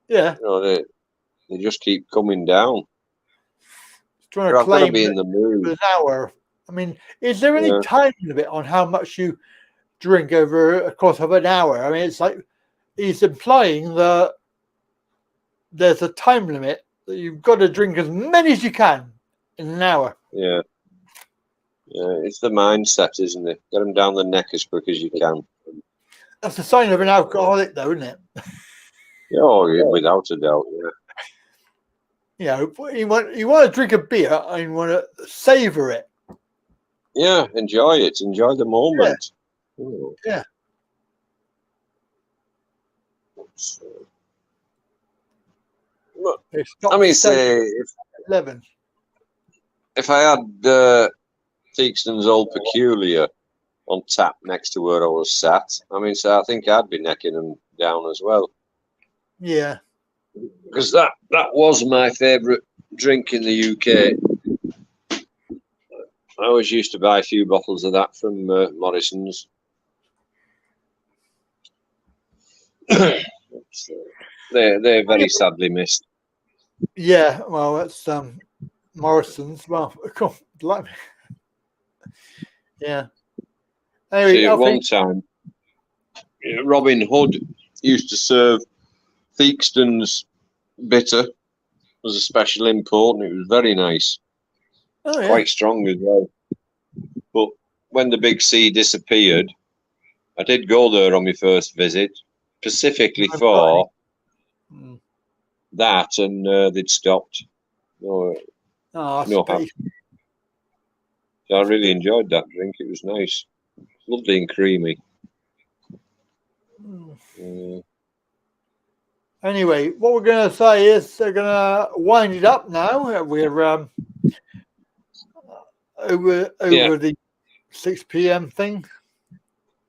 Yeah. You know, they just keep coming down. Trying to I've got to claim be in the mood. an hour. I mean, is there any time limit on how much you drink over a course of an hour? I mean, it's like he's implying that there's a time limit that you've got to drink as many as you can in an hour. Yeah. Yeah, it's the mindset, isn't it? Get them down the neck as quick as you can. That's a sign of an alcoholic, though, isn't it? Oh, yeah, without a doubt, yeah. You know, you want to drink a beer and you want to savor it. Yeah, enjoy it. Enjoy the moment. Yeah. I mean, say, 11. If I had Theakston's Old Peculiar on tap next to where I was sat, I mean, so I think I'd be necking them down as well. Yeah. Because that was my favourite drink in the UK. I always used to buy a few bottles of that from Morrison's. They're very sadly missed. Yeah, well, that's Morrison's. Well, yeah. Anyway, See, at one time, Robin Hood used to serve Theakston's bitter as a special import, and it was very nice. Oh, yeah. Quite strong as well. But when the Big C disappeared, I did go there on my first visit, specifically for that, and they'd stopped. No help. So I really enjoyed that drink. It was nice, lovely and creamy. Anyway, what we're going to say is they're going to wind it up now. We're over the 6 p.m. thing.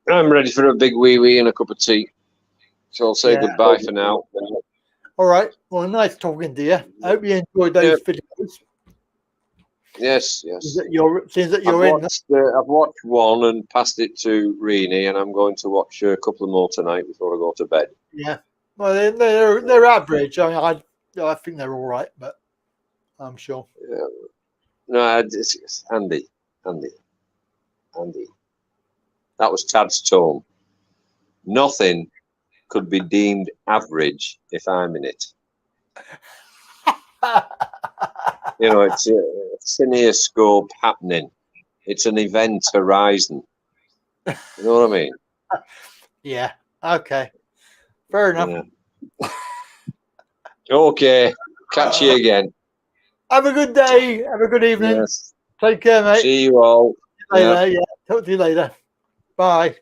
I'm ready for a big wee and a cup of tea. So I'll say goodbye for now. All right. Well, nice talking to you. I hope you enjoyed those videos. Yes. Seems that you're I've watched one and passed it to Rini, and I'm going to watch a couple more tonight before I go to bed. Yeah. Well, they're average. I mean, I think they're all right, but I'm sure. Yeah. No, it's Andy. That was Tad's tone. Nothing could be deemed average if I'm in it. You know, it's a cineoscope happening. It's an event horizon. You know what I mean? Yeah. Okay. Fair enough. Yeah. Okay. Catch you again. Have a good day. Have a good evening. Yes. Take care, mate. See you all. Later. Yeah. Talk to you later. Bye.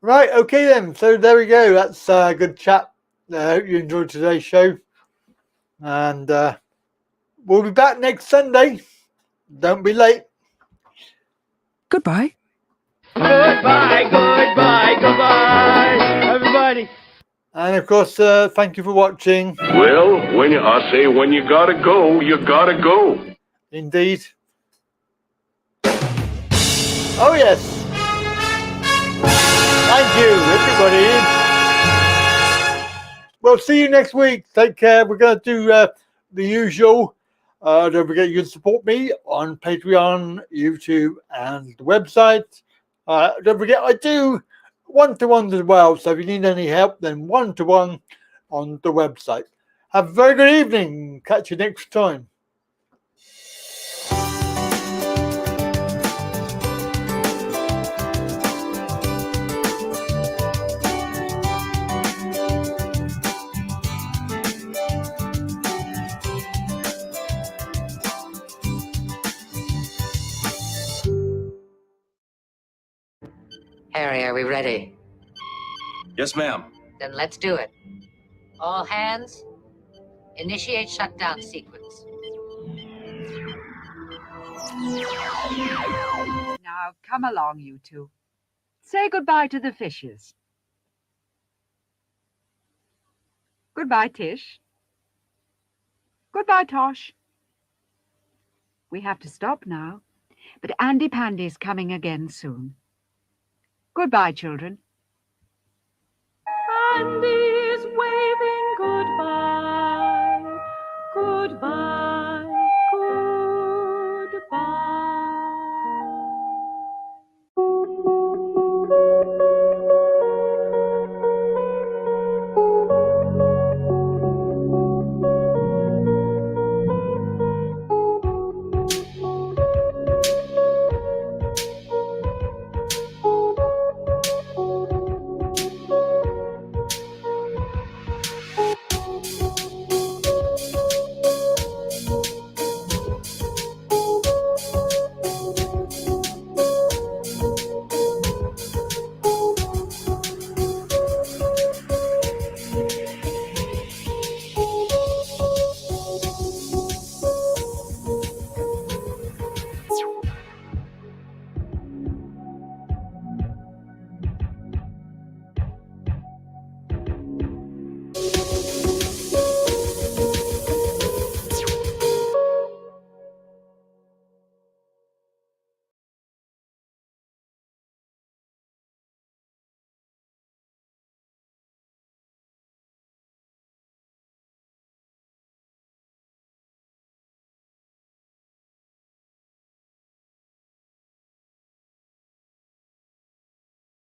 Right. Okay then. So there we go. That's a good chat. I hope you enjoyed today's show. And we'll be back next Sunday. Don't be late. Goodbye. Goodbye, everybody. And of course, thank you for watching. Well, I say when you gotta go, you gotta go. Indeed. Oh yes. Thank you, everybody. We'll see you next week. Take care. We're going to do the usual. Don't forget you can support me on Patreon, YouTube, and the website. Don't forget I do one-to-ones as well. So if you need any help, then one-to-one on the website. Have a very good evening. Catch you next time. Harry, are we ready? Yes, ma'am. Then let's do it. All hands, initiate shutdown sequence. Now, come along, you two. Say goodbye to the fishes. Goodbye, Tish. Goodbye, Tosh. We have to stop now, but Andy Pandy's coming again soon. Goodbye, children. Andy's waving goodbye, goodbye.